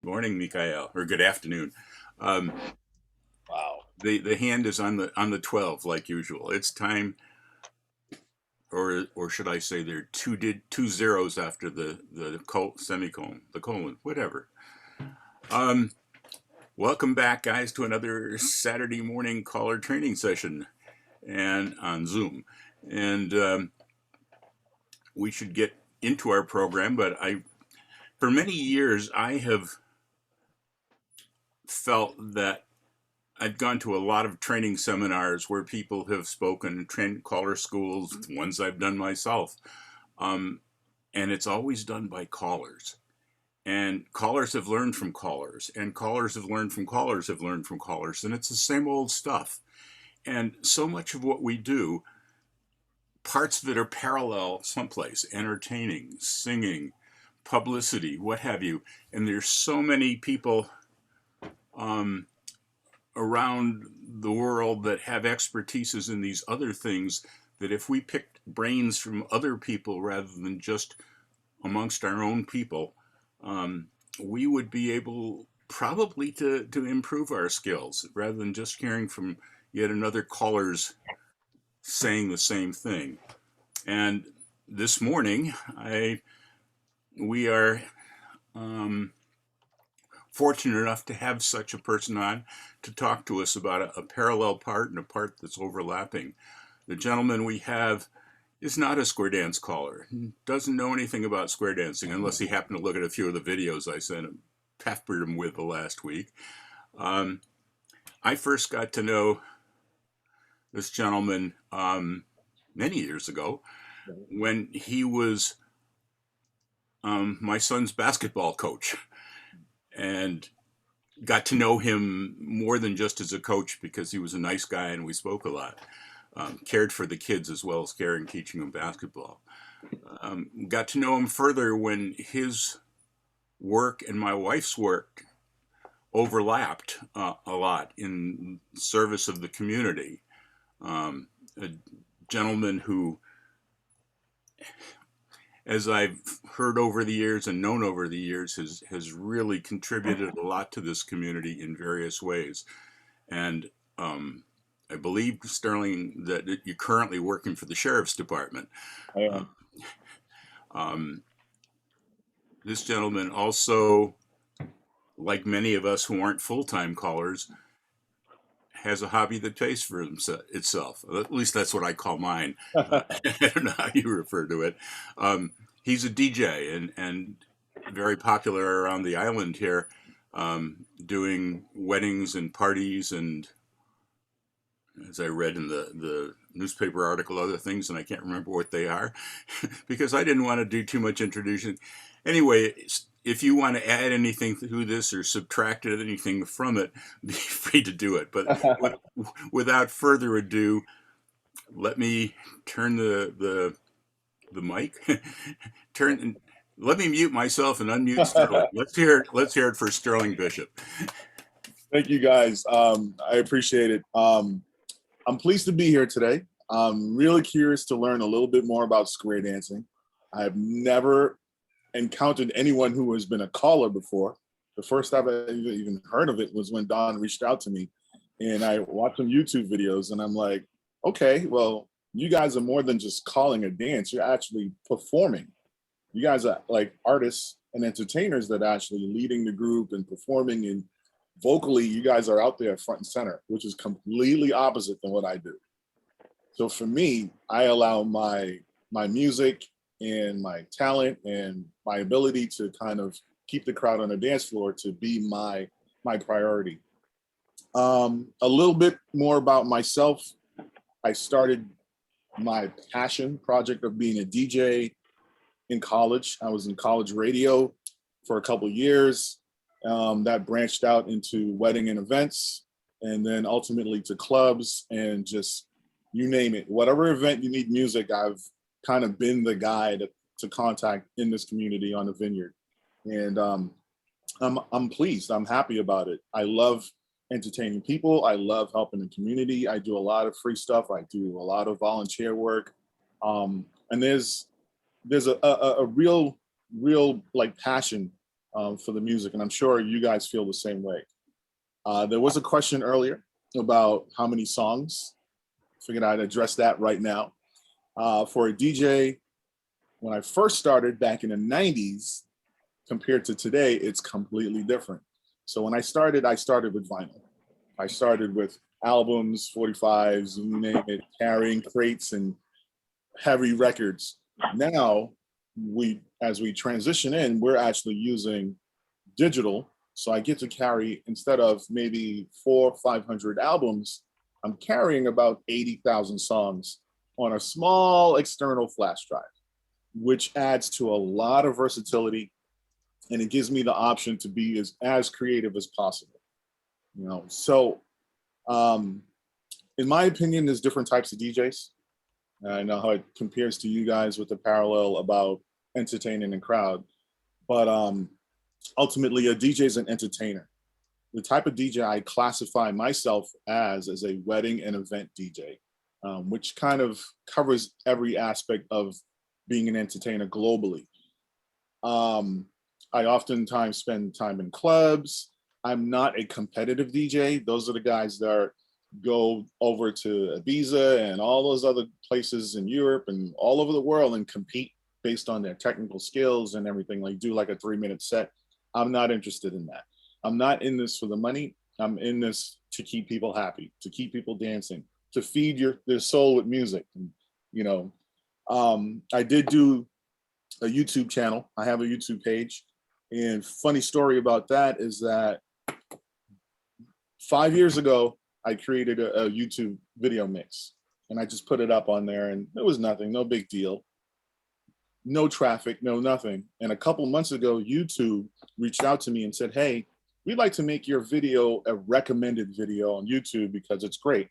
Morning, Mikael, or good afternoon. Um, Wow. the hand is on the 12 like usual. It's time, or should I say, there are two zeros after the semicolon, the colon, whatever. Um, Welcome back, guys, to another Saturday morning caller training session, and on Zoom. And we should get into our program, but for many years, I have felt that I've gone to a lot of training seminars where people have spoken, trained caller schools, ones I've done myself. Um, and it's always done by callers. And callers have learned from callers, and callers have learned from callers have learned from callers. And it's the same old stuff. And so much of what we do, parts that are parallel someplace, entertaining, singing, publicity, what have you. And there's so many people um, around the world that have expertises in these other things that if we picked brains from other people rather than just amongst our own people, um, we would be able probably to improve our skills rather than just hearing from yet another caller's saying the same thing. And this morning, I we are um, fortunate enough to have such a person on to talk to us about a parallel part and a part that's overlapping. The gentleman we have is not a square dance caller, doesn't know anything about square dancing unless he happened to look at a few of the videos I sent him, peppered him with the last week. Um, I first got to know this gentleman many years ago when he was my son's basketball coach, and got to know him more than just as a coach because he was a nice guy and we spoke a lot. Cared for the kids as well as caring, teaching them basketball. Got to know him further when his work and my wife's work overlapped a lot in service of the community. A gentleman who, as I've heard over the years and known over the years, has really contributed a lot to this community in various ways. And I believe, Sterling, that you're currently working for the sheriff's department. I Uh, am. um, this gentleman also, like many of us who aren't full-time callers, has a hobby that pays for itself. At least that's what I call mine. I don't know how you refer to it. He's a DJ and very popular around the island here, doing weddings and parties and, as I read in the newspaper article, other things, and I can't remember what they are because I didn't want to do too much introduction. Anyway, if you want to add anything to this or subtract anything from it, be free to do it. But without further ado, let me turn the mic. turn. Let me mute myself and unmute Sterling. Let's hear it. Let's hear it for Sterling Bishop. Thank you guys. I appreciate it. I'm pleased to be here today. I'm really curious to learn a little bit more about square dancing. I've never encountered anyone who has been a caller before. The first time I even heard of it was when Don reached out to me, and I watched some YouTube videos, and I'm like, okay, well, you guys are more than just calling a dance. You're actually performing. You guys are like artists and entertainers that are actually leading the group and performing, and vocally you guys are out there front and center, which is completely opposite than what I do. So for me, I allow my music and my talent and my ability to kind of keep the crowd on the dance floor to be my priority. A little bit more about myself. I started my passion project of being a DJ in college. I was in college radio for a couple of years. That branched out into wedding and events, and then ultimately to clubs and just you name it. Whatever event you need music, I've kind of been the guy to contact in this community on the vineyard. And I'm pleased. I'm happy about it. I love entertaining people. I love helping the community. I do a lot of free stuff. I do a lot of volunteer work. And there's a real like passion for the music, and I'm sure you guys feel the same way. There was a question earlier about how many songs. Figured I'd address that right now. For a DJ, when I first started back in the 90s, compared to today, it's completely different. So when I started with vinyl. I started with albums, 45s, you name it, carrying crates and heavy records. Now, as we transition in, we're actually using digital. So I get to carry, instead of maybe 400 or 500 albums, I'm carrying about 80,000 songs on a small external flash drive, which adds to a lot of versatility, and it gives me the option to be as creative as possible. So in my opinion, there's different types of DJs. I know how it compares to you guys with the parallel about entertaining the crowd, but ultimately a DJ is an entertainer. The type of DJ I classify myself as a wedding and event DJ, which kind of covers every aspect of being an entertainer globally. I oftentimes spend time in clubs. I'm not a competitive DJ. Those are the guys that go over to Ibiza and all those other places in Europe and all over the world and compete based on their technical skills and everything, like do like a 3-minute set. I'm not interested in that. I'm not in this for the money. I'm in this to keep people happy, to keep people dancing, to feed their soul with music. And, I did do a YouTube channel. I have a YouTube page. And funny story about that is that 5 years ago, I created a YouTube video mix, and I just put it up on there, and it was nothing, no big deal. No traffic, no nothing. And a couple months ago, YouTube reached out to me and said, hey, we'd like to make your video a recommended video on YouTube because it's great.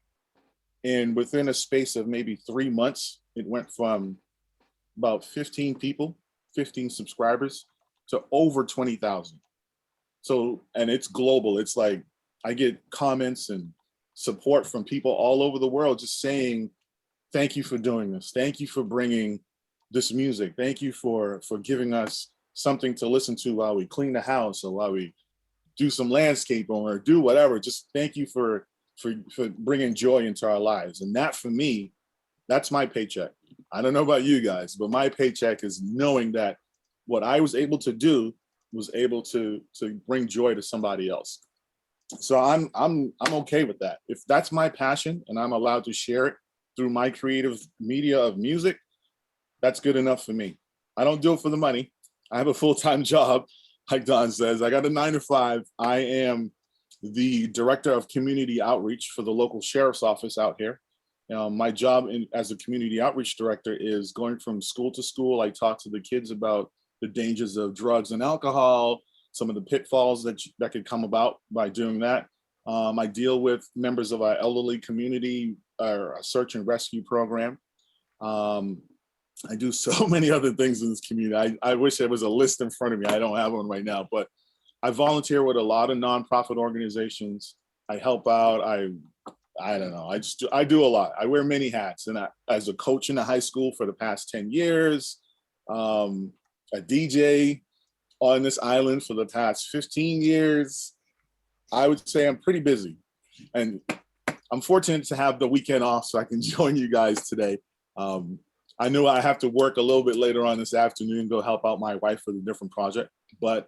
And within a space of maybe 3 months, it went from about 15 people, 15 subscribers, to over 20,000. So, and it's global. It's like I get comments and support from people all over the world just saying, thank you for doing this. Thank you for bringing this music. Thank you for giving us something to listen to while we clean the house or while we do some landscaping or do whatever. Just thank you for bringing joy into our lives. And that, for me, that's my paycheck. I don't know about you guys, but my paycheck is knowing that what I was able to do was able to bring joy to somebody else. So I'm okay with that. If that's my passion and I'm allowed to share it through my creative media of music, that's good enough for me. I don't do it for the money. I have a full-time job, like Don says. I got a 9 to 5. I am the director of community outreach for the local sheriff's office out here. My job as a community outreach director is going from school to school. I talk to the kids about the dangers of drugs and alcohol, some of the pitfalls that could come about by doing that. I deal with members of our elderly community, our search and rescue program. I do so many other things in this community. I wish there was a list in front of me. I don't have one right now, but I volunteer with a lot of nonprofit organizations. I help out. I don't know. I do a lot. I wear many hats. And as a coach in the high school for the past 10 years, a DJ on this island for the past 15 years, I would say I'm pretty busy. And I'm fortunate to have the weekend off so I can join you guys today. I knew I have to work a little bit later on this afternoon, go help out my wife with a different project. But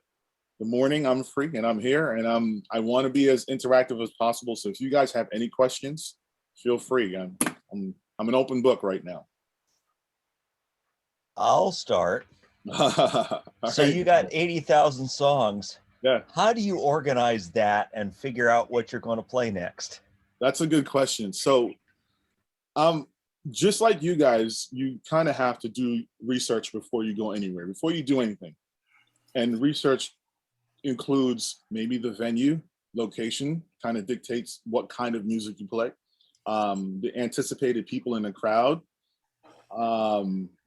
the morning I'm free and I'm here, and I want to be as interactive as possible. So if you guys have any questions, feel free. I'm an open book right now. I'll start. So right. You got 80,000 songs. Yeah. How do you organize that and figure out what you're going to play next? That's a good question. So just like you guys, you kind of have to do research before you go anywhere, before you do anything. And research includes maybe the venue, location, kind of dictates what kind of music you play, the anticipated people in the crowd,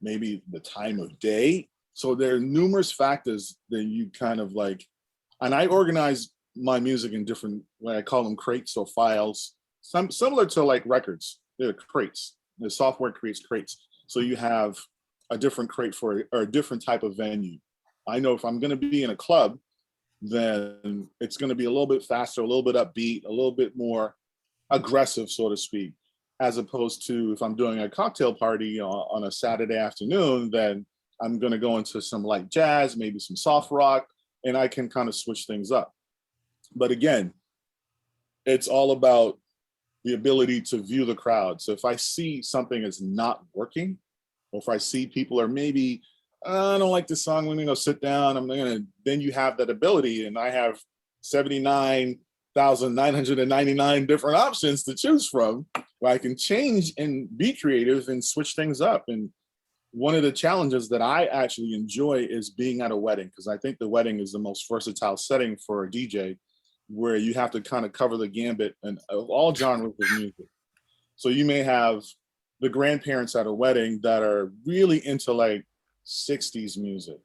maybe the time of day. So there are numerous factors that you kind of like, and I organize my music in different, what I call them crates or files, similar to like records. They're crates. The software creates crates. So you have a different crate for a different type of venue. I know if I'm going to be in a club, then it's going to be a little bit faster, a little bit upbeat, a little bit more aggressive, so to speak, as opposed to if I'm doing a cocktail party on a Saturday afternoon, then I'm going to go into some light jazz, maybe some soft rock, and I can kind of switch things up. But again, it's all about the ability to view the crowd. So if I see something is not working, or if I see people are maybe, I don't like this song, let me go sit down, then you have that ability, and I have 79,999 different options to choose from, where I can change and be creative and switch things up. And one of the challenges that I actually enjoy is being at a wedding, because I think the wedding is the most versatile setting for a DJ, where you have to kind of cover the gambit and of all genres of music. So you may have the grandparents at a wedding that are really into like 60s music.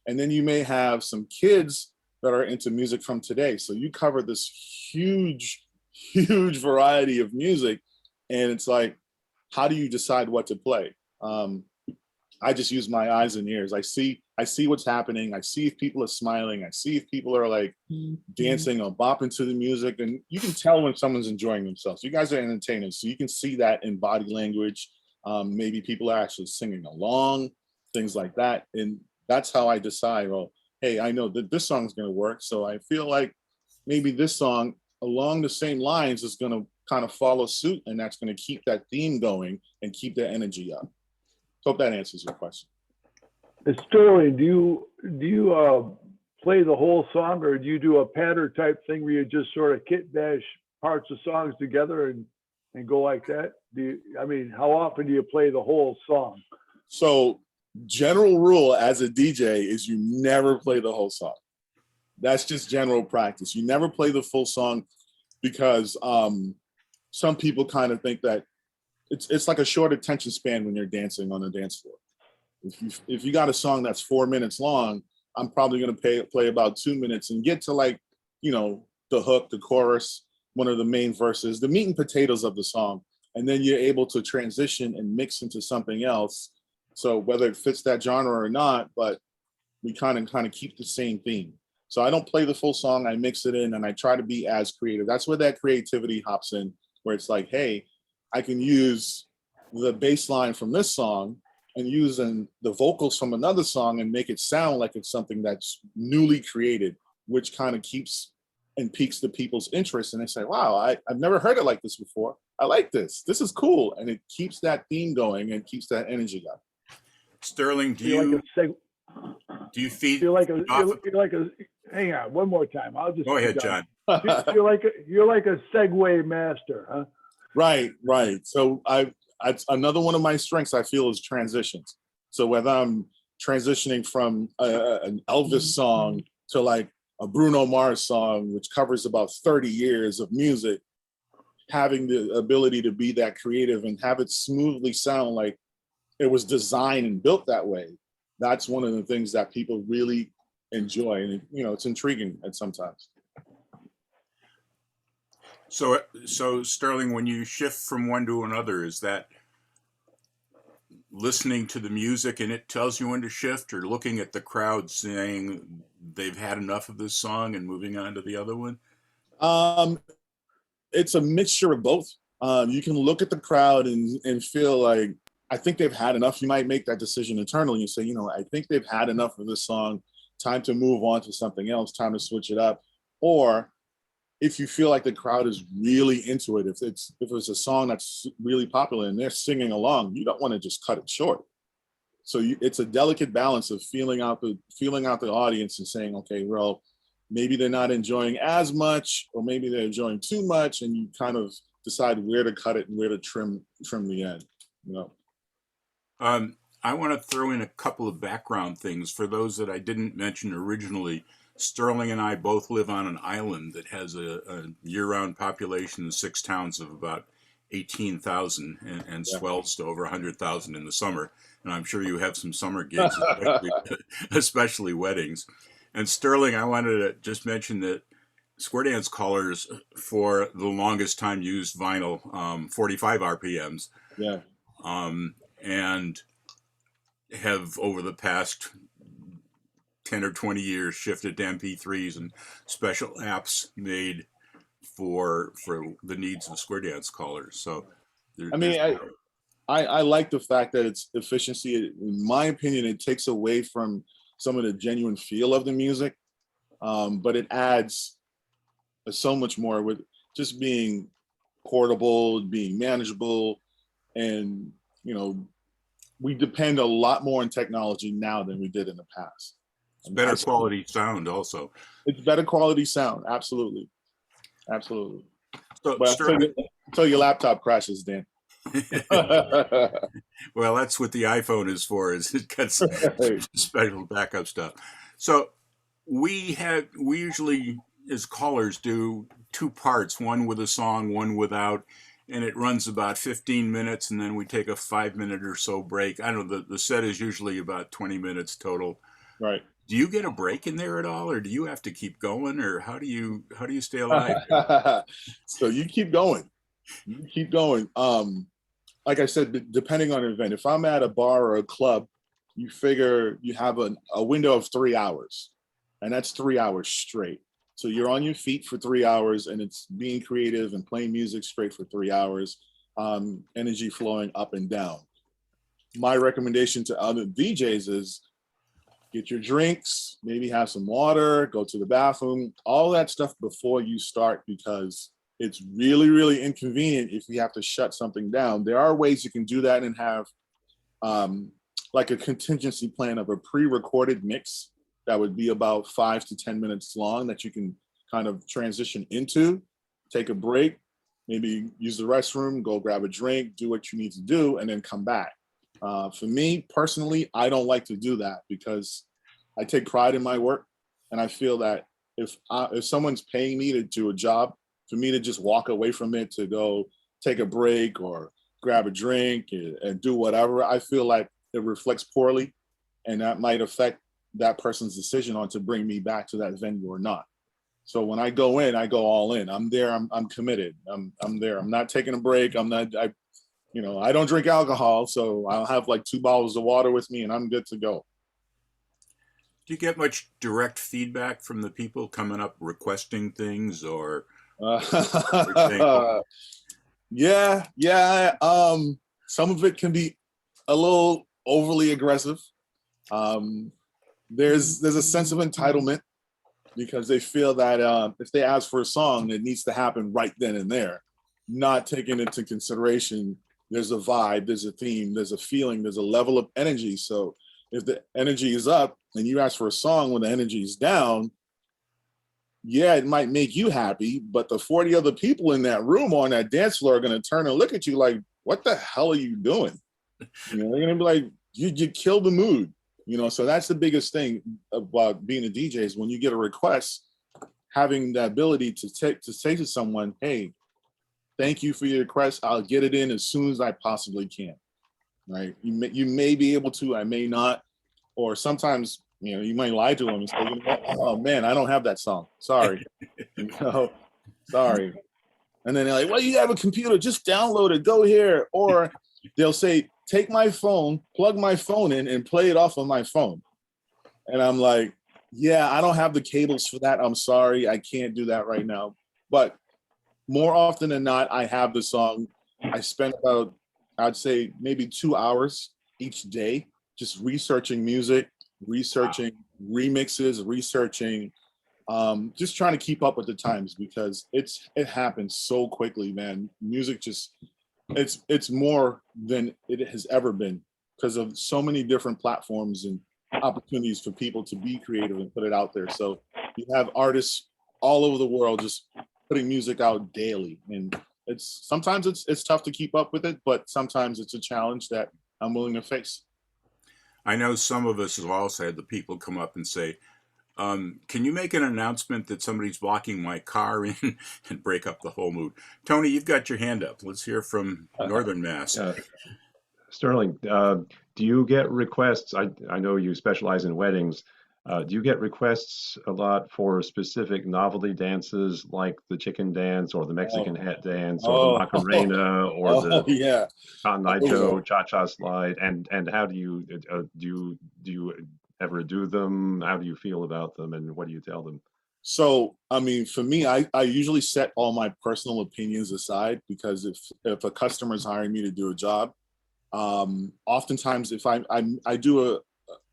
And then you may have some kids that are into music from today. So you cover this huge, huge variety of music. And it's like, how do you decide what to play? I just use my eyes and ears. I see what's happening. I see if people are smiling. I see if people are like dancing or bopping to the music. And you can tell when someone's enjoying themselves. You guys are entertainers, so you can see that in body language. Maybe people are actually singing along, things like that. And that's how I decide, well, hey, I know that this song's going to work. So I feel like maybe this song along the same lines is going to kind of follow suit, and that's going to keep that theme going and keep the energy up. Hope that answers your question. Sterling, do you play the whole song, or do you do a patter type thing where you just sort of kit bash parts of songs together and go like that? How often do you play the whole song? So general rule as a DJ is you never play the whole song. That's just general practice. You never play the full song, because some people kind of think that it's like a short attention span when you're dancing on a dance floor. If you got a song that's 4 minutes long, I'm probably going to play about 2 minutes and get to like, the hook, the chorus, one of the main verses, the meat and potatoes of the song. And then you're able to transition and mix into something else. So whether it fits that genre or not, but we kind of keep the same theme. So I don't play the full song, I mix it in, and I try to be as creative. That's where that creativity hops in, where it's like, hey, I can use the bass line from this song and using the vocals from another song and make it sound like it's something that's newly created, which kind of keeps and piques the people's interest. And they say, wow, I've never heard it like this before. I like this. This is cool. And it keeps that theme going and keeps that energy going. Sterling, do you feed? Hang on, one more time. I'll just go ahead, John. You're like a segue master, huh? Right. So another one of my strengths, I feel, is transitions. So whether I'm transitioning from an Elvis song to like a Bruno Mars song, which covers about 30 years of music, having the ability to be that creative and have it smoothly sound like it was designed and built that way, that's one of the things that people really enjoy. And, it's intriguing at sometimes. So Sterling, when you shift from one to another, is that listening to the music and it tells you when to shift, or looking at the crowd saying they've had enough of this song and moving on to the other one? It's a mixture of both. You can look at the crowd and feel like, I think they've had enough. You might make that decision internally. You say, I think they've had enough of this song. Time to move on to something else. Time to switch it up. Or if you feel like the crowd is really into it, if it's a song that's really popular and they're singing along, you don't want to just cut it short. So it's a delicate balance of feeling out the audience and saying, okay, well, maybe they're not enjoying as much, or maybe they're enjoying too much, and you kind of decide where to cut it and where to trim the end. I want to throw in a couple of background things for those that I didn't mention originally. Sterling and I both live on an island that has a year-round population of 6 towns of about 18,000 and swells to over 100,000 in the summer. And I'm sure you have some summer gigs, especially weddings. And Sterling, I wanted to just mention that Square Dance Callers for the longest time used vinyl, 45 RPMs. Yeah. And have over the past 10 or 20 years shifted to MP3s and special apps made for the needs of square dance callers. So I mean, I like the fact that it's efficiency. In my opinion, it takes away from some of the genuine feel of the music, but it adds so much more with just being portable, being manageable, and we depend a lot more on technology now than we did in the past. it's better quality sound also. It's better quality sound, absolutely, absolutely. So But until your laptop crashes, Dan. well, that's what the iPhone is for, is it gets special backup stuff. So we usually as callers do two parts, one with a song, one without, and it runs about 15 minutes, and then we take a 5-minute or so break. I don't know, the set is usually about 20 minutes total. Right. Do you get a break in there at all, or do you have to keep going, or how do you stay alive? So you keep going. You keep going. Like I said, depending on the event, if I'm at a bar or a club, you figure you have a window of 3 hours, and that's 3 hours straight. So you're on your feet for 3 hours, and it's being creative and playing music straight for 3 hours, energy flowing up and down. My recommendation to other DJs is get your drinks, maybe have some water, go to the bathroom, all that stuff before you start, because it's really, really inconvenient if you have to shut something down. There are ways you can do that and have like a contingency plan of a pre-recorded mix that would be about 5 to 10 minutes long that you can kind of transition into, take a break, maybe use the restroom, go grab a drink, do what you need to do, and then come back. For me personally, I don't like to do that because I take pride in my work, and I feel that if someone's paying me to do a job, for me to just walk away from it to go take a break or grab a drink and do whatever, I feel like it reflects poorly, and that might affect that person's decision on to bring me back to that venue or not. So when I go in, I go all in. I'm there. I'm committed. I'm there. I'm not taking a break. I don't drink alcohol, so I'll have like 2 bottles of water with me, and I'm good to go. Do you get much direct feedback from the people coming up requesting things, or? Yeah. Some of it can be a little overly aggressive. There's a sense of entitlement because they feel that if they ask for a song, it needs to happen right then and there, not taking into consideration there's a vibe, there's a theme, there's a feeling, there's a level of energy. So if the energy is up and you ask for a song when the energy is down, yeah, it might make you happy, but the 40 other people in that room on that dance floor are going to turn and look at you like, what the hell are you doing? They're going to be like, you killed the mood. So that's the biggest thing about being a DJ is when you get a request, having the ability to say to someone, hey, thank you for your request. I'll get it in as soon as I possibly can. Right? You may be able to, I may not, or sometimes you might lie to them and say, oh man, I don't have that song. Sorry. Sorry. And then they're like, well, you have a computer, just download it, go here. Or they'll say, take my phone, plug my phone in and play it off of my phone. And I'm like, yeah, I don't have the cables for that. I'm sorry, I can't do that right now. But more often than not, I have the song. I spend about, I'd say maybe 2 hours each day just researching music, researching remixes, researching, just trying to keep up with the times because it happens so quickly, man. Music just, it's more than it has ever been because of so many different platforms and opportunities for people to be creative and put it out there. So you have artists all over the world just putting music out daily, and sometimes it's tough to keep up with it, but sometimes it's a challenge that I'm willing to face. I know some of us have also had the people come up and say, can you make an announcement that somebody's blocking my car in and break up the whole mood? Tony, you've got your hand up. Let's hear from Northern Mass. Sterling, do you get requests? I know you specialize in weddings. Do you get requests a lot for specific novelty dances like the chicken dance or the Mexican hat dance or the Macarena or the Con Nicho cha-cha slide? And how do you ever do them? How do you feel about them, and what do you tell them? So, I mean, for me, I usually set all my personal opinions aside, because if a customer is hiring me to do a job, oftentimes if I do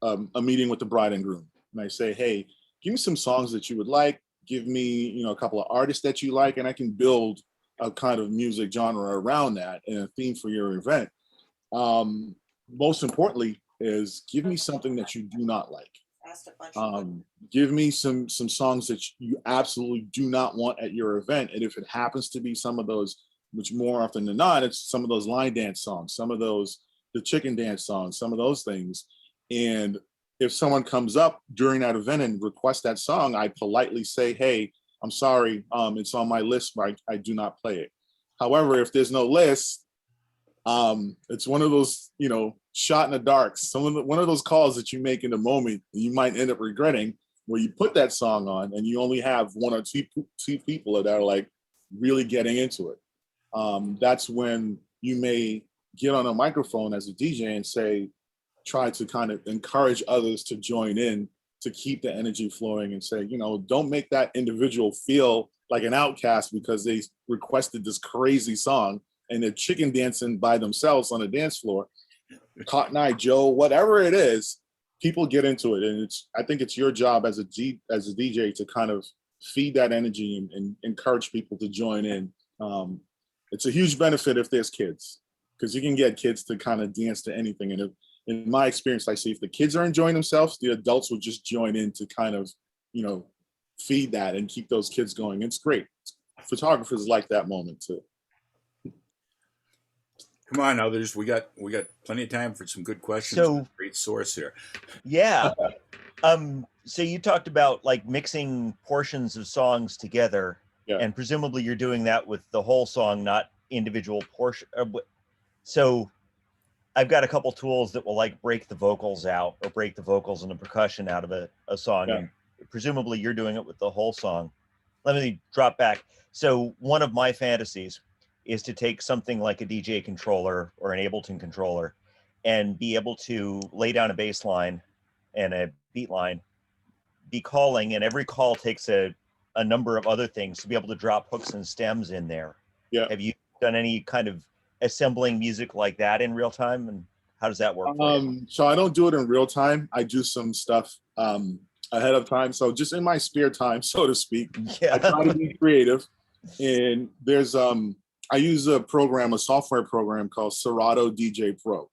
a meeting with the bride and groom, and I say, hey, give me some songs that you would like, give me, you know, a couple of artists that you like, and I can build a kind of music genre around that and a theme for your event. Most importantly is give me something that you do not like. Give me some songs that you absolutely do not want at your event. And if it happens to be some of those, which more often than not, it's some of those line dance songs, some of those, the chicken dance songs, some of those things. And if someone comes up during that event and requests that song, I politely say, hey, I'm sorry, it's on my list, but I do not play it. However, if there's no list, it's one of those, you know, shot in the dark. One of those calls that you make in the moment, you might end up regretting, where you put that song on and you only have one or two people that are like really getting into it. That's when you may get on a microphone as a DJ and say, try to kind of encourage others to join in to keep the energy flowing, and say, you know, don't make that individual feel like an outcast because they requested this crazy song and they're chicken dancing by themselves on a dance floor. Cotton Eye Joe, whatever it is, people get into it. And I think it's your job as a DJ to kind of feed that energy and encourage people to join in. It's a huge benefit if there's kids, because you can get kids to kind of dance to anything. And in my experience, I see if the kids are enjoying themselves, the adults will just join in to kind of, you know, feed that and keep those kids going. It's great. Photographers like that moment too. Come on, others. We got plenty of time for some good questions. So, great source here. Yeah. So you talked about like mixing portions of songs together, Yeah. and presumably you're doing that with the whole song, not individual portion. So I've got a couple tools that will like break the vocals out, or break the vocals and the percussion out of a song. Yeah. And presumably you're doing it with the whole song. Let me drop back. So one of my fantasies is to take something like a DJ controller or an Ableton controller and be able to lay down a bass line and a beat line, be calling, and every call takes a number of other things to be able to drop hooks and stems in there. Yeah. Have you done any kind of assembling music like that in real time, and how does that work for you? So I don't do it in real time. I do some stuff ahead of time. So just in my spare time, so to speak, Yeah. I try to be creative. And there's I use a software program called Serato DJ Pro.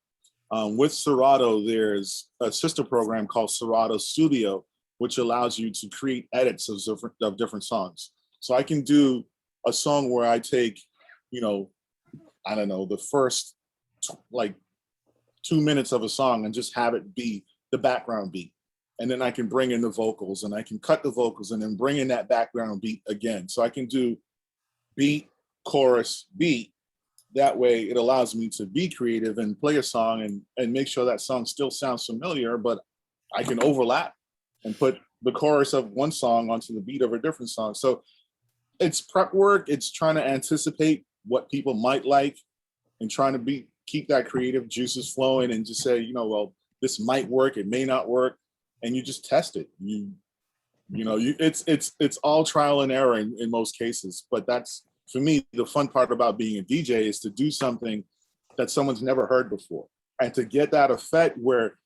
With Serato, there's a sister program called Serato Studio, which allows you to create edits of different songs. So I can do a song where I take, you know, I don't know, the first like 2 minutes of a song and just have it be the background beat. And then I can bring in the vocals, and I can cut the vocals and then bring in that background beat again. So I can do beat, chorus, beat. That way it allows me to be creative and play a song and make sure that song still sounds familiar, but I can overlap and put the chorus of one song onto the beat of a different song. So it's prep work. It's trying to anticipate what people might like and trying to keep that creative juices flowing, and just say, you know, well, this might work, it may not work, and you just test it. It's all trial and error in most cases. But that's, for me, the fun part about being a DJ is to do something that someone's never heard before, and to get that effect where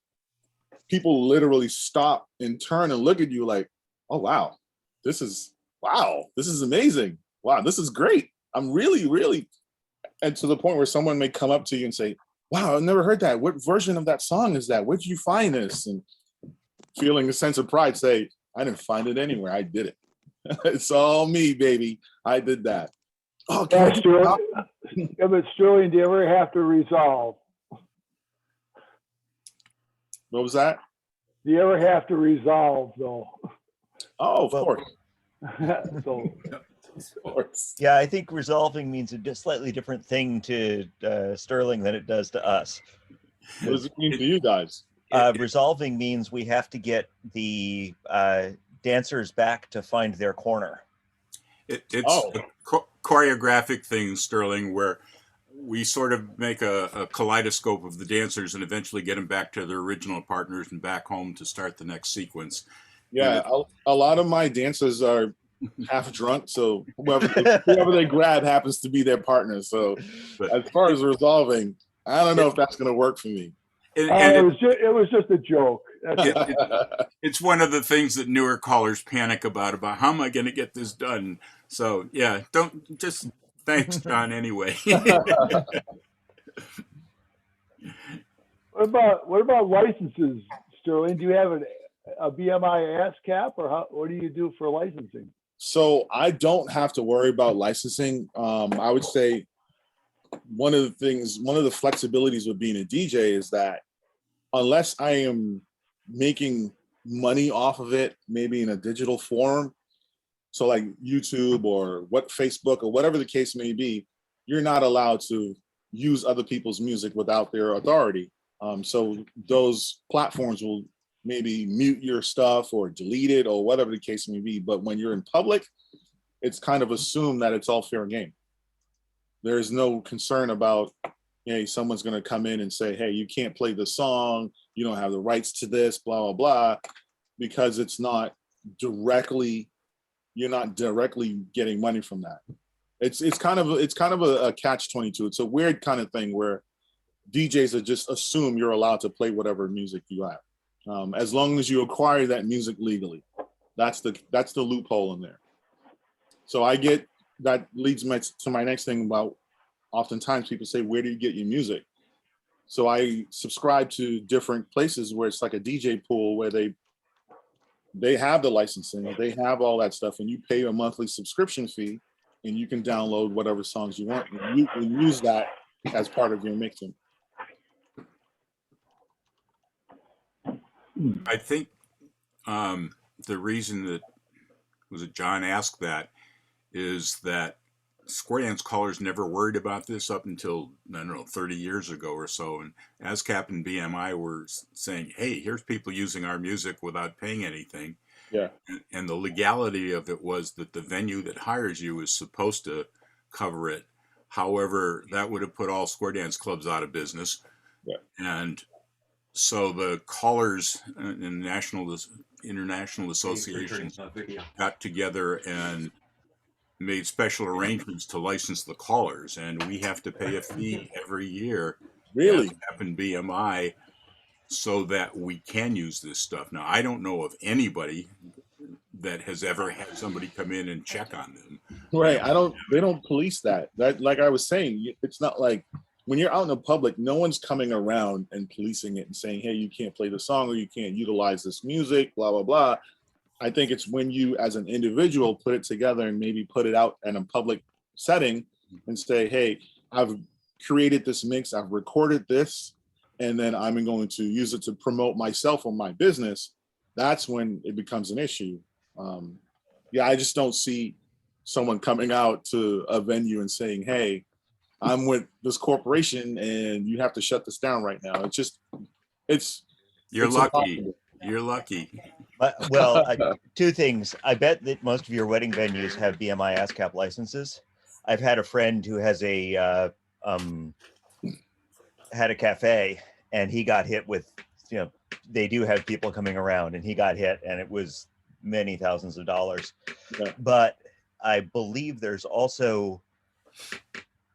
people literally stop and turn and look at you like, oh, wow, this is amazing. Wow, this is great. I'm really, really, and to the point where someone may come up to you and say, wow, I've never heard that. What version of that song is that? Where'd you find this? And feeling a sense of pride, say, I didn't find it anywhere. I did it. It's all me, baby. I did that. Oh, Yeah, but Sterling, do you ever have to resolve? What was that? Do you ever have to resolve, though? Oh, of course. So, Of course. Yeah, I think resolving means a slightly different thing to Sterling than it does to us. What does it mean to you guys? Resolving means we have to get the dancers back to find their corner. It's a choreographic thing, Sterling, where we sort of make a kaleidoscope of the dancers and eventually get them back to their original partners and back home to start the next sequence. Yeah, a lot of my dancers are half drunk, so whoever they grab happens to be their partner. So But as far as resolving, I don't know if that's going to work for me. and it was just a joke. it's one of the things that newer callers panic about how am I going to get this done? So yeah, don't just thanks, John. Anyway, What about licenses, Sterling? Do you have a BMI ASCAP, or what do you do for licensing? So I don't have to worry about licensing. I would say one of the flexibilities of being a DJ is that unless I am making money off of it, maybe in a digital form, so like YouTube or Facebook or whatever the case may be, you're not allowed to use other people's music without their authority. So those platforms will maybe mute your stuff or delete it or whatever the case may be. But when you're in public, it's kind of assumed that it's all fair game. There's no concern about, hey, someone's going to come in and say, hey, you can't play the song, you don't have the rights to this, blah, blah, blah, because you're not directly getting money from that. It's kind of a catch-22. It's a weird kind of thing where DJs just assume you're allowed to play whatever music you have, as long as you acquire that music legally. That's the loophole in there. So that leads me to my next thing about, oftentimes people say, where do you get your music? So I subscribe to different places where it's like a DJ pool where they have the licensing, they have all that stuff, and you pay a monthly subscription fee and you can download whatever songs you want and you can use that as part of your mixing. I think the reason that John asked that is that square dance callers never worried about this up until, I don't know, 30 years ago or so. And ASCAP and BMI were saying, hey, here's people using our music without paying anything. Yeah. And the legality of it was that the venue that hires you is supposed to cover it. However, that would have put all square dance clubs out of business. Yeah. And so the callers and international associations got together and made special arrangements to license the callers, and we have to pay a fee every year. Really? ASCAP and BMI, so that we can use this stuff. Now, I don't know of anybody that has ever had somebody come in and check on them. Right. They don't police that. That, like I was saying, it's not like when you're out in the public, no one's coming around and policing it and saying, hey, you can't play the song or you can't utilize this music, blah, blah, blah. I think it's when you as an individual put it together and maybe put it out in a public setting and say, hey, I've created this mix, I've recorded this, and then I'm going to use it to promote myself or my business. That's when it becomes an issue. I just don't see someone coming out to a venue and saying, hey, I'm with this corporation and you have to shut this down right now. You're lucky. impossible. You're lucky. Two things. I bet that most of your wedding venues have BMI ASCAP licenses. I've had a friend who has had a cafe, and he got hit with, they do have people coming around, and he got hit, and it was many thousands of dollars. Yeah. But I believe there's also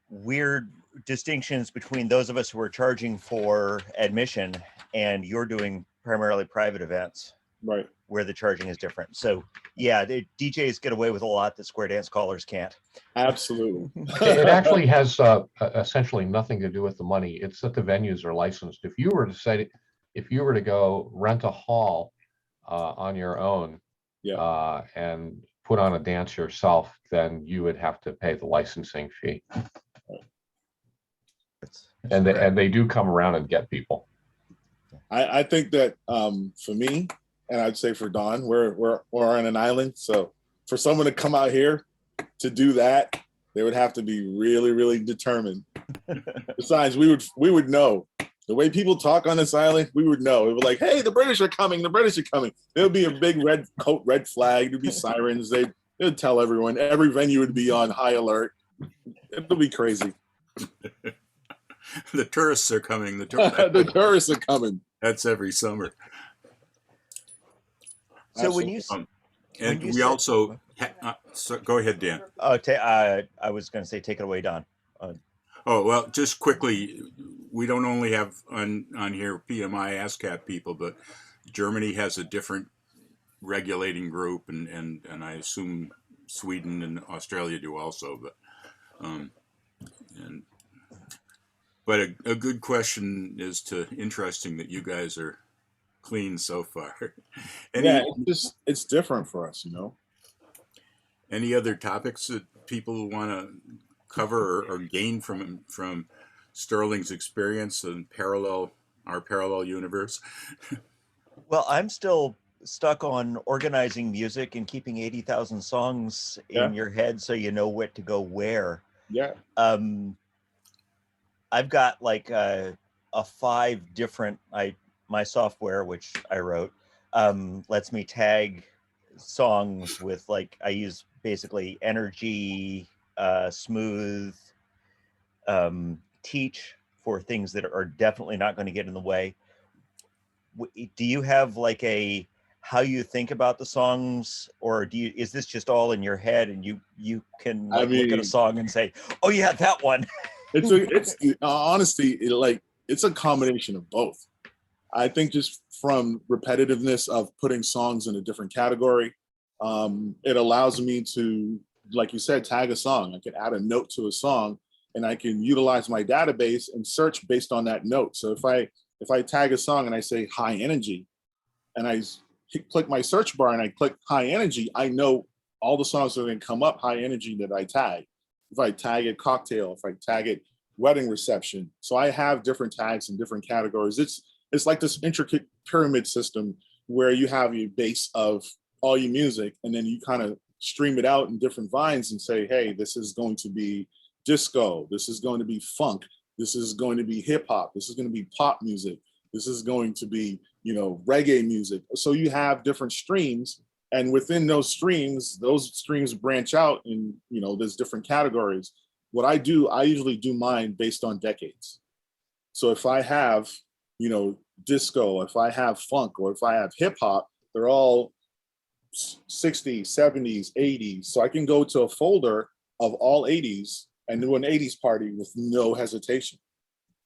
weird distinctions between those of us who are charging for admission and you're doing primarily private events, right, where the charging is different. So yeah, the DJs get away with a lot that square dance callers can't. Absolutely. It actually has essentially nothing to do with the money. It's that the venues are licensed. If you were to go rent a hall on your own, yeah, and put on a dance yourself, then you would have to pay the licensing fee. And they do come around and get people. I think that for me, and I'd say for Don, we're on an island. So for someone to come out here to do that, they would have to be really, really determined. Besides, we would know. The way people talk on this island, we would know. It would be like, hey, the British are coming. The British are coming. There'll be a big red coat, red flag. There'd be sirens. They'd tell everyone. Every venue would be on high alert. It'll be crazy. The tourists are coming. The tourists are coming. That's every summer. So And you we said- also, so go ahead, Dan. I was going to say, take it away, Don. Oh, well, just quickly, we don't only have on here PMI ASCAP people, but Germany has a different regulating group, and I assume Sweden and Australia do also. But a good question is interesting that you guys are clean so far. Yeah, it's different for us, you know. Any other topics that people want to cover or gain from Sterling's experience and our parallel universe? Well, I'm still stuck on organizing music and keeping 80,000 songs in your head so you know what to go where. Yeah. I've got like a 5 different my software, which I wrote, lets me tag songs with, like, I use basically energy, smooth, teach for things that are definitely not going to get in the way. Do you have like how you think about the songs, or is this just all in your head and you can like look at a song and say, oh yeah, that one? It's honestly, it's a combination of both. I think just from repetitiveness of putting songs in a different category, it allows me to, like you said, tag a song. I can add a note to a song, and I can utilize my database and search based on that note. So if I tag a song and I say high energy, and I click my search bar and I click high energy, I know all the songs that are going to come up high energy that I tag. If I tag it cocktail, if I tag it wedding reception. So I have different tags in different categories. It's like this intricate pyramid system where you have your base of all your music, and then you kind of stream it out in different vines and say, hey, this is going to be disco. This is going to be funk. This is going to be hip hop. This is going to be pop music. This is going to be, reggae music. So you have different streams, and within those streams branch out in, there's different categories. What I do, I usually do mine based on decades. So if I have, disco, if I have funk, or if I have hip hop, they're all 60s, 70s, 80s. So I can go to a folder of all 80s and do an 80s party with no hesitation.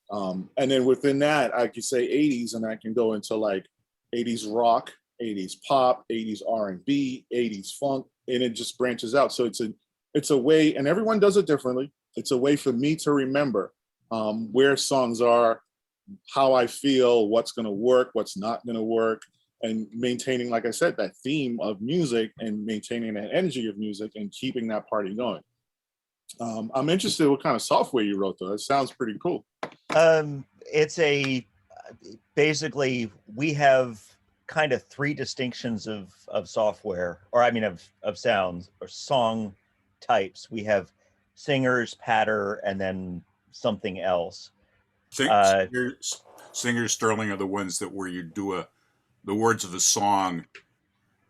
And then within that, I could say 80s, and I can go into like 80s rock, 80s pop, 80s R&B, 80s funk, and it just branches out. So it's a way, and everyone does it differently. It's a way for me to remember where songs are, how I feel, what's going to work, what's not going to work, and maintaining, like I said, that theme of music and maintaining that energy of music and keeping that party going. I'm interested in what kind of software you wrote, though. It sounds pretty cool. It's basically, we have kind of 3 distinctions of software, or I mean of sounds or song types. We have singers, patter, and then something else. Singers, Sterling, are the ones where you do the words of the song,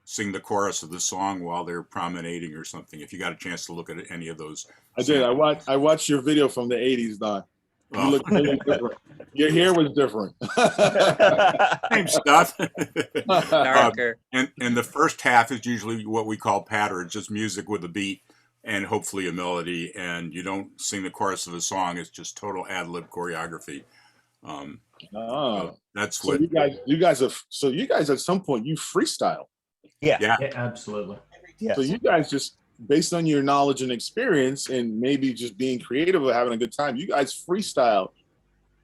sing the chorus of the song while they're promenading or something. If you got a chance to look at any of those. I did. I watched your video from the 80s, Don. You look really different. Your hair was different. Same stuff. Darker. And the first half is usually what we call patter. It's just music with a beat and hopefully a melody. And you don't sing the chorus of a song. It's just total ad-lib choreography. That's so what you guys at some point you freestyle. Yeah, Absolutely. yes. So you guys just, based on your knowledge and experience and maybe just being creative or having a good time, you guys freestyle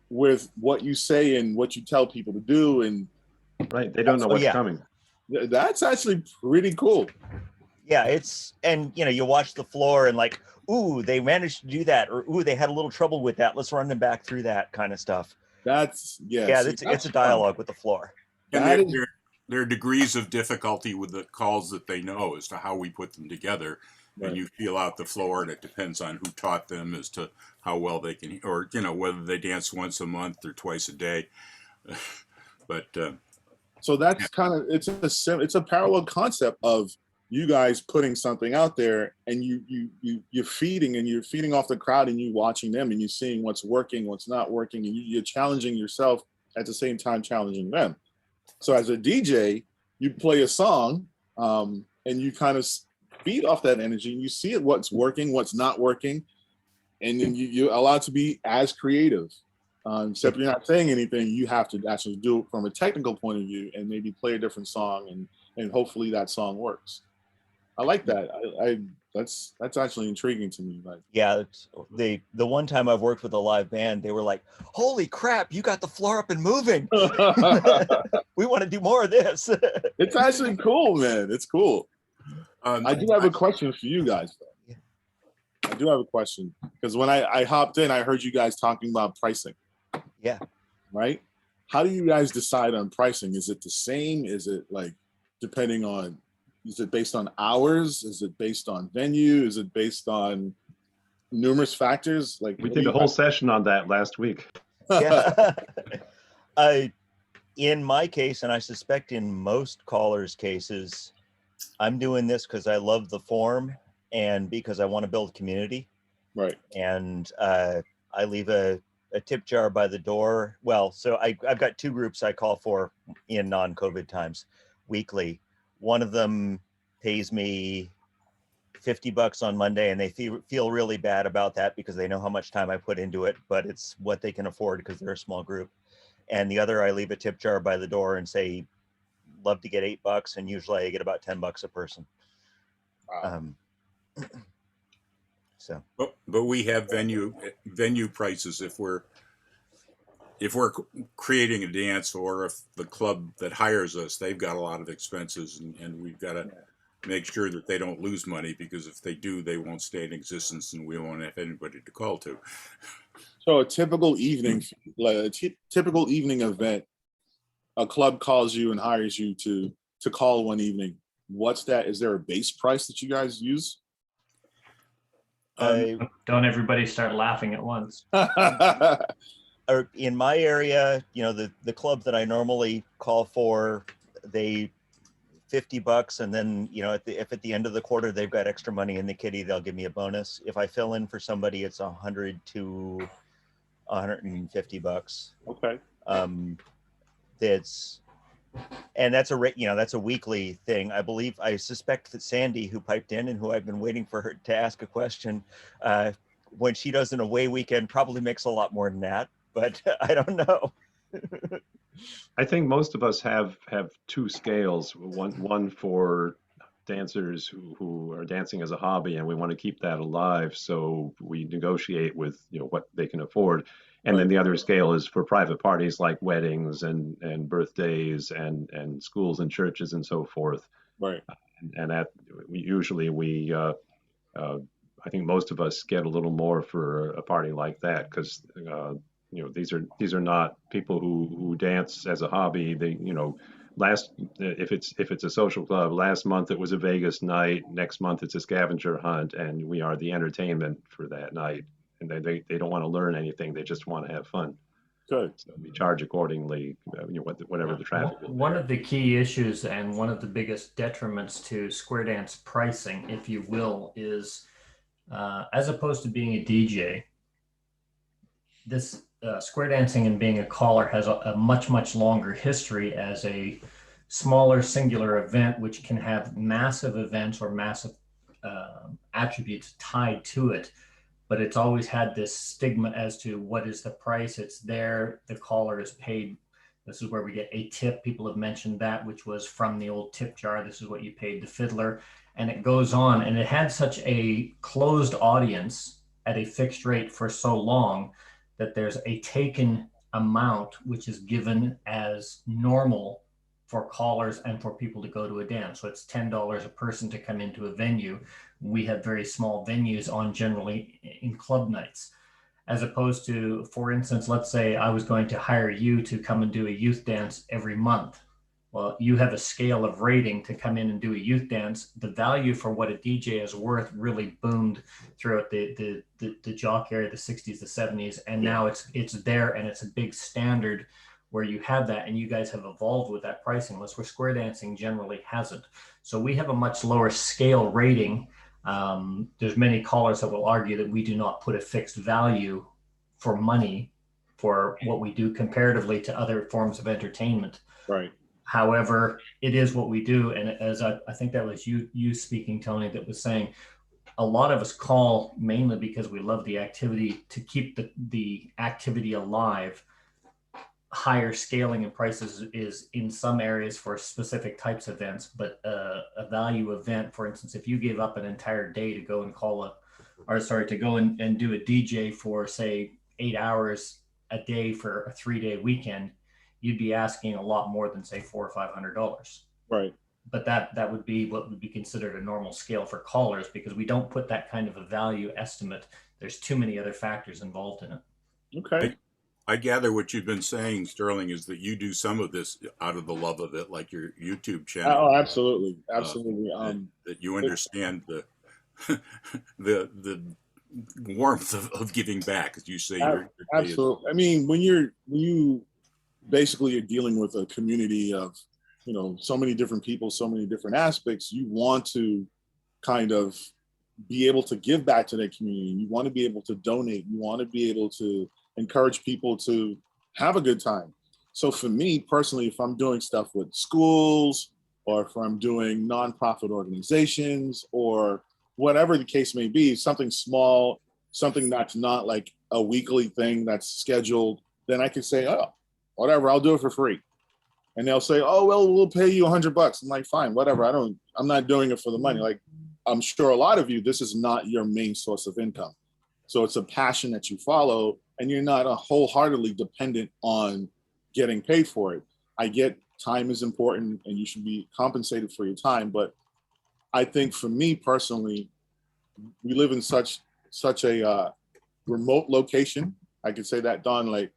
with what you say and what you tell people to do. And Right. They don't know what's coming. that's actually pretty cool. Yeah, and you watch the floor and like, ooh, they managed to do that, or ooh, they had a little trouble with that. Let's run them back through that kind of stuff. That's It's a dialogue with the floor. And there are degrees of difficulty with the calls that they know as to how we put them together. Right. And you feel out the floor, and it depends on who taught them as to how well they can, or whether they dance once a month or twice a day. But so that's kind of it's a parallel concept of you guys putting something out there, and you're feeding off the crowd, and you watching them, and you're seeing what's working, what's not working, and you're challenging yourself at the same time challenging them. So as a DJ, you play a song, and you kind of feed off that energy, and you see it, what's working, what's not working, and then you're allowed to be as creative. Except you're not saying anything, you have to actually do it from a technical point of view, and maybe play a different song, and hopefully that song works. I like that. That's actually intriguing to me. Like, Yeah, the one time I've worked with a live band, they were like, "Holy crap, you got the floor up and moving! We want to do more of this." it's actually cool, man. It's cool. I do have a question for you guys, though. I do have a question, because when I hopped in, I heard you guys talking about pricing. Yeah. Right? How do you guys decide on pricing? Is it the same? Is it like depending on? Is it based on hours? Is it based on venue? Is it based on numerous factors? Like, We did a whole session on that last week. Yeah. In my case, and I suspect in most callers' cases, I'm doing this because I love the form and because I want to build community. Right. And I leave a tip jar by the door. Well, so I've got two groups I call for in non-COVID times weekly. One of them pays me $50 on Monday, and they feel really bad about that because they know how much time I put into it, but it's what they can afford because they're a small group. And the other, I leave a tip jar by the door and say, love to get $8, and usually I get about $10 a person. Wow. So, but we have venue prices if we're creating a dance, or if the club that hires us, they've got a lot of expenses, and we've got to make sure that they don't lose money, because if they do, they won't stay in existence, and we won't have anybody to call to. So a typical evening, like a typical evening event, a club calls you and hires you to call one evening. What's that? Is there a base price that you guys use? Don't everybody start laughing at once. In my area, the club that I normally call for, they $50, and then if at the end of the quarter they've got extra money in the kitty, they'll give me a bonus. If I fill in for somebody, it's $100 to $150. Okay. That's a weekly thing. I suspect that Sandy, who piped in and who I've been waiting for her to ask a question, when she does an away weekend, probably makes a lot more than that, but I don't know. I think most of us have two scales. One for dancers who are dancing as a hobby, and we want to keep that alive, so we negotiate with what they can afford. And then the other scale is for private parties like weddings and birthdays and schools and churches and so forth. Right. And that we I think most of us get a little more for a party like that, because these are not people who dance as a hobby. They if it's a social club, last month it was a Vegas night, next month it's a scavenger hunt, and we are the entertainment for that night. And they don't want to learn anything, they just want to have fun. Good. So we charge accordingly, whatever the traffic is. One of the key issues and one of the biggest detriments to square dance pricing, if you will, is as opposed to being a DJ, this square dancing and being a caller has a much longer history as a smaller singular event, which can have massive events or massive attributes tied to it. But it's always had this stigma as to what is the price. It's there, the caller is paid. This is where we get a tip. People have mentioned that, which was from the old tip jar. This is what you paid the fiddler. And it goes on. And it had such a closed audience at a fixed rate for so long that there's a taken amount, which is given as normal for callers and for people to go to a dance. So it's $10 a person to come into a venue. We have very small venues on generally in club nights, as opposed to, for instance, let's say I was going to hire you to come and do a youth dance every month. Well, you have a scale of rating to come in and do a youth dance. The value for what a DJ is worth really boomed throughout the jock era, the 60s, the 70s. And now it's there, and it's a big standard where you have that, and you guys have evolved with that pricing list, where square dancing generally hasn't. So we have a much lower scale rating. There's many callers that will argue that we do not put a fixed value for money for what we do comparatively to other forms of entertainment. Right. However, it is what we do. And as I think that was you speaking, Tony, that was saying, a lot of us call mainly because we love the activity, to keep the activity alive. Higher scaling in prices is in some areas for specific types of events, but a value event, for instance, if you gave up an entire day to go and to go and do a DJ for, say, 8 hours a day for a 3-day weekend, you'd be asking a lot more than, say, $400 or $500. Right. But that would be what would be considered a normal scale for callers, because we don't put that kind of a value estimate. There's too many other factors involved in it. Okay. I gather what you've been saying, Sterling, is that you do some of this out of the love of it, like your YouTube channel. Oh, absolutely, absolutely. That you understand the warmth of giving back, as you say. Absolutely. I mean, when you basically are dealing with a community of, so many different people, so many different aspects, you want to kind of be able to give back to that community. You want to be able to donate. You want to be able to encourage people to have a good time. So for me personally, if I'm doing stuff with schools, or if I'm doing nonprofit organizations, or whatever the case may be, something small, something that's not like a weekly thing that's scheduled, then I can say, oh, whatever, I'll do it for free. And they'll say, oh, well, we'll pay you $100. I'm like, fine, whatever. I'm not doing it for the money. Like, I'm sure a lot of you, this is not your main source of income. So it's a passion that you follow, and you're not wholeheartedly dependent on getting paid for it. I get time is important and you should be compensated for your time. But I think for me personally, we live in such a remote location. I could say that, Don, like,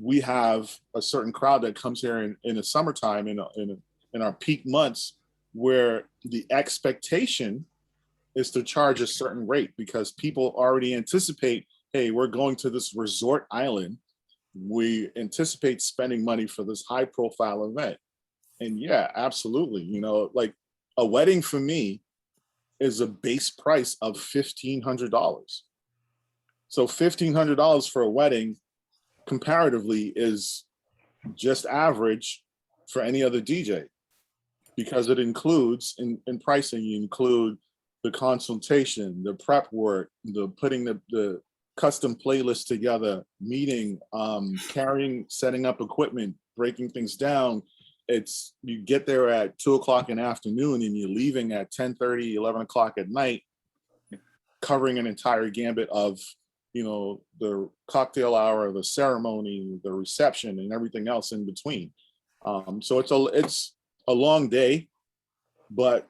we have a certain crowd that comes here in the summertime, in our peak months, where the expectation is to charge a certain rate, because people already anticipate, hey, we're going to this resort island. We anticipate spending money for this high profile event. And yeah, absolutely. Like, a wedding for me is a base price of $1,500. So $1,500 for a wedding comparatively is just average for any other DJ, because it includes in pricing, you include the consultation, the prep work, the putting the custom playlist together, meeting, carrying, setting up equipment, breaking things down. You get there at 2:00 in the afternoon and you're leaving at 10:30, 11 o'clock at night, covering an entire gambit of, the cocktail hour, the ceremony, the reception, and everything else in between. So it's a long day, but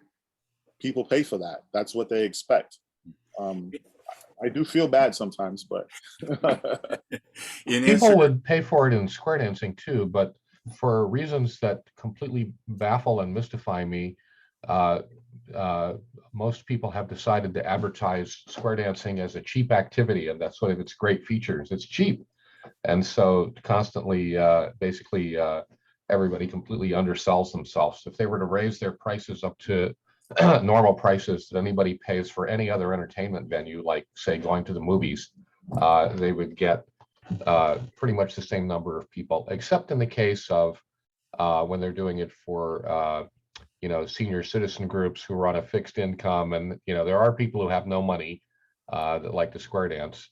people pay for that. That's what they expect. I do feel bad sometimes, but people would pay for it in square dancing too, but for reasons that completely baffle and mystify me, most people have decided to advertise square dancing as a cheap activity, and that's one of its great features. It's cheap. And so constantly, basically, everybody completely undersells themselves. If they were to raise their prices up to normal prices that anybody pays for any other entertainment venue, like, say, going to the movies, they would get pretty much the same number of people, except in the case of when they're doing it for senior citizen groups who are on a fixed income, and there are people who have no money that like to square dance,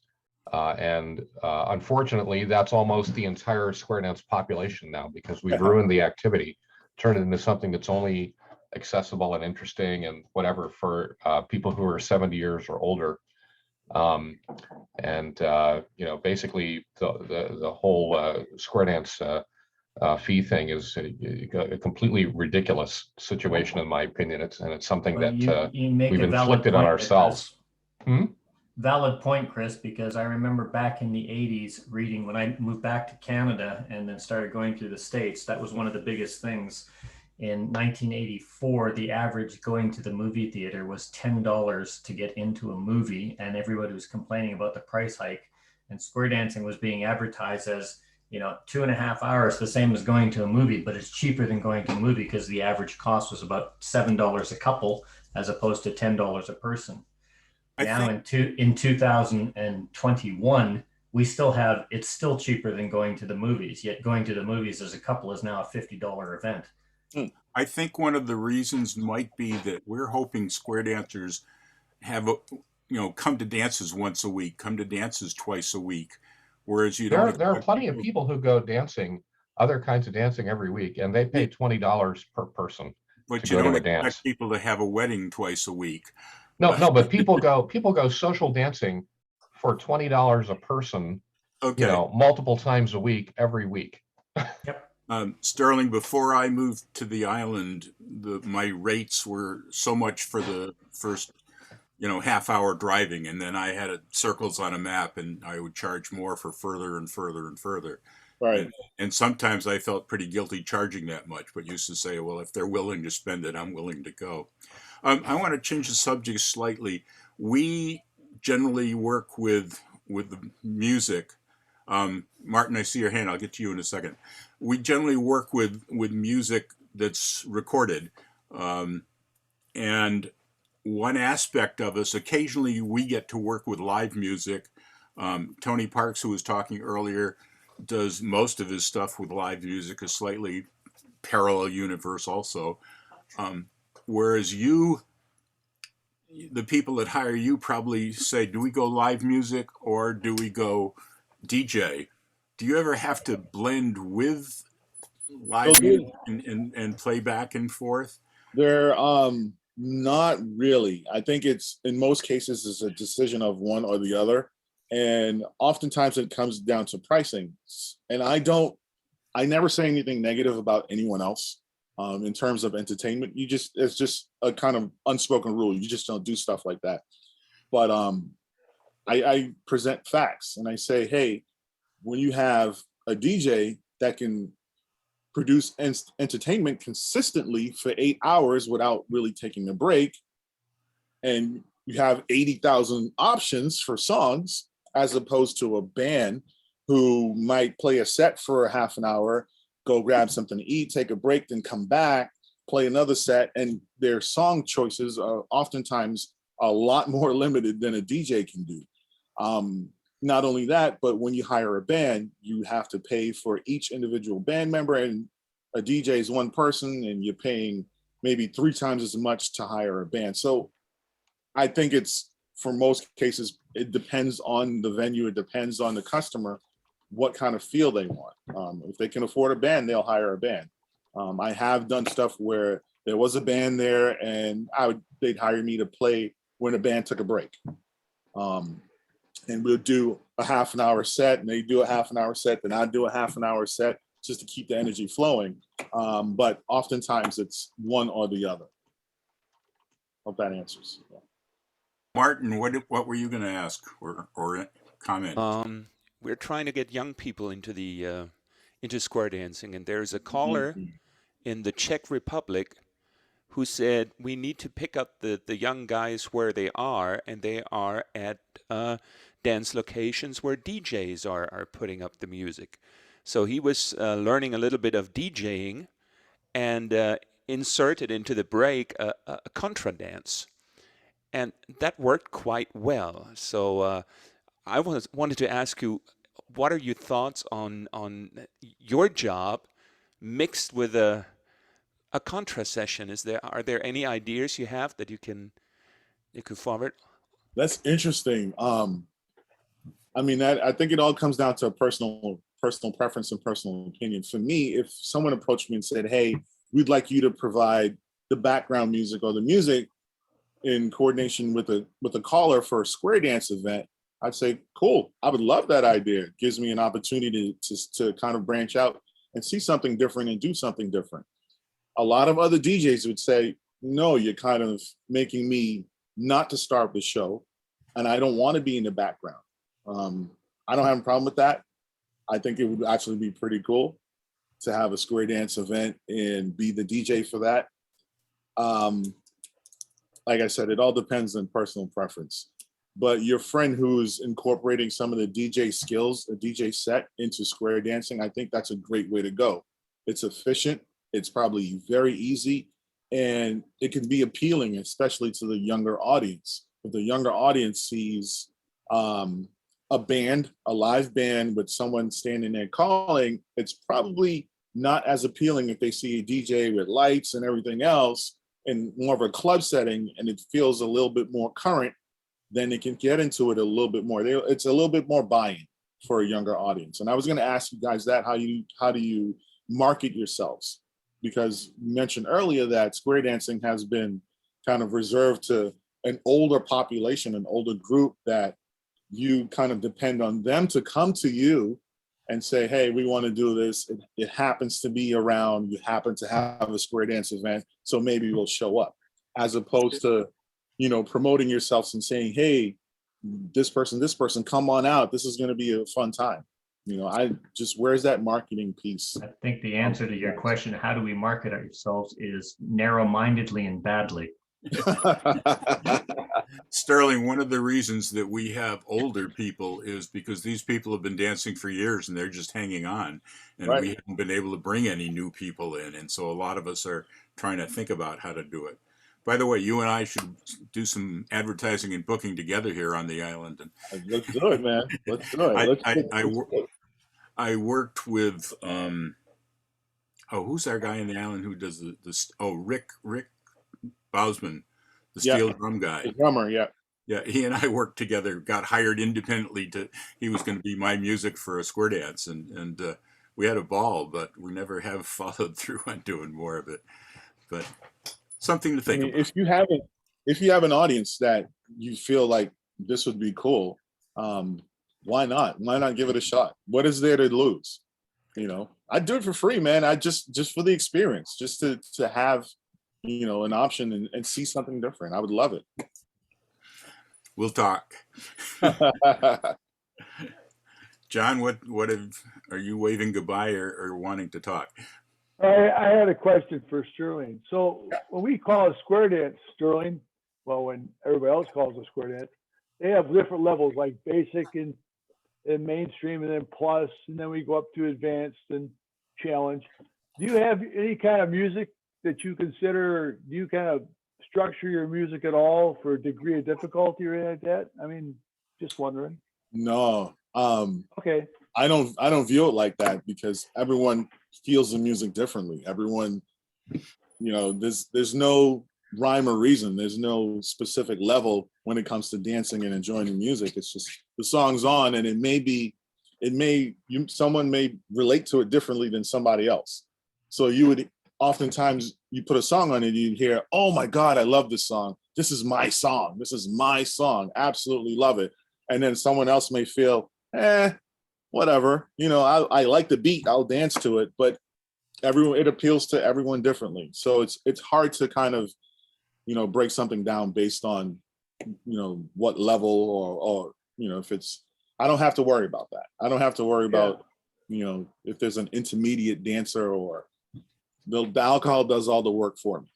and unfortunately that's almost the entire square dance population now, because we've ruined the activity, turned it into something that's only accessible and interesting and whatever for people who are 70 years or older. Basically the whole square dance fee thing is a completely ridiculous situation, in my opinion. It's something that we've inflicted on ourselves. Valid point, Chris, because I remember back in the 80s reading, when I moved back to Canada and then started going through the States, that was one of the biggest things. In 1984, the average going to the movie theater was $10 to get into a movie, and everybody was complaining about the price hike. And square dancing was being advertised as 2.5 hours, the same as going to a movie, but it's cheaper than going to a movie because the average cost was about $7 a couple as opposed to $10 a person. I Now think in 2021, it's still cheaper than going to the movies, yet going to the movies as a couple is now a $50 event. I think one of the reasons might be that we're hoping square dancers have come to dances once a week, come to dances twice a week, whereas you don't. There are plenty of people who go dancing, other kinds of dancing every week, and they pay $20 per person But to you go don't to a expect dance. people to have a wedding twice a week. No, but people go social dancing for $20 a person, Okay. multiple times a week, every week. Yep. Sterling, before I moved to the island, my rates were so much for the first, half-hour driving, and then I had circles on a map, and I would charge more for further and further and further. Right. And sometimes I felt pretty guilty charging that much, but used to say, well, if they're willing to spend it, I'm willing to go. I want to change the subject slightly. We generally work with the music. Martin, I see your hand. I'll get to you in a second. We generally work with music that's recorded. And one aspect of us, occasionally we get to work with live music. Tony Parks, who was talking earlier, does most of his stuff with live music, a slightly parallel universe also. Whereas the people that hire you probably say, do we go live music or do we go DJ? Do you ever have to blend with live music and play back and forth? They're not really. I think it's, in most cases, it's a decision of one or the other. And oftentimes it comes down to pricing. And I never say anything negative about anyone else. In terms of entertainment, it's just a kind of unspoken rule. You just don't do stuff like that. But I present facts and I say, hey, when you have a DJ that can produce entertainment consistently for 8 hours without really taking a break, and you have 80,000 options for songs, as opposed to a band who might play a set for a half an hour, go grab something to eat, take a break, then come back, play another set, and their song choices are oftentimes a lot more limited than a DJ can do. Not only that, but when you hire a band, you have to pay for each individual band member, and a DJ is one person, and you're paying maybe 3 times as much to hire a band. So I think for most cases, it depends on the venue, it depends on the customer, what kind of feel they want. If they can afford a band, they'll hire a band. I have done stuff where there was a band there and they'd hire me to play when a band took a break. And we'll do a half an hour set, and they do a half an hour set, then I'd do a half an hour set just to keep the energy flowing. But oftentimes it's one or the other. Hope that answers. Yeah. Martin, what were you going to ask or comment? We're trying to get young people into square dancing, and there's a caller in the Czech Republic who said we need to pick up the young guys where they are, and they are at dance locations where DJs are putting up the music. So he was learning a little bit of DJing and inserted into the break a contra dance. And that worked quite well. So I wanted to ask you, what are your thoughts on your job mixed with a contra session? Are there any ideas you have that you can forward? That's interesting. I mean, I think it all comes down to a personal preference and personal opinion. For me, if someone approached me and said, "Hey, we'd like you to provide the background music or the music in coordination with a caller for a square dance event," I'd say, "Cool, I would love that idea. It gives me an opportunity to kind of branch out and see something different and do something different." A lot of other DJs would say, "No, you're kind of making me not to start the show, and I don't want to be in the background." I don't have a problem with that. I think it would actually be pretty cool to have a square dance event and be the DJ for that. Like I said, it all depends on personal preference. but your friend who's incorporating some of the DJ skills, the DJ set into square dancing, I think that's a great way to go. It's efficient. It's probably very easy, and it can be appealing, especially to the younger audience. If the younger audience sees a band, a live band with someone standing there calling, it's probably not as appealing if they see a DJ with lights and everything else in more of a club setting, and it feels a little bit more current. Then they can get into it a little bit more. It's a little bit more buy-in for a younger audience. And I was going to ask you guys that, how do you market yourselves? Because you mentioned earlier that square dancing has been kind of reserved to an older population, an older group, that you kind of depend on them to come to you and say, hey, we want to do this. It happens to be around, you happen to have a square dance event, so maybe we'll show up. As opposed to, promoting yourselves and saying, hey, this person, come on out. This is going to be a fun time. Where's that marketing piece? I think the answer to your question, how do we market ourselves, is narrow-mindedly and badly. Sterling, one of the reasons that we have older people is because these people have been dancing for years and they're just hanging on, and right. We haven't been able to bring any new people in, and so a lot of us are trying to think about how to do it. By the way, you and I should do some advertising and booking together here on the island. And let's do it, man. Let's do it. I worked with who's our guy in the island who does Rick Bausman, the steel drum guy. The drummer, yeah. Yeah, he and I worked together, got hired independently he was going to be my music for a square dance, and we had a ball, but we never have followed through on doing more of it. But something to think about. If you have an audience that you feel like this would be cool, why not? Why not give it a shot? What is there to lose? I'd do it for free, man. I just for the experience, just to have an option and see something different. I would love it. We'll talk. John, are you waving goodbye or wanting to talk? I had a question for Sterling. So when we call a square dance, Sterling, well, when everybody else calls a square dance, they have different levels, like basic and mainstream, and then plus, and then we go up to advanced and challenge. Do you have any kind of music that you consider? Do you kind of structure your music at all for a degree of difficulty or anything like that? I mean, just wondering. No. Okay. I don't view it like that, because everyone feels the music differently. Everyone, there's no rhyme or reason. There's no specific level when it comes to dancing and enjoying the music. It's just the song's on, and someone may relate to it differently than somebody else. So you would oftentimes, you put a song on and you'd hear, oh my God, I love this song. This is my song. This is my song. Absolutely love it. And then someone else may feel, whatever, I like the beat, I'll dance to it, but it appeals to everyone differently. So it's hard to kind of, break something down based on, what level or if it's, I don't have to worry about that. I don't have to worry about, if there's an intermediate dancer, or the alcohol does all the work for me.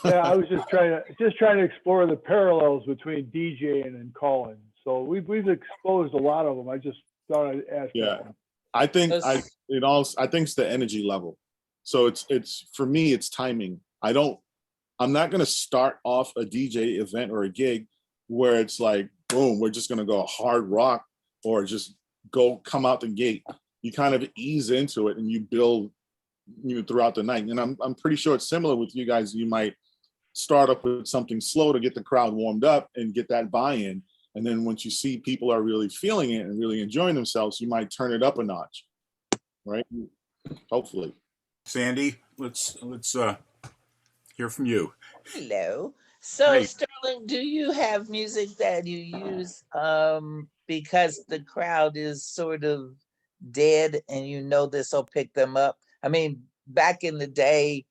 Yeah, I was just trying to explore the parallels between DJing and calling. So we've exposed a lot of them. I just thought I'd ask that one. I think it's the energy level. So it's for me, it's timing. I'm not going to start off a DJ event or a gig where it's like, boom, we're just going to go hard rock or just come out the gate. You kind of ease into it and you build, throughout the night. And I'm pretty sure it's similar with you guys. You might start up with something slow to get the crowd warmed up and get that buy-in. And then once you see people are really feeling it and really enjoying themselves, you might turn it up a notch, right? Hopefully. Sandy, let's hear from you. Hello. So, Hey. Sterling, do you have music that you use because the crowd is sort of dead and this will pick them up? I mean, back in the day,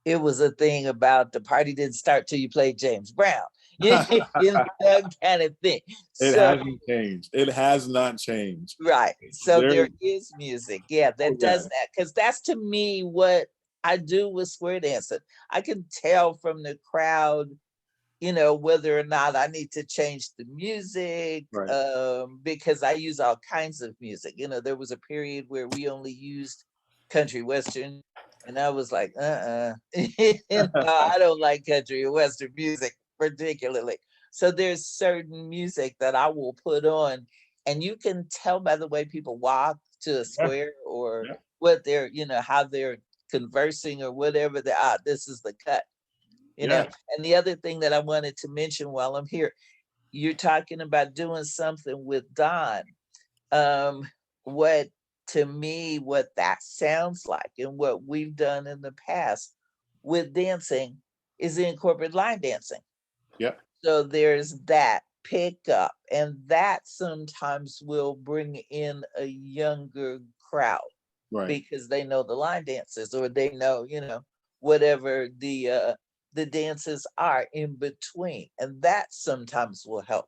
it was a thing about the party didn't start till you played James Brown. That kind of thing. It hasn't changed. It has not changed. Right. So there is music, that does that. Because that's, to me, what I do with square dancing. I can tell from the crowd whether or not I need to change the music, Right. because I use all kinds of music. There was a period where we only used country western, and I was like, I don't like country or western music particularly. So there's certain music that I will put on, and you can tell by the way people walk to a square or Yeah. what they're, how they're conversing or whatever. This is the cut. Yeah. And the other thing that I wanted to mention while I'm here, you're talking about doing something with Don. What to me, what that sounds like and what we've done in the past with dancing is incorporate line dancing. Yeah. So there's that pickup, and that sometimes will bring in a younger crowd Right. because they know the line dances, or they know, whatever the dances are in between, and that sometimes will help.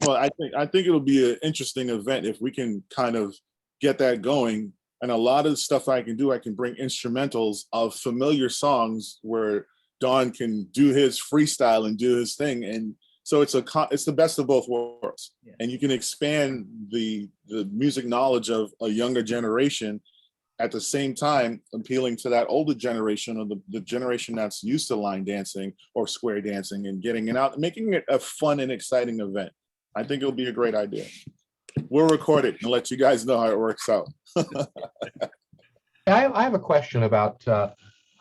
Well, I think it'll be an interesting event if we can kind of get that going. And a lot of the stuff I can do, I can bring instrumentals of familiar songs where Don can do his freestyle and do his thing. And so it's the best of both worlds. Yeah. And you can expand the music knowledge of a younger generation, at the same time appealing to that older generation, or the generation that's used to line dancing or square dancing, and getting it out, making it a fun and exciting event. I think it'll be a great idea. We'll record it and let you guys know how it works out. I have a question about,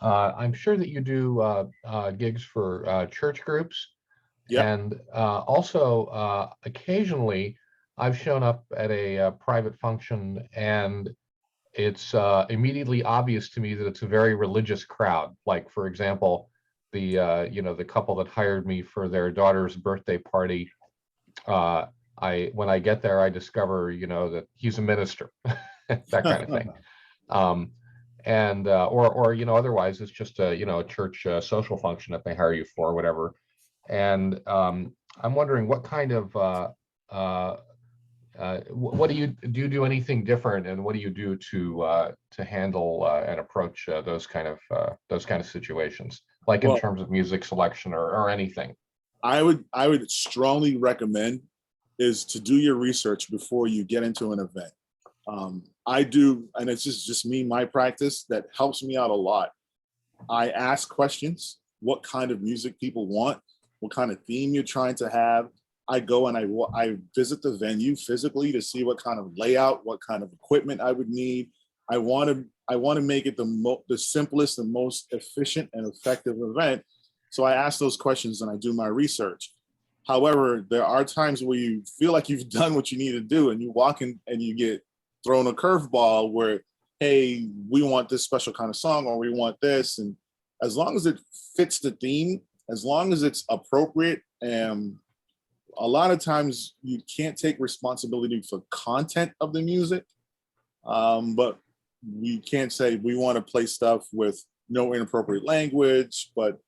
I'm sure that you do gigs for church groups. Yep. And also occasionally I've shown up at a private function, and it's immediately obvious to me that it's a very religious crowd. Like, for example, the couple that hired me for their daughter's birthday party. When I get there, I discover, that he's a minister, that kind of thing. Otherwise it's just a church social function that they hire you for, or whatever. And I'm wondering what kind of what do you do anything different, and what do you do to handle and approach those kind of situations, like in terms of music selection or anything? I would strongly recommend is to do your research before you get into an event. I do, and it's just me, my practice that helps me out a lot. I ask questions: what kind of music people want, what kind of theme you're trying to have. I go and I visit the venue physically to see what kind of layout, what kind of equipment I would need. I want to make it the simplest and most efficient and effective event. So I ask those questions and I do my research. However, there are times where you feel like you've done what you need to do, and you walk in and you get thrown a curveball where, hey, we want this special kind of song, or we want this. And as long as it fits the theme, as long as it's appropriate, and a lot of times you can't take responsibility for content of the music, but we can't say we want to play stuff with no inappropriate language, but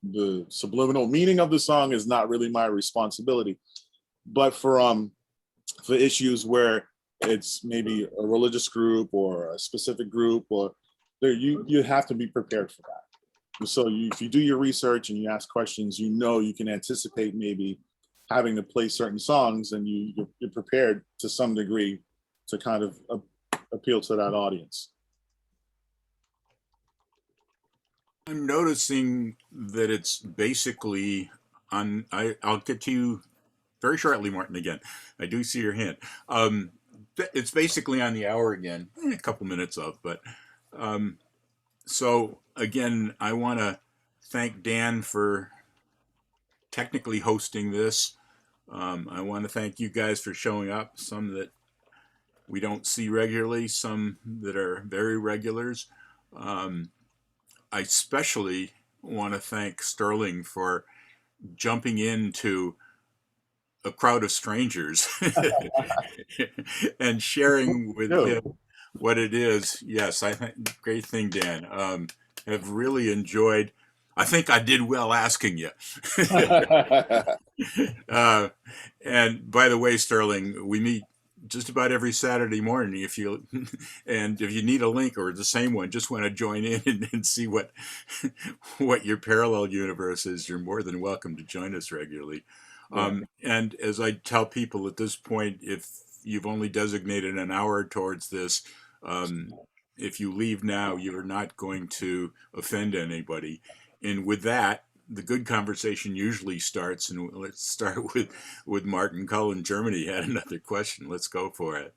the subliminal meaning of the song is not really my responsibility. But for issues where it's maybe a religious group or a specific group, or there, you have to be prepared for that. So if you do your research and you ask questions, you can anticipate maybe having to play certain songs, and you're prepared to some degree to kind of appeal to that audience. I'm noticing that it's basically on. I'll get to you very shortly, Martin. Again, I do see your hand. It's basically on the hour again, a couple minutes of, but so again, I want to thank Dan for technically hosting this. I want to thank you guys for showing up, some that we don't see regularly, some that are very regulars. I especially want to thank Sterling for jumping into a crowd of strangers and sharing with him what it is. Yes, I think great thing, Dan. Have really enjoyed. I think I did well asking you. And by the way, Sterling, we meet just about every Saturday morning. If you and if you need a link or the same one, just want to join in and see what what your parallel universe is, you're more than welcome to join us regularly. And as I tell people at this point, if you've only designated an hour towards this, if you leave now, you're not going to offend anybody. And with that, the good conversation usually starts, and let's start with Martin Cullen. Germany had another question. Let's go for it.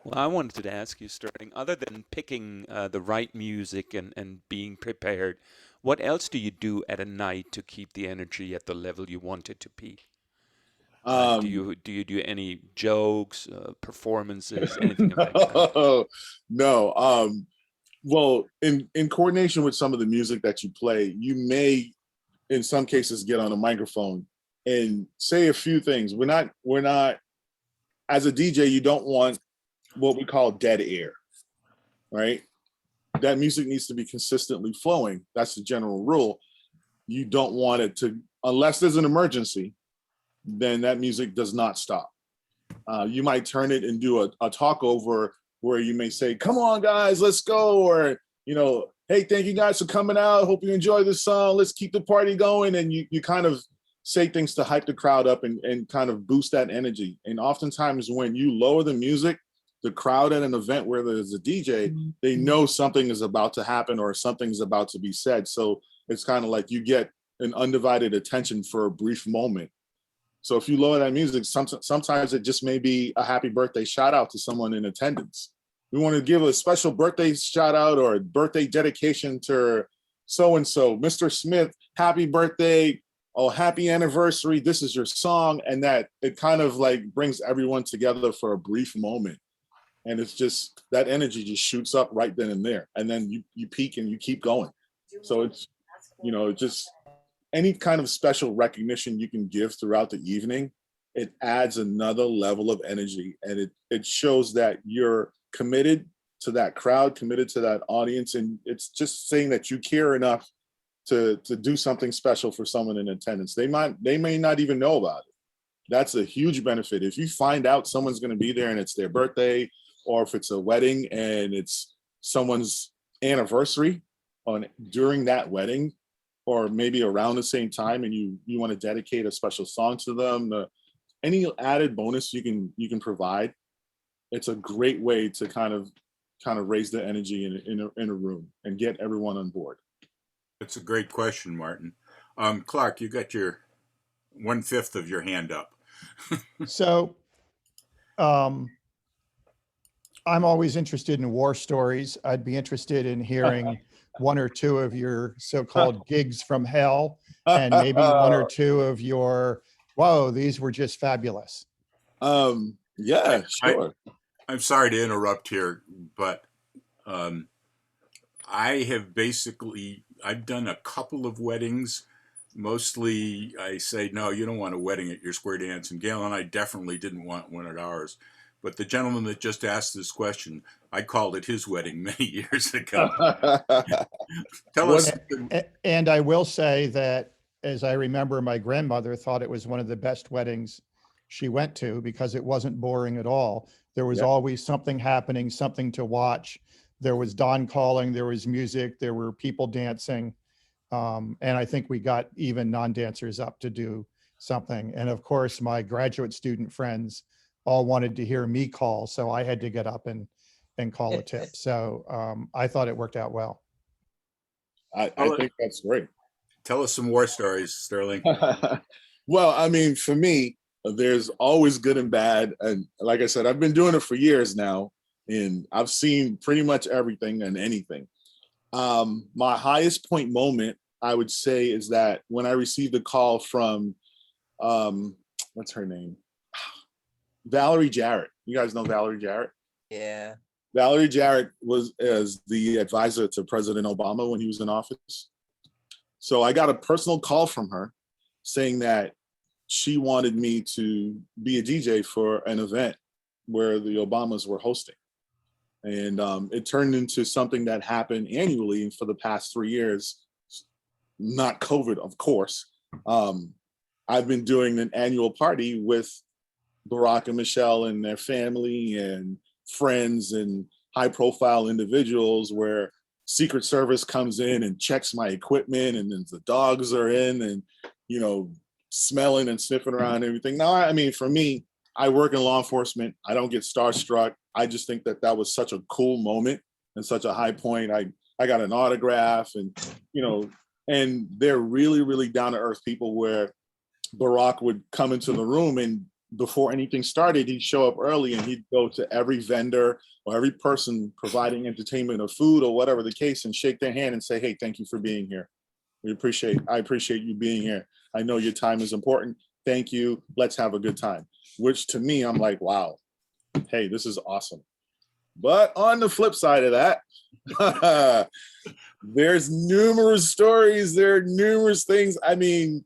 Well, I wanted to ask you, Sterling, other than picking the right music and being prepared, what else do you do at a night to keep the energy at the level you want it to be? Do you do any jokes, performances, anything of that kind? No. Well, in coordination with some of the music that you play, you may, in some cases, get on a microphone and say a few things. We're not, as a DJ, you don't want what we call dead air, right? That music needs to be consistently flowing. That's the general rule. You don't want it to, unless there's an emergency, then that music does not stop. You might turn it and do a talk over where you may say, come on guys, let's go. Or, hey, thank you guys for coming out. Hope you enjoy this song. Let's keep the party going. And you kind of say things to hype the crowd up and kind of boost that energy. And oftentimes when you lower the music, the crowd at an event where there's a DJ, they know something is about to happen or something's about to be said. So it's kind of like you get an undivided attention for a brief moment. So if you lower that music, sometimes it just may be a happy birthday shout out to someone in attendance. We want to give a special birthday shout out or a birthday dedication to so-and-so, Mr. Smith, happy birthday, oh, happy anniversary, this is your song. And that it kind of like brings everyone together for a brief moment. And it's just, that energy just shoots up right then and there. And then you peak and you keep going. So it's, just any kind of special recognition you can give throughout the evening, it adds another level of energy. And it shows that you're committed to that crowd, committed to that audience. And it's just saying that you care enough to do something special for someone in attendance. They may not even know about it. That's a huge benefit. If you find out someone's going to be there and it's their birthday, or if it's a wedding and it's someone's anniversary during that wedding, or maybe around the same time, and you want to dedicate a special song to them, any added bonus you can provide, it's a great way to kind of raise the energy in a room and get everyone on board. That's a great question, Martin. Clark, you got your 1/5 of your hand up. So, I'm always interested in war stories. I'd be interested in hearing one or two of your so-called gigs from hell, and maybe one or two of your, whoa, these were just fabulous. Yeah, sure. I'm sorry to interrupt here, but I've done a couple of weddings. Mostly I say, no, you don't want a wedding at your square dance. And Gail and I definitely didn't want one at ours. But the gentleman that just asked this question, I called it his wedding many years ago. Tell us. And I will say that, as I remember, my grandmother thought it was one of the best weddings she went to because it wasn't boring at all. There was always something happening, something to watch. There was dawn calling, there was music, there were people dancing. And I think we got even non-dancers up to do something. And of course, my graduate student friends all wanted to hear me call, so I had to get up and call a tip. So I thought it worked out well. I think that's great. Tell us some war stories, Sterling. Well, I mean, for me, there's always good and bad. And like I said, I've been doing it for years now, and I've seen pretty much everything and anything. My highest point moment, I would say, is that when I received a call from, what's her name? Valerie Jarrett. You guys know Valerie Jarrett? Yeah. Valerie Jarrett was as the advisor to President Obama when he was in office. So I got a personal call from her saying that she wanted me to be a DJ for an event where the Obamas were hosting. And it turned into something that happened annually for the past 3 years, not COVID, of course. I've been doing an annual party with Barack and Michelle and their family and friends and high profile individuals where Secret Service comes in and checks my equipment, and then the dogs are in and, you know, smelling and sniffing around and everything. Now, I mean, for me, I work in law enforcement. I don't get starstruck. I just think that that was such a cool moment and such a high point. I got an autograph, and, you know, and they're really, really down to earth people where Barack would come into the room, and before anything started, he'd show up early and he'd go to every vendor or every person providing entertainment or food or whatever the case and shake their hand and say, hey, thank you for being here. I appreciate you being here. I know your time is important. Thank you. Let's have a good time. Which to me, I'm like, wow, hey, this is awesome. But on the flip side of that, there's numerous stories. There are numerous things. I mean,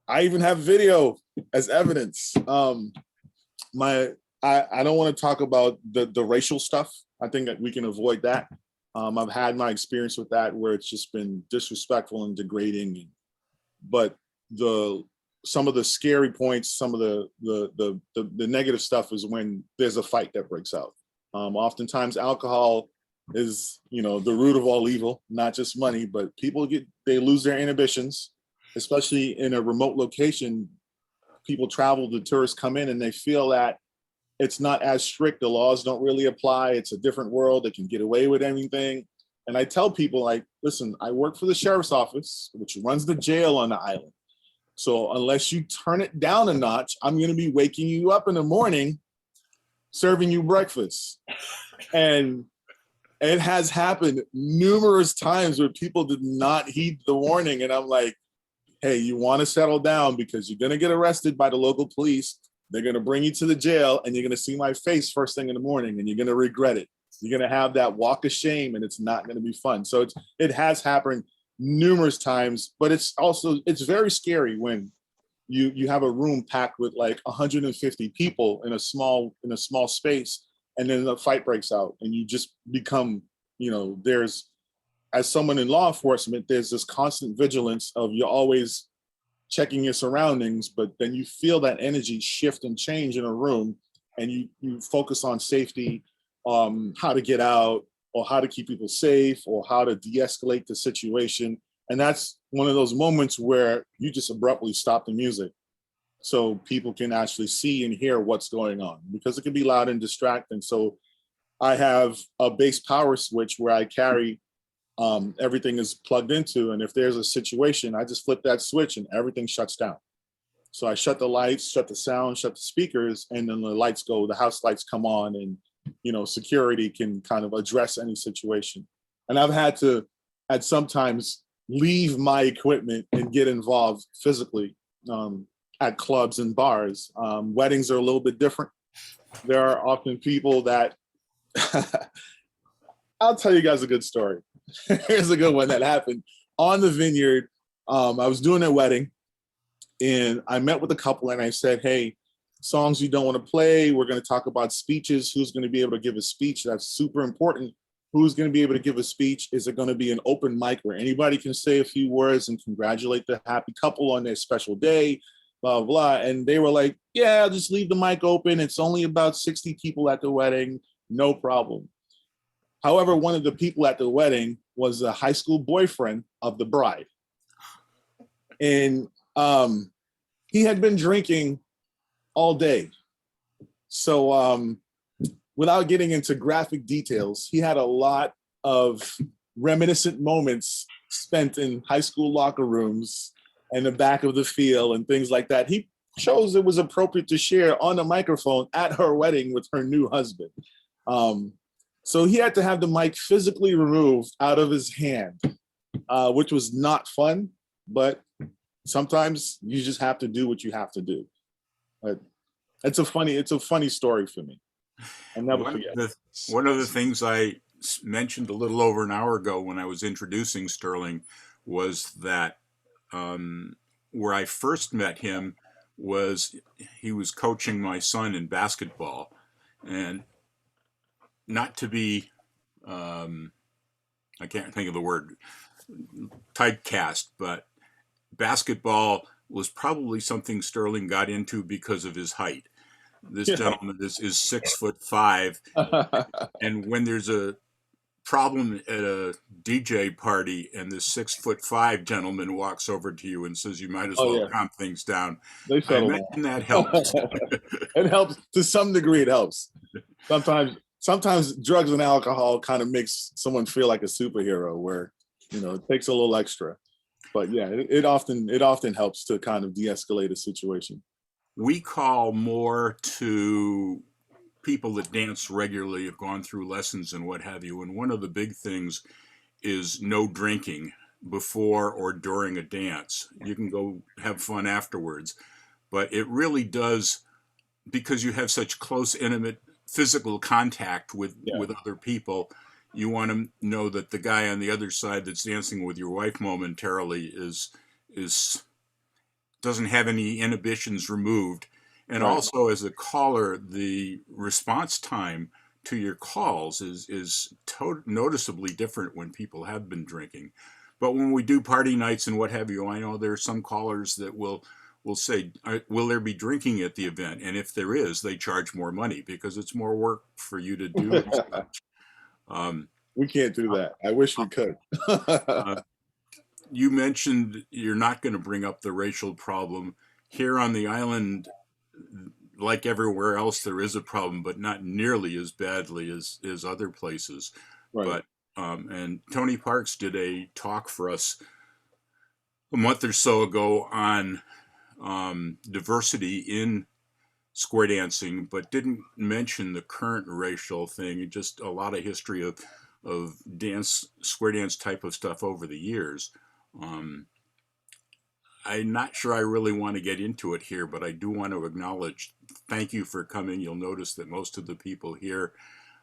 I even have video as evidence. I don't want to talk about the racial stuff. I think that we can avoid that. I've had my experience with that where it's just been disrespectful and degrading. But some of the scary points, some of the negative stuff is when there's a fight that breaks out. Oftentimes alcohol is, you know, the root of all evil, not just money, but people they lose their inhibitions, especially in a remote location. People travel, the tourists come in and they feel that it's not as strict. The laws don't really apply. It's a different world. They can get away with anything. And I tell people, like, listen, I work for the sheriff's office, which runs the jail on the island. So unless you turn it down a notch, I'm going to be waking you up in the morning, serving you breakfast. And it has happened numerous times where people did not heed the warning. And I'm like, hey, you want to settle down because you're going to get arrested by the local police. They're going to bring you to the jail and you're going to see my face first thing in the morning and you're going to regret it. You're going to have that walk of shame and it's not going to be fun. So it has happened numerous times, but it's very scary when you have a room packed with like 150 people in a small space, and then a fight breaks out and you just become, you know, as someone in law enforcement, there's this constant vigilance of you're always checking your surroundings, but then you feel that energy shift and change in a room and you focus on safety, how to get out or how to keep people safe or how to de-escalate the situation. And that's one of those moments where you just abruptly stop the music so people can actually see and hear what's going on, because it can be loud and distracting. So I have a base power switch where I carry everything is plugged into. And if there's a situation, I just flip that switch and everything shuts down. So I shut the lights, shut the sound, shut the speakers, and then the lights go, the house lights come on, and, you know, security can kind of address any situation. And I've had to, at sometimes, leave my equipment and get involved physically at clubs and bars. Weddings are a little bit different. There are often people that, I'll tell you guys a good story. Here's a good one that happened on the Vineyard. I was doing a wedding and I met with a couple and I said, hey, songs you don't want to play. We're going to talk about speeches. Who's going to be able to give a speech? That's super important. Who's going to be able to give a speech? Is it going to be an open mic where anybody can say a few words and congratulate the happy couple on their special day, blah, blah. And they were like, yeah, I'll just leave the mic open. It's only about 60 people at the wedding. No problem. However, one of the people at the wedding was a high school boyfriend of the bride. And he had been drinking all day. So without getting into graphic details, he had a lot of reminiscent moments spent in high school locker rooms and the back of the field and things like that. He chose it was appropriate to share on the microphone at her wedding with her new husband. So he had to have the mic physically removed out of his hand, which was not fun, but sometimes you just have to do what you have to do. But it's a funny story for me. I'll never forget. One of the things I mentioned a little over an hour ago when I was introducing Sterling was that where I first met him was he was coaching my son in basketball, and not to be, I can't think of the word, typecast, but basketball was probably something Sterling got into because of his height. This gentleman is 6'5", and when there's a problem at a DJ party and this 6'5" gentleman walks over to you and says you might as Oh, well yeah. calm things down, They I settle down. imagine that helps. It helps to some degree. It helps. Sometimes drugs and alcohol kind of makes someone feel like a superhero, where it takes a little extra. But yeah, it often helps to kind of de-escalate a situation. We call more to people that dance regularly, have gone through lessons and what have you. And one of the big things is no drinking before or during a dance. You can go have fun afterwards, but it really does, because you have such close, intimate physical contact with other people. You want to know that the guy on the other side that's dancing with your wife momentarily is doesn't have any inhibitions removed. And Right. also, as a caller, the response time to your calls is noticeably different when people have been drinking. But when we do party nights and what have you, I know there are some callers that will say, will there be drinking at the event? And if there is, they charge more money because it's more work for you to do. We can't do that. I wish we could. You mentioned you're not going to bring up the racial problem. Here on the island, like everywhere else, there is a problem, but not nearly as badly as other places. Right. But and Tony Parks did a talk for us a month or so ago on diversity in square dancing, but didn't mention the current racial thing. Just a lot of history of square dance type of stuff over the years. I'm not sure I really want to get into it here, but I do want to acknowledge, thank you for coming. You'll notice that most of the people here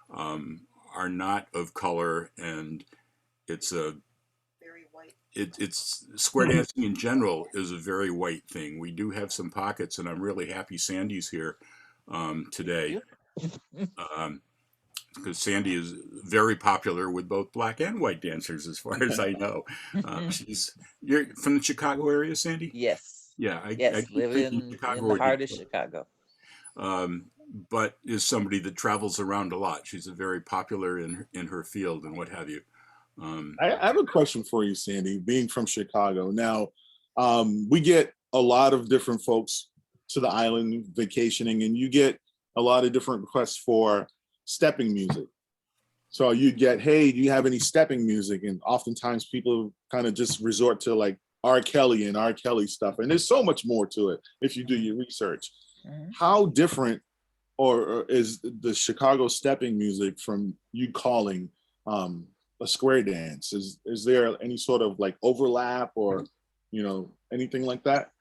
are not of color, and it's square dancing in general is a very white thing. We do have some pockets, and I'm really happy Sandy's here today. Because Sandy is very popular with both black and white dancers, as far as I know. You're from the Chicago area, Sandy? Yes. Yeah, I live in the heart of Chicago. But is somebody that travels around a lot. She's a very popular in her field and what have you. I have a question for you, Sandy, being from Chicago. Now, we get a lot of different folks to the island vacationing, and you get a lot of different requests for stepping music. So you get, hey, do you have any stepping music? And oftentimes people kind of just resort to like R. Kelly and R. Kelly stuff. And there's so much more to it if you do your research. Mm-hmm. How different or is the Chicago stepping music from you calling a square dance? Is there any sort of like overlap or, anything like that?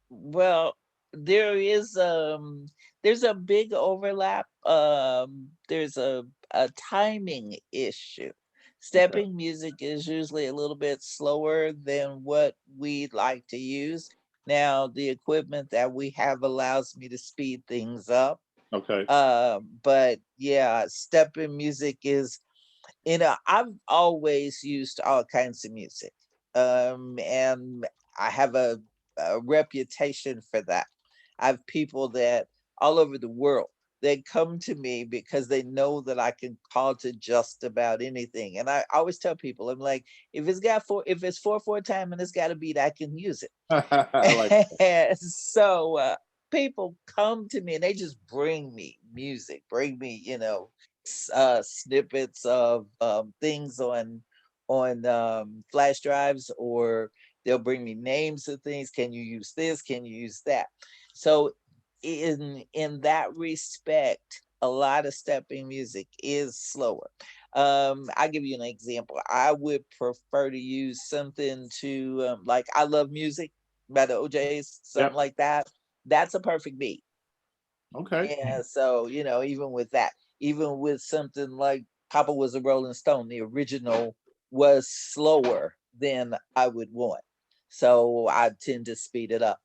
Well, there's a big overlap. There's a timing issue. Stepping music is usually a little bit slower than what we'd like to use. Now, the equipment that we have allows me to speed things up. Okay. But yeah, stepping music is, I've always used all kinds of music. And I have a reputation for that. I have people that all over the world, they come to me because they know that I can call to just about anything. And I always tell people, I'm like, if it's 4/4 time and it's got a beat, I can use it. I like that. So people come to me and they just bring me music, bring me, snippets of things on flash drives, or they'll bring me names of things. Can you use this? Can you use that? So in that respect, a lot of stepping music is slower. I'll give you an example. I would prefer to use something to like I Love Music by the OJs, something like that. That's a perfect beat. Okay. Yeah. So, even with that, even with something like Papa Was a Rolling Stone, the original was slower than I would want. So I tend to speed it up.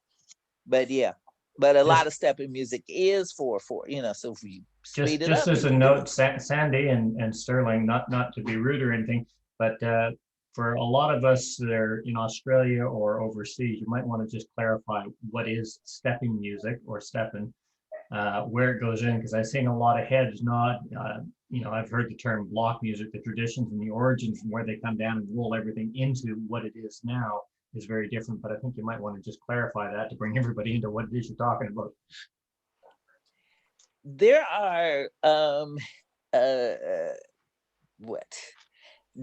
But yeah. But a lot of stepping music is 4/4, so if we speed it up. Just as a note, Sandy and Sterling, not to be rude or anything, but for a lot of us that are in Australia or overseas, you might want to just clarify what is stepping music or stepping. where it goes in, because I've seen a lot of heads nod. You know, I've heard the term block music, the traditions and the origins from where they come down and roll everything into what it is now is very different. But I think you might want to just clarify that to bring everybody into what it is you're talking about. There are what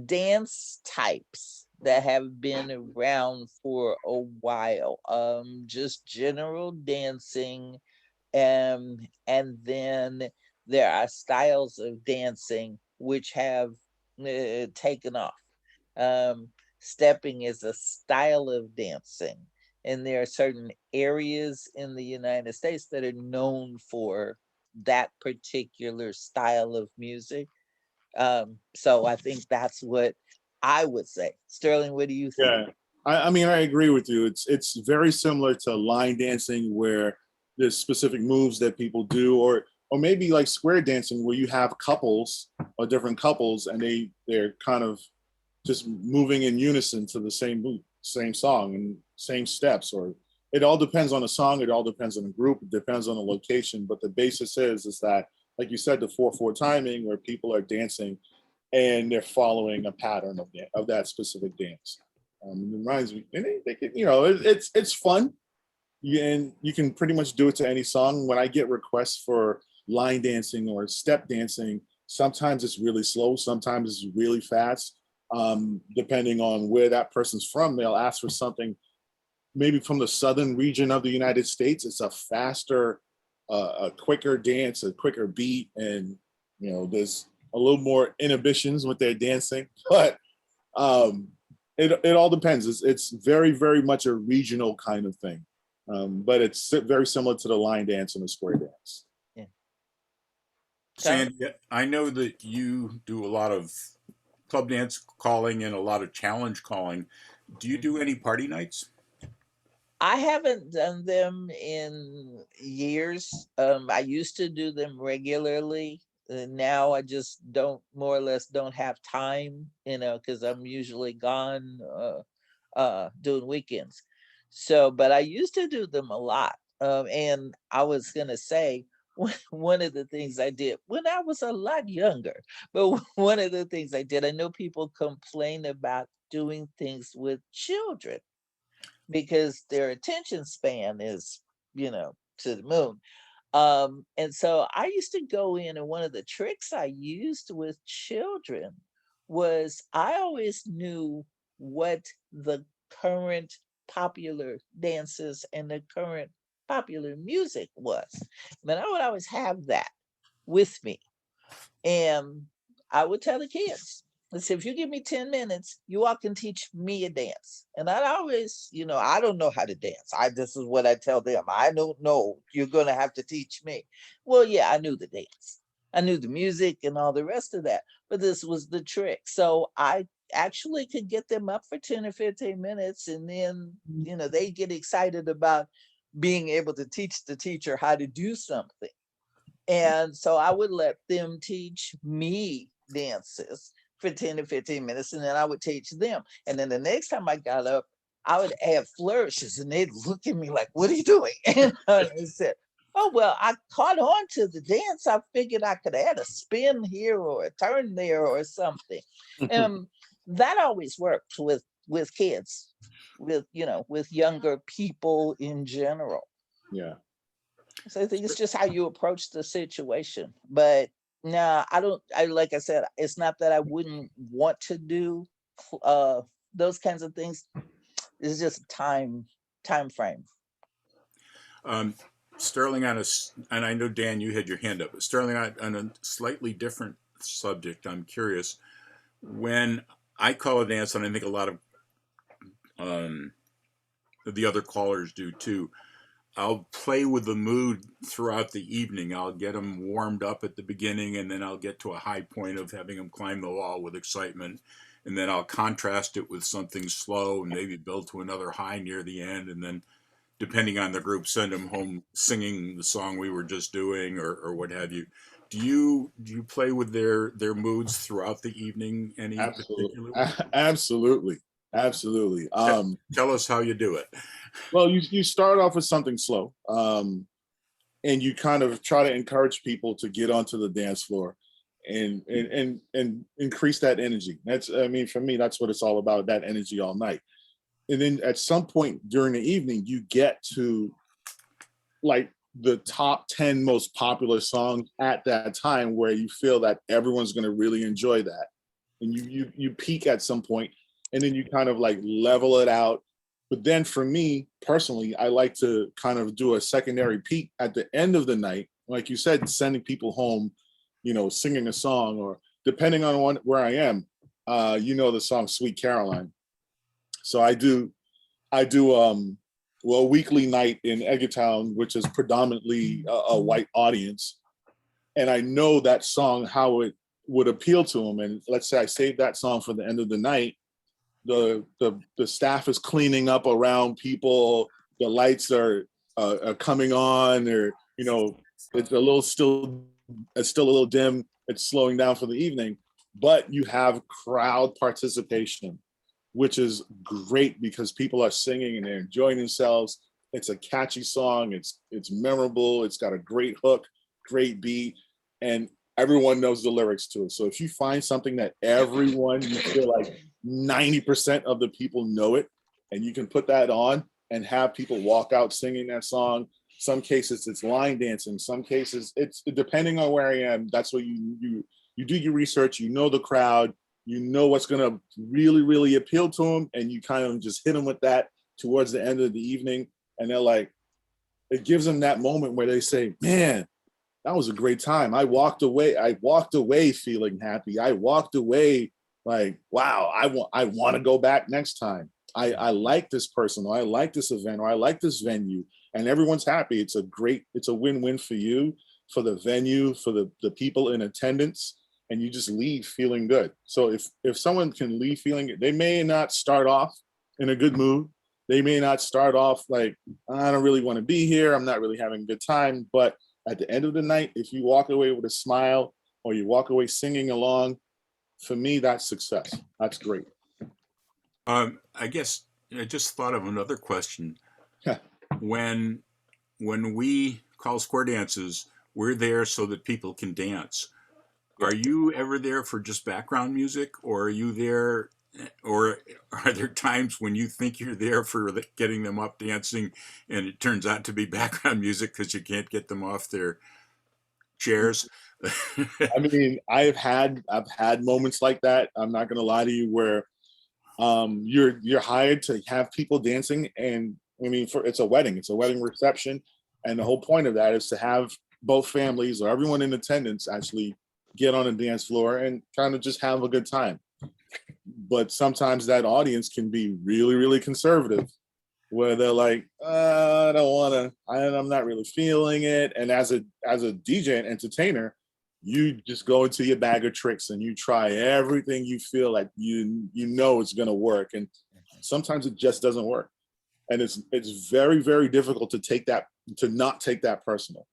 dance types that have been around for a while. Just general dancing, and then there are styles of dancing which have taken off. Stepping is a style of dancing, and there are certain areas in the United States that are known for that particular style of music. So I think that's what I would say. Sterling, what do you think? Yeah, I mean, I agree with you. It's very similar to line dancing, where there's specific moves that people do, or maybe like square dancing, where you have couples or different couples, and they're kind of just moving in unison to the same move, same song, and same steps. Or it all depends on the song. It all depends on the group. It depends on the location. But the basis is that, like you said, the 4/4 timing, where people are dancing and they're following a pattern of that specific dance. It reminds me, and they can, you know, it's fun. And you can pretty much do it to any song. When I get requests for line dancing or step dancing, sometimes it's really slow, sometimes it's really fast. Depending on where that person's from, they'll ask for something maybe from the southern region of the United States. It's a faster, a quicker dance, a quicker beat, and you know, there's a little more inhibitions with their dancing. But it all depends. It's very, very much a regional kind of thing. But it's very similar to the line dance and the square dance. Yeah. Sandy, I know that you do a lot of club dance calling and a lot of challenge calling. Do you do any party nights? I haven't done them in years. I used to do them regularly. Now I just don't, more or less don't have time, you know, because I'm usually gone doing weekends. So, but I used to do them a lot. And I was gonna say, one of the things I did when I was a lot younger, but one of the things I did, I know people complain about doing things with children because their attention span is, you know, to the moon. And so I used to go in, and one of the tricks I used with children was I always knew what the current popular dances and the current popular music was. And I would always have that with me. And I would tell the kids, listen, if you give me 10 minutes, you all can teach me a dance. And I always, you know, I don't know how to dance. This is what I tell them. I don't know. You're going to have to teach me. Well, yeah, I knew the dance. I knew the music and all the rest of that. But this was the trick. So I actually could get them up for 10 or 15 minutes. And then, you know, they get excited about being able to teach the teacher how to do something. And so I would let them teach me dances for 10 to 15 minutes, and then I would teach them. And then the next time I got up, I would add flourishes, and they'd look at me like, what are you doing? And I said, oh, well, I caught on to the dance. I figured I could add a spin here or a turn there or something. And that always worked with kids, with, you know, with younger people in general. Yeah. So I think it's just how you approach the situation. But no, like I said, it's not that I wouldn't want to do those kinds of things. It's just time frame. Sterling, and I know Dan, you had your hand up, but Sterling, on a slightly different subject, I'm curious. When I call a dance, and I think a lot of the other callers do too, I'll play with the mood throughout the evening. I'll get them warmed up at the beginning, and then I'll get to a high point of having them climb the wall with excitement. And then I'll contrast it with something slow and maybe build to another high near the end. And then, depending on the group, send them home singing the song we were just doing, or what have you. Do you play with their moods throughout the evening? Any Absolutely. particular? Absolutely. Tell us how you do it. Well, you start off with something slow. and you kind of try to encourage people to get onto the dance floor and increase that energy. That's, I mean, for me, that's what it's all about, that energy all night. And then at some point during the evening, you get to like the top 10 most popular songs at that time, where you feel that everyone's going to really enjoy that. And you peak at some point, and then you kind of like level it out. But then for me personally, I like to kind of do a secondary peak at the end of the night. Like you said, sending people home, you know, singing a song, or depending on where I am, you know, the song Sweet Caroline. So I do well, a weekly night in Edgartown, which is predominantly a white audience. And I know that song, how it would appeal to them. And let's say I save that song for the end of the night. The staff is cleaning up around people. The lights are coming on, or, you know, it's still a little dim. It's slowing down for the evening, but you have crowd participation, which is great because people are singing and they're enjoying themselves. It's a catchy song. It's memorable. It's got a great hook, great beat, and everyone knows the lyrics to it. So if you find something that everyone, you feel like 90% of the people know it, and you can put that on and have people walk out singing that song. Some cases it's line dancing. Some cases it's depending on where I am. That's what you do your research. You know the crowd. You know what's going to really, really appeal to them, and you kind of just hit them with that towards the end of the evening. And they're like, it gives them that moment where they say, man, that was a great time. I walked away feeling happy. I walked away like, wow, I want to go back next time. I like this person, or I like this event, or I like this venue, and everyone's happy. It's a win-win for you, for the venue, for the people in attendance, and you just leave feeling good. So if someone can leave feeling good, they may not start off in a good mood. They may not start off like, I don't really want to be here. I'm not really having a good time. But at the end of the night, if you walk away with a smile, or you walk away singing along, for me, that's success. That's great. I guess I just thought of another question. When we call square dances, we're there so that people can dance. Are you ever there for just background music, or are you there, or are there times when you think you're there for getting them up dancing, and it turns out to be background music because you can't get them off their chairs? I mean, I've had moments like that. I'm not gonna lie to you, where you're hired to have people dancing, and I mean, it's a wedding reception, and the whole point of that is to have both families or everyone in attendance actually get on a dance floor and kind of just have a good time. But sometimes that audience can be really, really conservative, where they're like, I don't want to, I'm not really feeling it. And as a DJ and entertainer, you just go into your bag of tricks and you try everything you feel like you know it's going to work. And sometimes it just doesn't work. And it's very, very difficult to not take that personal.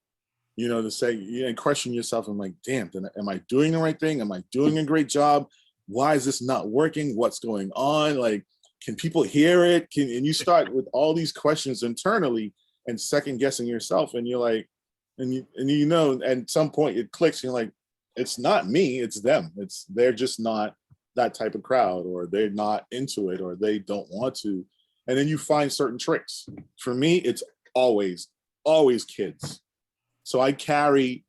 You know, to say, and question yourself. I'm like, damn, am I doing the right thing? Am I doing a great job? Why is this not working? What's going on? Like, can people hear it? And you start with all these questions internally and second guessing yourself. And you're like, and you know, at some point it clicks. You're like, it's not me, it's them. They're just not that type of crowd, or they're not into it, or they don't want to. And then you find certain tricks. For me, it's always kids. So I carry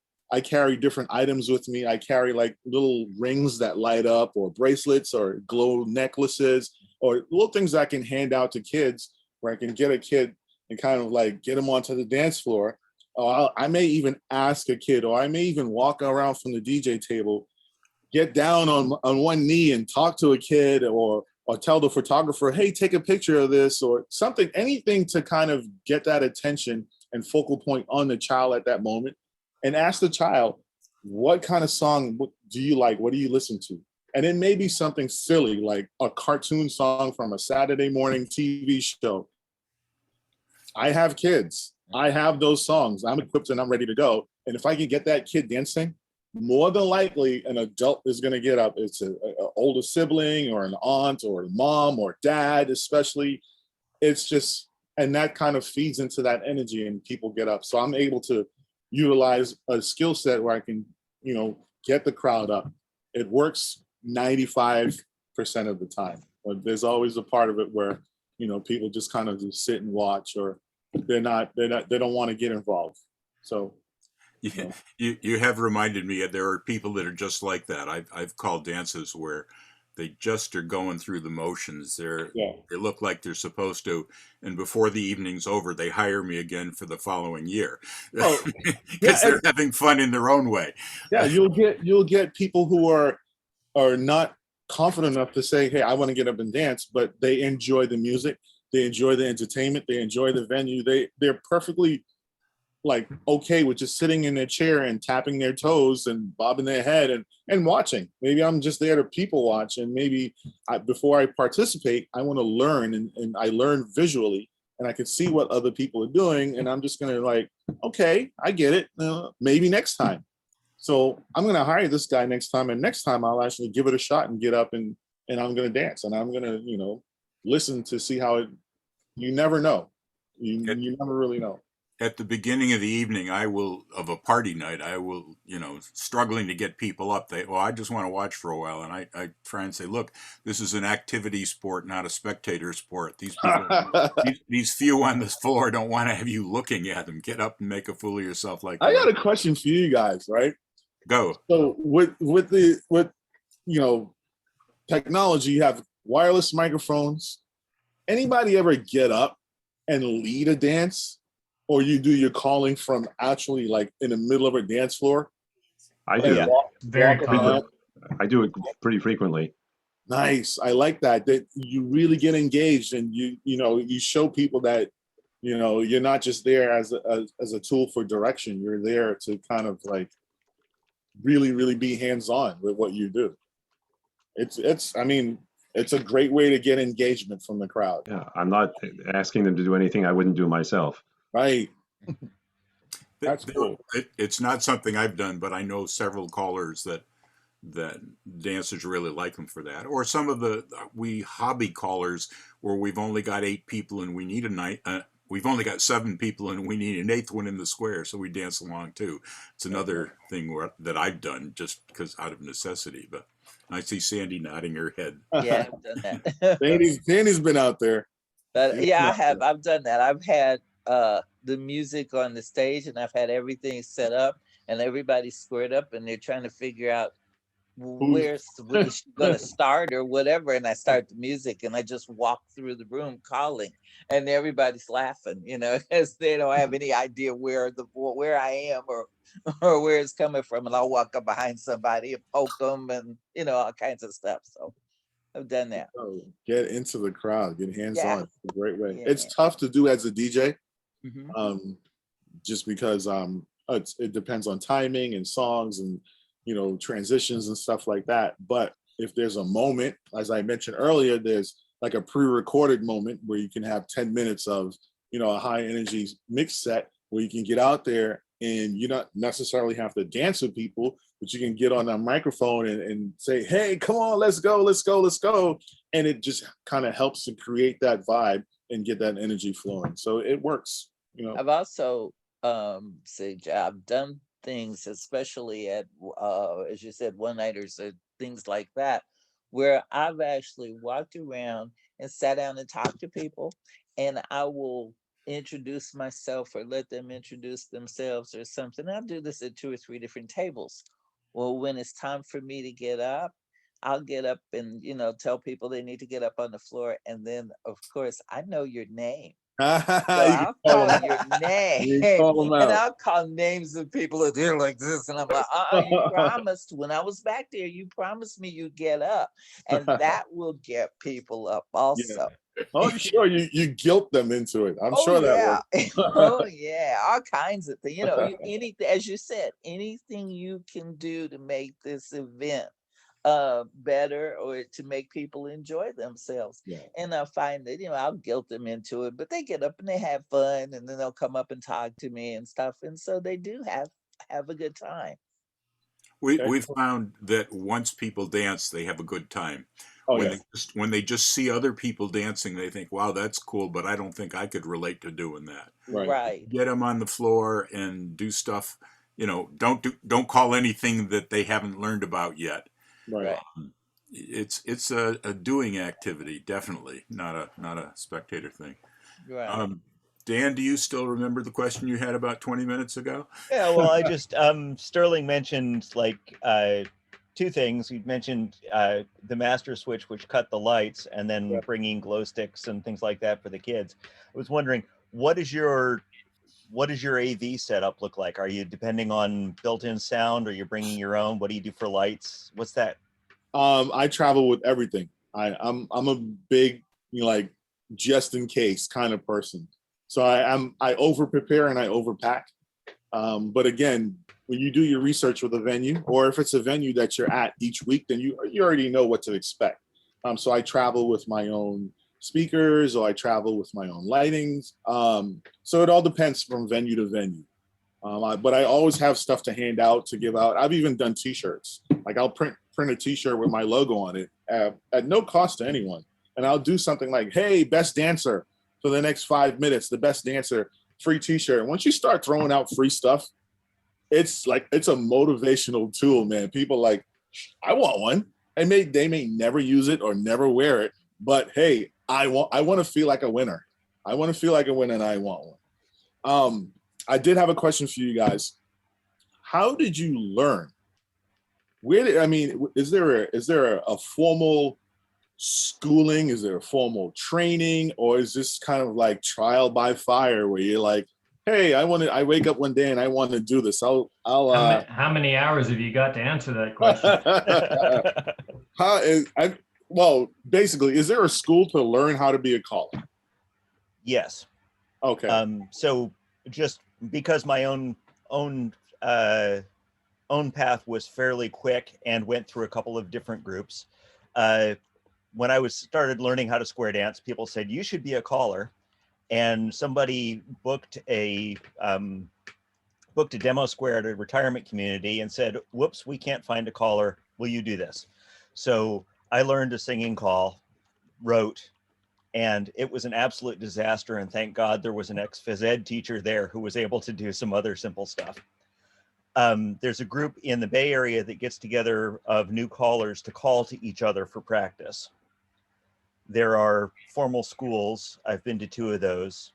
different items with me. I carry like little rings that light up, or bracelets, or glow necklaces, or little things I can hand out to kids, where I can get a kid and kind of like get them onto the dance floor. Or I may even ask a kid, or I may even walk around from the DJ table, get down on one knee and talk to a kid, or tell the photographer, hey, take a picture of this, or something, anything to kind of get that attention and focal point on the child at that moment, and ask the child, what kind of song do you like? What do you listen to? And it may be something silly, like a cartoon song from a Saturday morning TV show. I have kids. I have those songs. I'm equipped and I'm ready to go. And if I can get that kid dancing, more than likely an adult is going to get up. It's an older sibling, or an aunt, or a mom, or dad, especially. It's just, and that kind of feeds into that energy, and people get up. So I'm able to utilize a skill set where I can, get the crowd up. It works 95% of the time, but there's always a part of it where, people just kind of just sit and watch, or they don't want to get involved. So, you have reminded me that there are people that are just like that. I've called dances where they just are going through the motions. They look like they're supposed to, and before the evening's over, they hire me again for the following year because they're having fun in their own way. Yeah, you'll get people who are not confident enough to say, "Hey, I want to get up and dance," but they enjoy the music, they enjoy the entertainment, they enjoy the venue. They're perfectly okay with just sitting in their chair and tapping their toes and bobbing their head and watching. Maybe I'm just there to people watch, and maybe before I participate, I want to learn, and I learn visually, and I can see what other people are doing, and I'm just gonna okay, I get it. Maybe next time. So I'm gonna hire this guy next time, and next time I'll actually give it a shot and get up and I'm gonna dance, and I'm gonna listen to see how it. You never know. You never really know. At the beginning of the evening, of a party night, I will, struggling to get people up. I just want to watch for a while. And I try and say, look, this is an activity sport, not a spectator sport. These people, these few on the floor don't want to have you looking at them. Get up and make a fool of yourself like that. I got a question for you guys, right? Go. So with technology, you have wireless microphones. Anybody ever get up and lead a dance? Or you do your calling from actually in the middle of a dance floor? I do. Very common. I do it pretty frequently. Nice. I like that you really get engaged, and you show people that you're not just there as a tool for direction. You're there to kind of really, really be hands-on with what you do. It's a great way to get engagement from the crowd. Yeah, I'm not asking them to do anything I wouldn't do myself. Right. That's cool. It's not something I've done, but I know several callers that dancers really like them for that. Or some of we hobby callers where we've only got 8 people and we need we've only got 7 people and we need an 8th one in the square, so we dance along too. It's another thing that I've done just because out of necessity. But I see Sandy nodding her head. Yeah, I've done that. Sandy's been out there. But yeah, I have. I've done that. I've had the music on the stage, and I've had everything set up, and everybody's squared up, and they're trying to figure out where's going to start or whatever. And I start the music, and I just walk through the room calling, and everybody's laughing, because they don't have any idea where I am or where it's coming from. And I'll walk up behind somebody and poke them, and all kinds of stuff. So I've done that. Get into the crowd, get hands-on. It's a great way. Yeah. It's tough to do as a DJ. Mm-hmm. Just because it depends on timing and songs and transitions and stuff like that. But if there's a moment, as I mentioned earlier, there's a pre-recorded moment where you can have 10 minutes of a high energy mix set where you can get out there and you not necessarily have to dance with people, but you can get on a microphone and say, "Hey, come on, let's go. And it just kind of helps to create that vibe and get that energy flowing. So it works. I've also I've done things, especially at as you said, one-nighters or things like that, where I've actually walked around and sat down and talked to people, and I will introduce myself or let them introduce themselves or something. I'll do this at 2 or 3 different tables. Well, when it's time for me to get up, I'll get up and tell people they need to get up on the floor, and then of course I know your name. So I'll call your name, and I'll call names of people that they're like this, and I'm like, you promised when I was back there, you promised me you'd get up, and that will get people up also. Yeah. Oh, sure, you guilt them into it. I'm sure that works. Oh yeah, all kinds of things. Anything, as you said, anything you can do to make this event better or to make people enjoy themselves. And I find that I'll guilt them into it, but they get up and they have fun, and then they'll come up and talk to me and stuff, and so they do have a good time. We've found that once people dance, they have a good time. Oh when yeah. when they just see other people dancing, they think, "Wow, that's cool," but I don't think I could relate to doing that. Right. Right. Get them on the floor and do stuff. Don't call anything that they haven't learned about yet. Right. Right. It's a doing activity, definitely not a spectator thing. Right. Dan, do you still remember the question you had about 20 minutes ago? Yeah, well, I just Sterling mentioned like two things. He mentioned the master switch, which cut the lights, and then Yeah. bringing glow sticks and things like that for the kids. I was wondering, what does your AV setup look like? Are you depending on built-in sound, or you're bringing your own? What do you do for lights? What's that? I travel with everything. I'm a big, like, just in case kind of person. So I over prepare and I overpack. But again, when you do your research with a venue, or if it's a venue that you're at each week, then you already know what to expect. So I travel with my own speakers, or I travel with my own lightings. So it all depends from venue to venue. But I always have stuff to hand out, to give out. I've even done T-shirts. Like, I'll print a T-shirt with my logo on it at no cost to anyone, and I'll do something like, "Hey, best dancer for the next 5 minutes, the best dancer, free T-shirt." And once you start throwing out free stuff, it's a motivational tool, man. People like, "I want one," and they may never use it or never wear it, but hey, I want to feel like a winner. I want to feel like a winner, and I want one. I did have a question for you guys. How did you learn? Is there a formal schooling? Is there a formal training, or is this kind of like trial by fire, where you're like, "Hey, I wake up one day and I want to do this. How many hours have you got to answer that question? Well, basically, is there a school to learn how to be a caller? Yes. Okay. So just because my own path was fairly quick and went through a couple of different groups. When I started learning how to square dance, people said, "You should be a caller." And somebody booked a demo square at a retirement community and said, "Whoops, we can't find a caller. Will you do this?" So I learned a singing call, wrote, and it was an absolute disaster. And thank God there was an ex-phys ed teacher there who was able to do some other simple stuff. There's a group in the Bay Area that gets together of new callers to call to each other for practice. There are formal schools. I've been to 2 of those.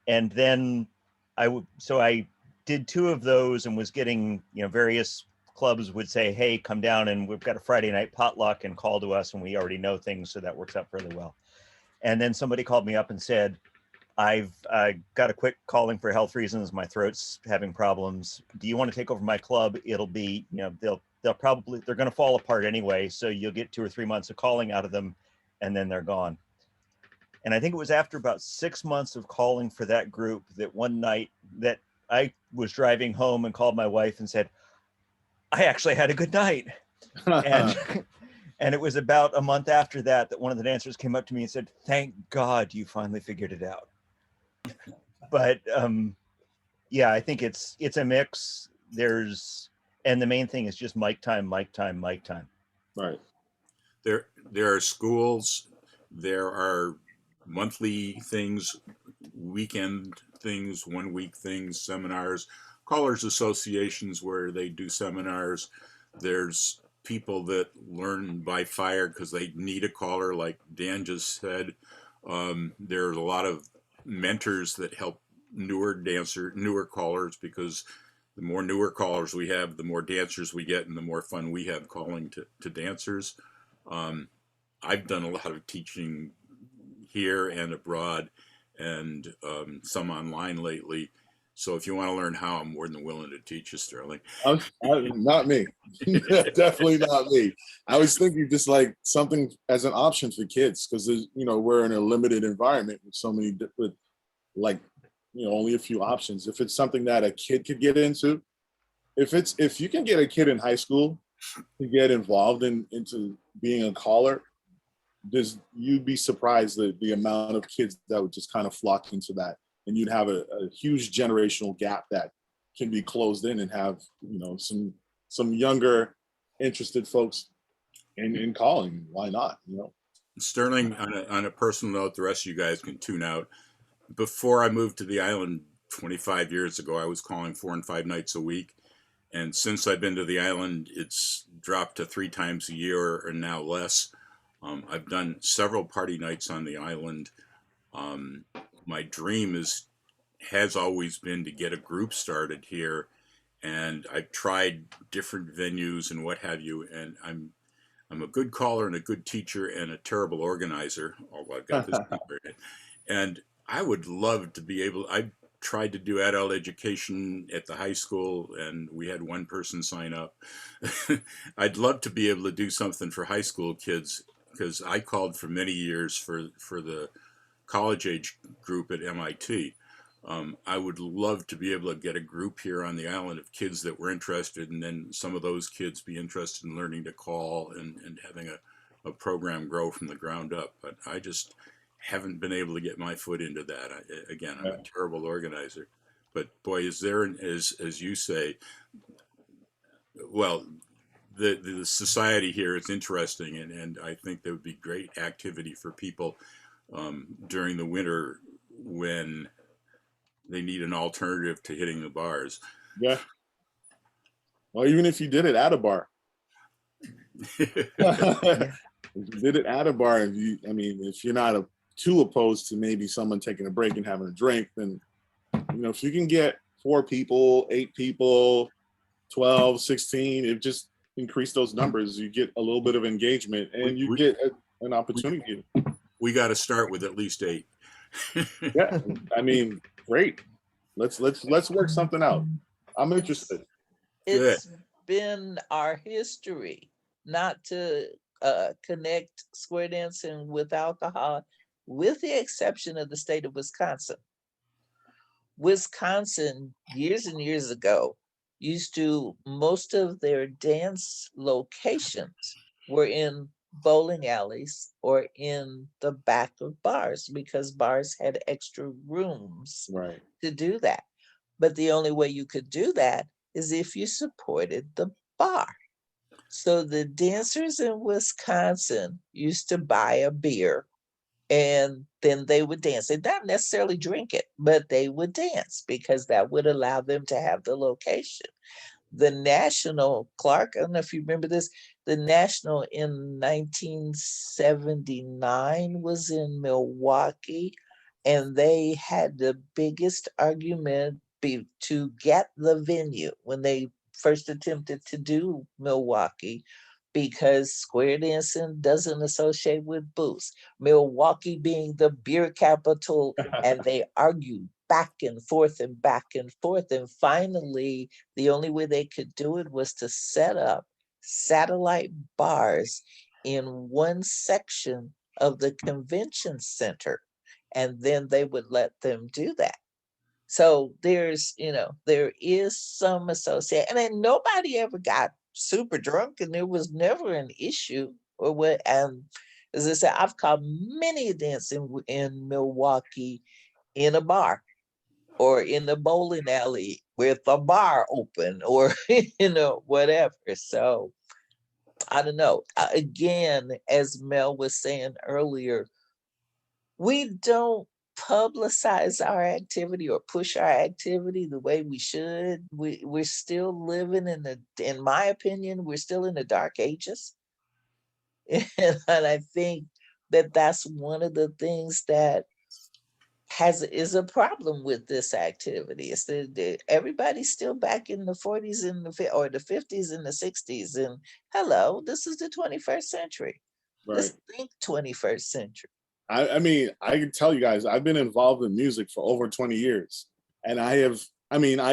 And then I did 2 of those and was getting, various clubs would say, "Hey, come down and we've got a Friday night potluck," and call to us, and we already know things. So that works out fairly well. And then somebody called me up and said, "I've got to quit calling for health reasons. My throat's having problems. Do you want to take over my club? It'll be, they're going to fall apart anyway. So you'll get 2 or 3 months of calling out of them, and then they're gone." And I think it was after about 6 months of calling for that group that one night that I was driving home and called my wife and said, "I actually had a good night." And it was about a month after that one of the dancers came up to me and said, "Thank God you finally figured it out." But yeah, I think it's a mix. And the main thing is just mic time. Right. There are schools, there are monthly things, weekend things, 1 week things, seminars, callers associations where they do seminars. There's people that learn by fire because they need a caller, like Dan just said. There's a lot of mentors that help newer callers, because the more newer callers we have, the more dancers we get and the more fun we have calling to dancers. I've done a lot of teaching here and abroad, and some online lately. So if you want to learn how, I'm more than willing to teach you, Sterling. Not me. Definitely not me. I was thinking just like something as an option for kids, because we're in a limited environment with so many different, only a few options. If it's something that a kid could get into, if you can get a kid in high school to get involved into being a caller, you'd be surprised the amount of kids that would just kind of flock into that, and you'd have a huge generational gap that can be closed in, and have some younger interested folks in calling. Why not? Sterling, on a personal note, the rest of you guys can tune out. Before I moved to the island 25 years ago, I was calling 4 and 5 nights a week. And since I've been to the island, it's dropped to 3 times a year or now less. I've done several party nights on the island. My dream has always been to get a group started here. And I've tried different venues and what have you. And I'm a good caller and a good teacher and a terrible organizer. Although I've got this paper in it. And I would love to be able. I tried to do adult education at the high school, and we had one person sign up. I'd love to be able to do something for high school kids, because I called for many years for the college age group at MIT. I would love to be able to get a group here on the island of kids that were interested, and then some of those kids be interested in learning to call and having a program grow from the ground up. But I just haven't been able to get my foot into that. I'm a terrible organizer. But boy, is there, as you say, well, the society here is interesting, and I think there would be great activity for people during the winter when they need an alternative to hitting the bars. Yeah. Well, even if you did it at a bar. If you did it at a bar, if you're not too opposed to maybe someone taking a break and having a drink, then, if you can get 4 people, 8 people, 12, 16, it just increase those numbers. You get a little bit of engagement, and you get an opportunity. We got to start with at least 8. Yeah, great. Let's work something out. I'm interested. It's been our history not to connect square dancing with alcohol, with the exception of the state of Wisconsin. Wisconsin, years and years ago, used to, most of their dance locations were in bowling alleys or in the back of bars, because bars had extra rooms to do that. But the only way you could do that is if you supported the bar. So the dancers in Wisconsin used to buy a beer, and then they would dance. They'd not necessarily drink it, but they would dance, because that would allow them to have the location. The National, Clark, I don't know if you remember this, the National in 1979 was in Milwaukee, and they had the biggest argument to get the venue when they first attempted to do Milwaukee, because square dancing doesn't associate with booze. Milwaukee being the beer capital, and they argued back and forth and back and forth. And finally, the only way they could do it was to set up satellite bars in one section of the convention center. And then they would let them do that. So there's, there is some association, and then nobody ever got super drunk, and there was never an issue or what. And as I said, I've called many a dance in Milwaukee in a bar or in the bowling alley with a bar open, or, whatever. So I don't know. Again, as Mel was saying earlier, we don't publicize our activity or push our activity the way we should. We're still living in my opinion, we're still in the dark ages. And I think that's one of the things that is a problem with this activity. It's that everybody's still back in the 40s and or the 50s and the 60s. And hello, this is the 21st century. Let's think 21st century. I can tell you guys, I've been involved in music for over 20 years. And I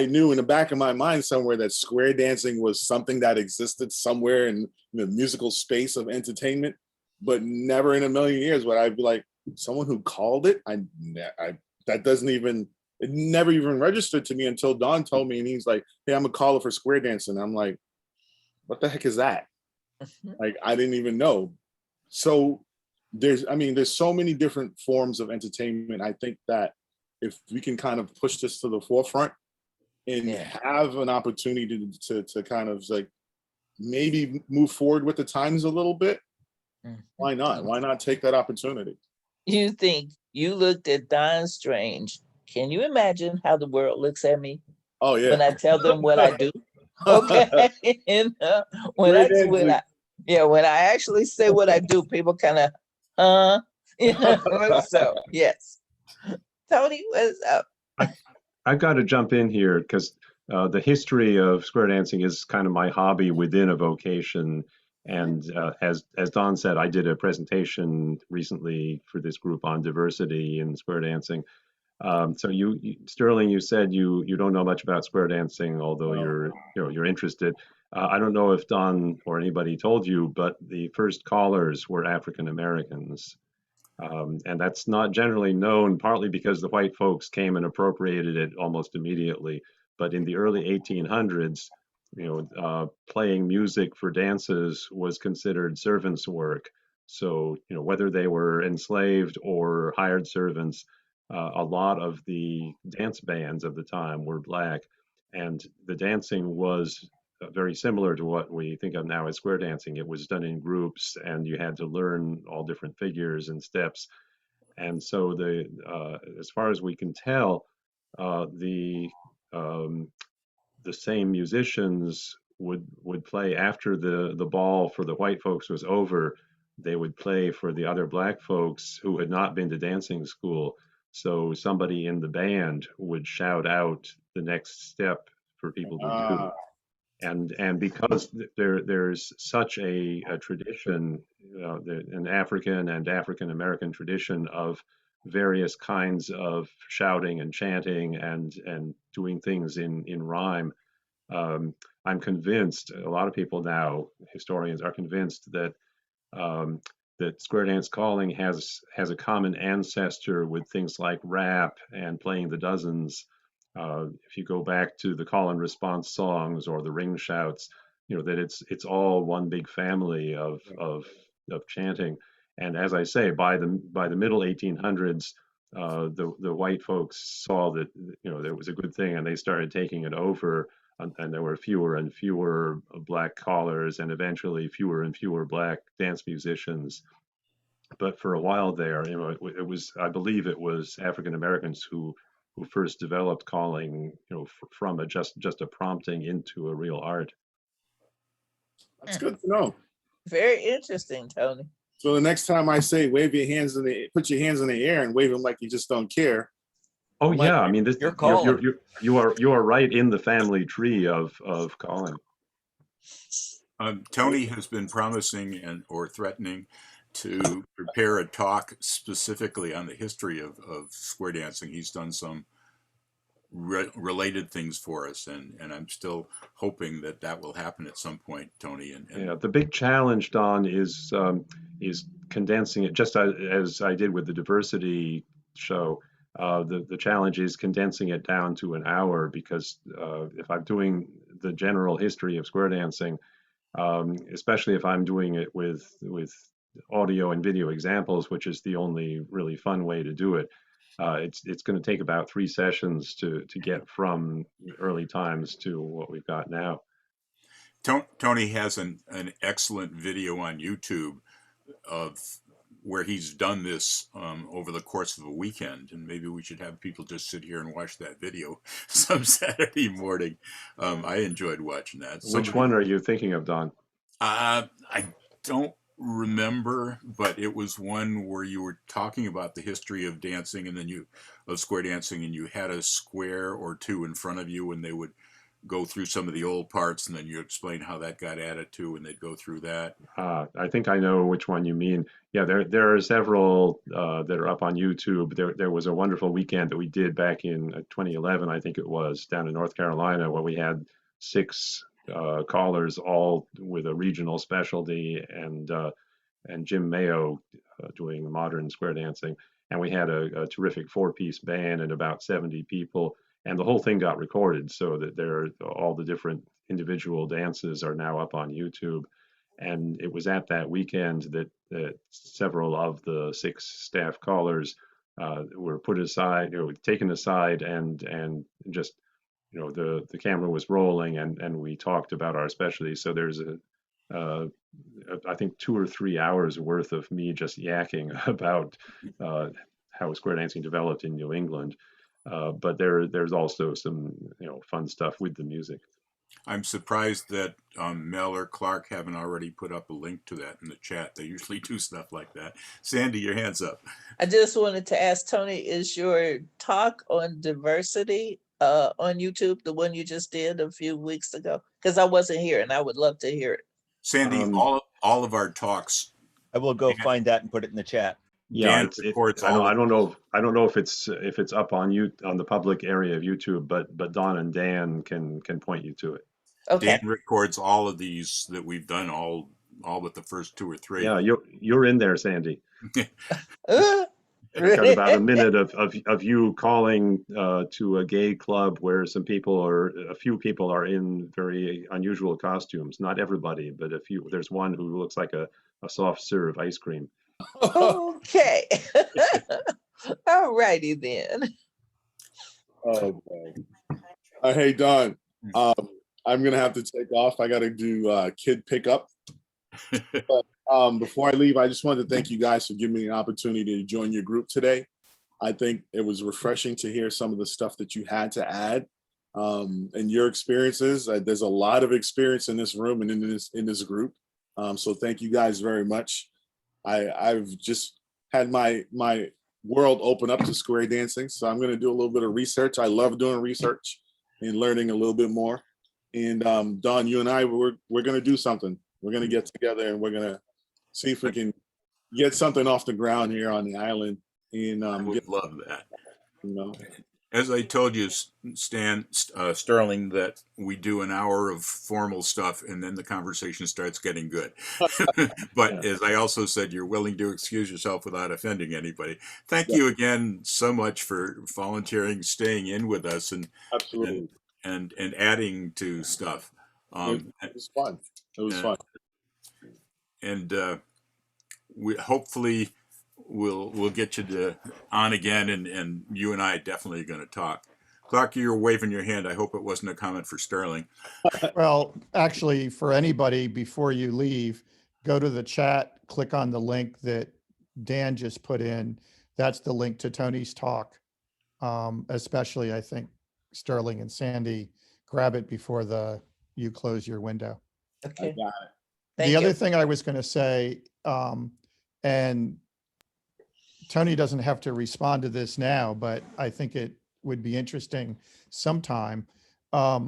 knew in the back of my mind somewhere that square dancing was something that existed somewhere in the musical space of entertainment, but never in a million years would I be like, someone who called it, that doesn't even, it never even registered to me until Don told me, and he's like, hey, I'm a caller for square dancing. I'm like, what the heck is that? Like, I didn't even know. So there's so many different forms of entertainment. I think that if we can kind of push this to the forefront and have an opportunity to kind of like maybe move forward with the times a little bit, why not? Mhm. Why not take that opportunity? You think you looked at Don Strange. Can you imagine how the world looks at me Oh yeah. when I tell them what I do? Okay. You know, when I when I yeah, when I actually say what I do, people kind of you know. So yes. Tony, what's up? I've got to jump in here because the history of square dancing is kind of my hobby within a vocation. And as Don said, I did a presentation recently for this group on diversity in square dancing. So Sterling, you said you don't know much about square dancing, although you're interested. I don't know if Don or anybody told you, but the first callers were African Americans. And that's not generally known, partly because the white folks came and appropriated it almost immediately. But in the early 1800s, playing music for dances was considered servants' work. So, whether they were enslaved or hired servants, a lot of the dance bands of the time were black, and the dancing was very similar to what we think of now as square dancing. It was done in groups, and you had to learn all different figures and steps. And so, as far as we can tell, uh, the um, the same musicians would play after the ball for the white folks was over. They would play for the other black folks who had not been to dancing school. So somebody in the band would shout out the next step for people to do. And because there's such a tradition, an African and African American tradition of various kinds of shouting and chanting and doing things in rhyme. I'm convinced a lot of people now, historians, are convinced that um, that square dance calling has a common ancestor with things like rap and playing the dozens. If you go back to the call and response songs or the ring shouts, that it's all one big family of chanting. And as I say, by the middle 1800s, the white folks saw that there was a good thing, and they started taking it over. And there were fewer and fewer black callers, and eventually fewer and fewer black dance musicians. But for a while there, it was, I believe it was African Americans who first developed calling, from just a prompting into a real art. That's good to know. Very interesting, Tony. So the next time I say put your hands in the air and wave them like you just don't care. Oh yeah, I mean, You're calling. you are right in the family tree of calling. Tony has been promising or threatening to prepare a talk specifically on the history of square dancing. He's done some related things for us, and I'm still hoping that will happen at some point, Tony. And Yeah, the big challenge, Don, is condensing it, just as I did with the diversity show. The challenge is condensing it down to an hour, because if I'm doing the general history of square dancing, especially if I'm doing it with audio and video examples, which is the only really fun way to do it, it's going to take about 3 sessions to get from early times to what we've got now. Tony has an excellent video on YouTube of where he's done this over the course of a weekend, and maybe we should have people just sit here and watch that video some Saturday morning. I enjoyed watching that. Which one are you thinking of, Don? I don't remember, but it was one where you were talking about the history of dancing, and then of square dancing, and you had a square or two in front of you, and they would go through some of the old parts, and then you explain how that got added to, and they'd go through that. I think I know which one you mean. Yeah, there are several that are up on YouTube. There was a wonderful weekend that we did back in 2011, I think it was, down in North Carolina, where we had 6 callers, all with a regional specialty, and Jim Mayo doing modern square dancing. And we had a terrific 4-piece band and about 70 people. And the whole thing got recorded, so that all the different individual dances are now up on YouTube. And it was at that weekend that several of the 6 staff callers were put aside, taken aside, and just you know, the camera was rolling and we talked about our specialties. So there's uh, I think 2 or 3 hours worth of me just yakking about how square dancing developed in New England. But there's also some, you know, fun stuff with the music. I'm surprised that Mel or Clark haven't already put up a link to that in the chat. They usually do stuff like that. Sandy, your hand's up. I just wanted to ask Tony, is your talk on diversity on YouTube, the one you just did a few weeks ago? Because I wasn't here and I would love to hear it. Sandy, all of our talks. I will go find that and put it in the chat. Yeah, Dan records I all. don't know if it's up on on the public area of YouTube, but Don and Dan can point you to it. Okay. Dan records all of these that we've done, all but the first 2 or 3. Yeah, you're in there, Sandy. Really? Got about a minute of you calling to a gay club where a few people are in very unusual costumes. Not everybody, but a few. There's one who looks like a soft serve ice cream. Okay. All righty then. Oh, boy. Hey, Don, I'm going to have to take off. I got to do kid pickup. But before I leave, I just wanted to thank you guys for giving me an opportunity to join your group today. I think it was refreshing to hear some of the stuff that you had to add and your experiences. There's a lot of experience in this room and in this group. So thank you guys very much. I've just had my world open up to square dancing. So I'm going to do a little bit of research. I love doing research and learning a little bit more. And Don, you and I, we're going to do something. We're going to get together and we're going to see if we can get something off the ground here on the island. And I would love that. You know, as I told you, Sterling, that we do an hour of formal stuff and then the conversation starts getting good. But as I also said, you're willing to excuse yourself without offending anybody. Thank you again so much for volunteering, staying in with us, and absolutely, and adding to stuff. It was fun. It was fun. And we hopefully we'll get you on again, and you and I definitely are going to talk. Clark, you're waving your hand. I hope it wasn't a comment for Sterling. Well, actually, for anybody, before you leave, go to the chat, click on the link that Dan just put in. That's the link to Tony's talk. Especially, I think, Sterling and Sandy, grab it before you close your window. Okay. I got it. The other thing I was going to say, and Tony doesn't have to respond to this now, but I think it would be interesting sometime. I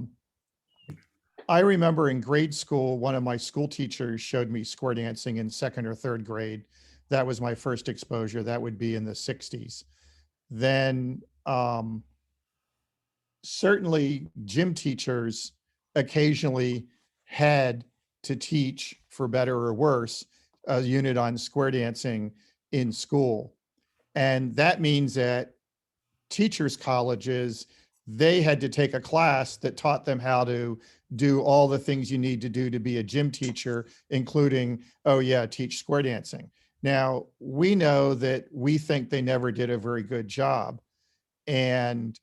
remember in grade school, one of my school teachers showed me square dancing in 2nd or 3rd grade. That was my first exposure. That would be in the 60s. Then certainly gym teachers occasionally had to teach, for better or worse, a unit on square dancing in school. And that means that teachers' colleges, they had to take a class that taught them how to do all the things you need to do to be a gym teacher, including, teach square dancing. Now, we know that we think they never did a very good job. And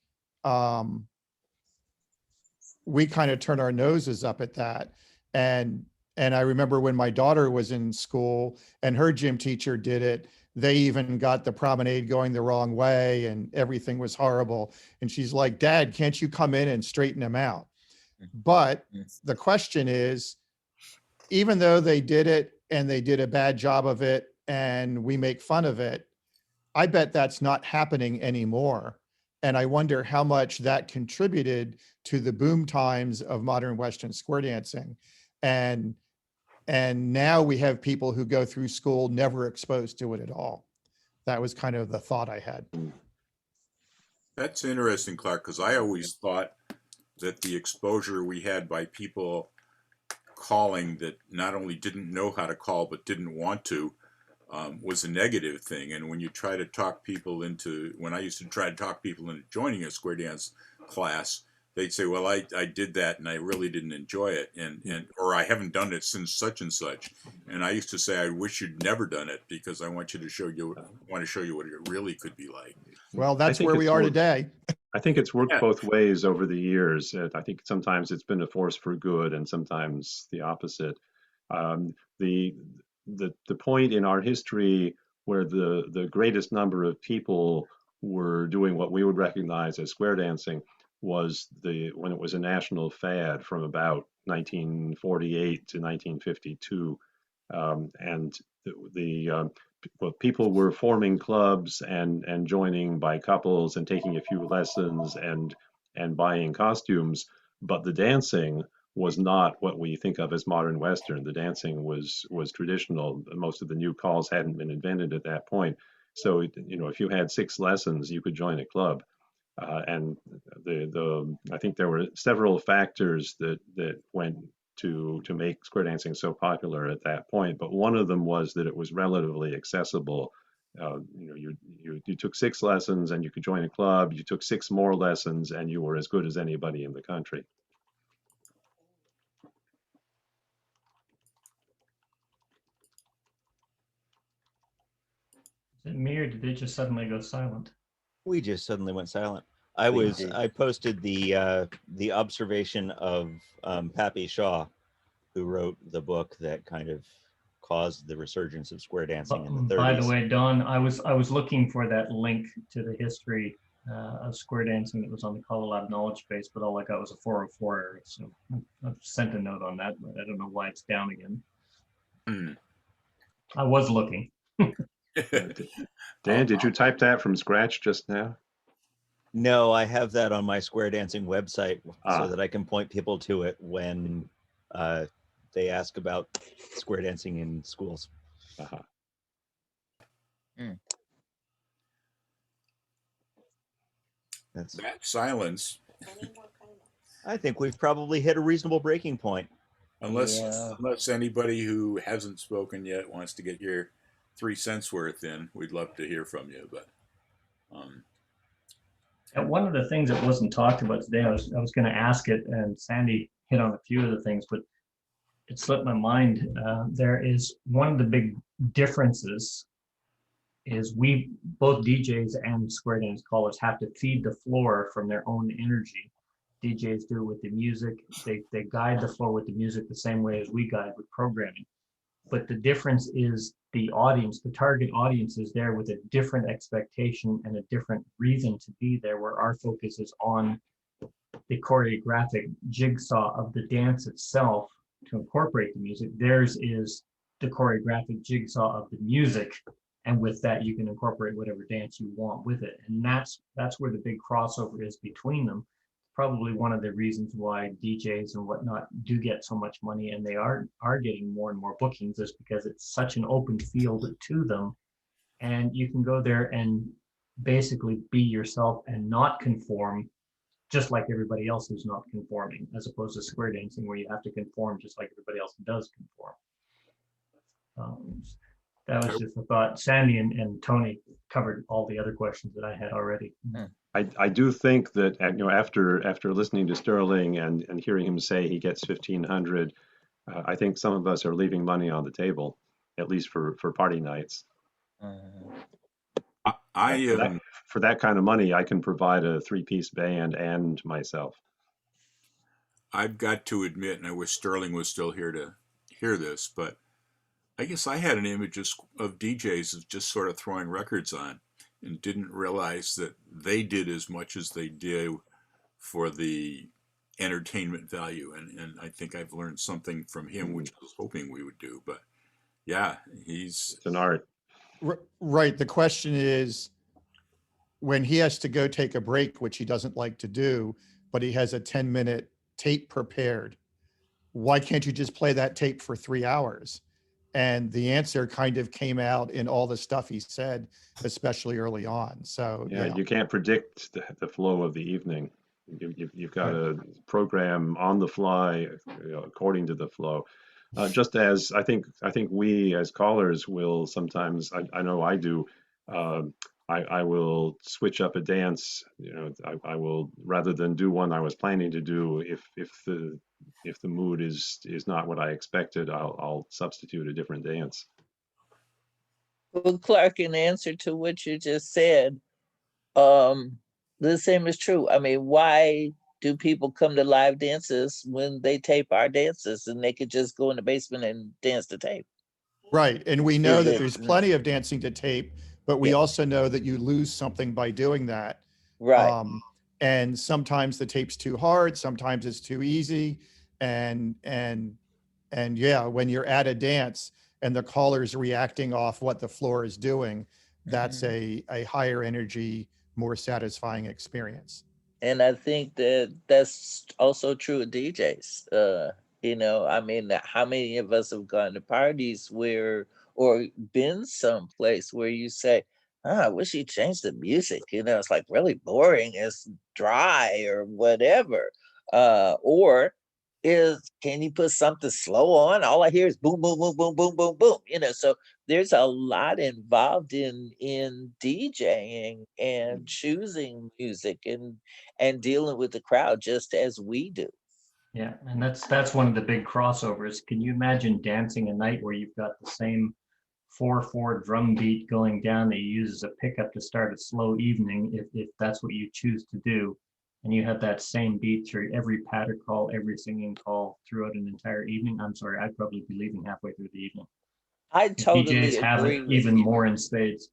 we kind of turn our noses up at that. And I remember when my daughter was in school and her gym teacher did it, they even got the promenade going the wrong way and everything was horrible. And she's like, Dad, can't you come in and straighten them out? But the question is, even though they did it and they did a bad job of it and we make fun of it, I bet that's not happening anymore. And I wonder how much that contributed to the boom times of modern Western square dancing. And now we have people who go through school never exposed to it at all. That was kind of the thought I had. That's interesting, Clark, because I always thought that the exposure we had by people calling that not only didn't know how to call but didn't want to was a negative thing. And when you try to talk people into, when I used to try to talk people into joining a square dance class, they'd say, well, I did that and I really didn't enjoy it, or I haven't done it since such and such. And I used to say, I wish you'd never done it because I want to show you what it really could be like. Well, that's where we are today. I think it's worked Yeah. both ways over the years. I think sometimes it's been a force for good, and sometimes the opposite. Um, the the point in our history where the greatest number of people were doing what we would recognize as square dancing was when it was a national fad from about 1948 to 1952, and well, people were forming clubs and joining by couples and taking a few lessons and buying costumes, but the dancing was not what we think of as modern Western. The dancing was traditional. Most of the new calls hadn't been invented at that point. So, if you had 6 lessons, you could join a club. And I think there were several factors that went to make square dancing so popular at that point. But one of them was that it was relatively accessible. You took 6 lessons and you could join a club. You took 6 more lessons and you were as good as anybody in the country. Is it me, or did they just suddenly go silent? We just suddenly went silent. We did. I posted the observation of Pappy Shaw, who wrote the book that kind of caused the resurgence of square dancing in the 30s. By the way, Don, I was looking for that link to the history of square dancing that was on the Colorado Knowledge Base, but all I got was a 404 error. So I've sent a note on that, but I don't know why it's down again. I was looking. Dan, did you type that from scratch just now? No, I have that on my square dancing website Ah. so that I can point people to it when they ask about square dancing in schools. Uh-huh. That's, That silence, I think we've probably hit a reasonable breaking point. unless anybody who hasn't spoken yet wants to get your 3 cents worth in, we'd love to hear from you. But And one of the things that wasn't talked about today, I was going to ask it, and Sandy hit on a few of the things, but it slipped my mind. There is one of the big differences is we, both DJs and square dance callers, have to feed the floor from their own energy. DJs do it with the music. They guide the floor with the music the same way as we guide with programming. But the difference is the audience, the target audience is there with a different expectation and a different reason to be there, where our focus is on the choreographic jigsaw of the dance itself to incorporate the music. Theirs is the choreographic jigsaw of the music, and with that you can incorporate whatever dance you want with it. And that's where the big crossover is between them. Probably one of the reasons why DJs and whatnot do get so much money, and they are getting more and more bookings, is because it's such an open field to them, and you can go there and basically be yourself and not conform, just like everybody else who's not conforming, as opposed to square dancing where you have to conform just like everybody else does conform. That was just a thought. Sandy and Tony covered all the other questions that I had already. I do think that after listening to Sterling and hearing him say he gets 1,500, I think some of us are leaving money on the table, at least for party nights. For that kind of money, I can provide a 3-piece band and myself. I've got to admit, and I wish Sterling was still here to hear this, but I guess I had an image of DJs as just sort of throwing records on, and didn't realize that they did as much as they do for the entertainment value. And I think I've learned something from him, which I was hoping we would do. But yeah, it's an art. Right. The question is, when he has to go take a break, which he doesn't like to do, but he has a 10-minute tape prepared, why can't you just play that tape for 3 hours? And the answer kind of came out in all the stuff he said, especially early on. So yeah, you can't predict the flow of the evening. You've got to program on the fly, according to the flow. Just as I think we as callers will sometimes, I know I do, I will switch up a dance. I will, rather than do one I was planning to do, if the mood is not what I expected, I'll substitute a different dance. Well, Clark, in answer to what you just said, The same is true. I mean, why do people come to live dances when they tape our dances and they could just go in the basement and dance the tape? Right. And we know Is that it there's plenty of dancing to tape, but we yeah, also know that you lose something by doing that. right. Um, and sometimes the tape's too hard, sometimes it's too easy. And yeah, when you're at a dance and the caller's reacting off what the floor is doing, that's Mhm. a higher energy, more satisfying experience. And I think that that's also true of DJs. You know, I mean, how many of us have gone to parties where, or been someplace where you say, oh, I wish you changed the music. You know, it's like really boring, it's dry or whatever. Or is can you put something slow on? All I hear is boom, boom, boom, boom, boom, boom, boom. You know, so there's a lot involved in DJing and choosing music and dealing with the crowd just as we do. Yeah, and that's one of the big crossovers. Can you imagine dancing a night where you've got the same 4/4 drum beat going down that you use as a pickup to start a slow evening, if that's what you choose to do, and you have that same beat through every patter call, every singing call throughout an entire evening? I'm sorry, I'd probably be leaving halfway through the evening. I totally DJs have it agree with even you. more in spades.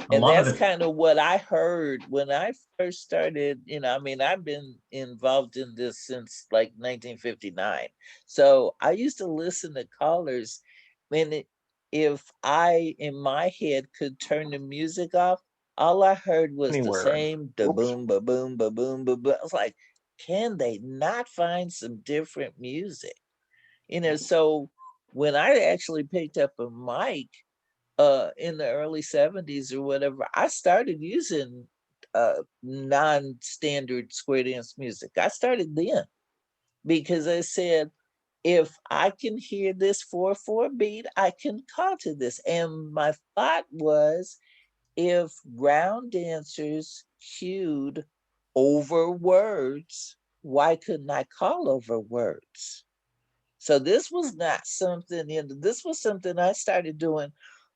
A And lot of that's it, kind of what I heard when I first started. You know, I mean, I've been involved in this since like 1959. So I used to listen to callers when if I, in my head, could turn the music off, all I heard was the Anywhere. same da Oops. boom, ba boom, ba boom, ba boom. I was like, can they not find some different music? You know, so when I actually picked up a mic, in the early 70s or whatever, I started using non-standard square dance music. I started then because I said, if I can hear this 4/4 beat, I can call to this. And my thought was, if round dancers cued over words, why couldn't I call over words? So this was not something, you know, this was something I started doing,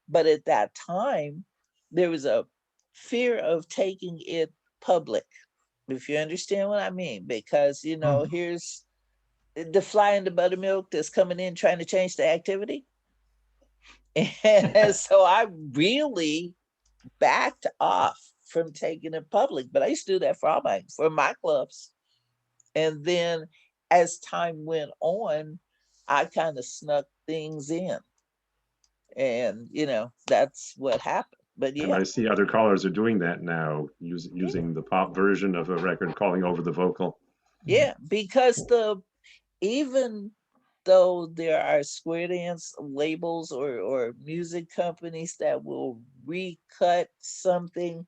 but at that time, there was a fear of taking it public, if you understand what I mean, because, you know, hmm, here's the fly in the buttermilk that's coming in trying to change the activity. And so I really backed off from taking it public, but I used to do that for my clubs. And then as time went on, I kind of snuck things in. And, you know, that's what happened. But And yeah, I see other callers are doing that now, yeah, using the pop version of a record, calling over the vocal. yeah. Because even though there are square dance labels or music companies that will recut something,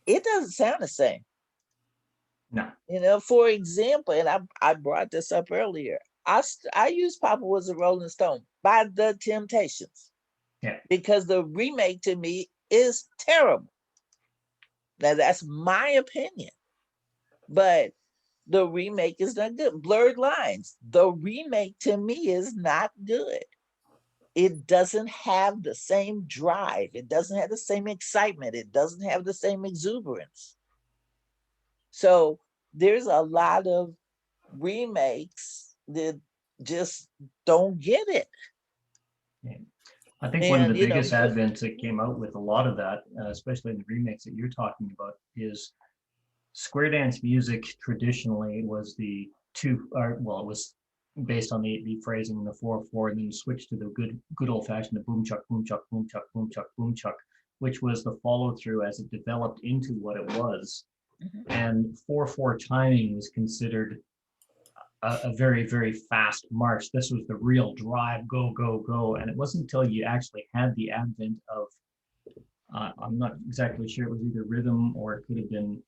it doesn't sound the same. no. You know, for example, and I brought this up earlier. I use Papa Was a Rolling Stone by the Temptations Yeah. because the remake to me is terrible. Now that's my opinion, but the remake is not good. Blurred Lines, the remake to me is not good. It doesn't have the same drive. It doesn't have the same excitement. It doesn't have the same exuberance. So there's a lot of remakes that just don't get it. Yeah. I think one of And the you know, biggest advents that came out with a lot of that, especially in the remakes that you're talking about, is square dance music traditionally was the two, or well, it was based on the phrasing in the 4/4, and then switched to the good old fashioned the boom chuck, boom chuck, boom chuck, boom chuck, boom chuck, which was the follow through as it developed into what it was. Mhm. And 4/4 timing was considered a very, very fast march. This was the real drive, go, go, go. And it wasn't until you actually had the advent of, I'm not exactly sure, it was either rhythm or it could have been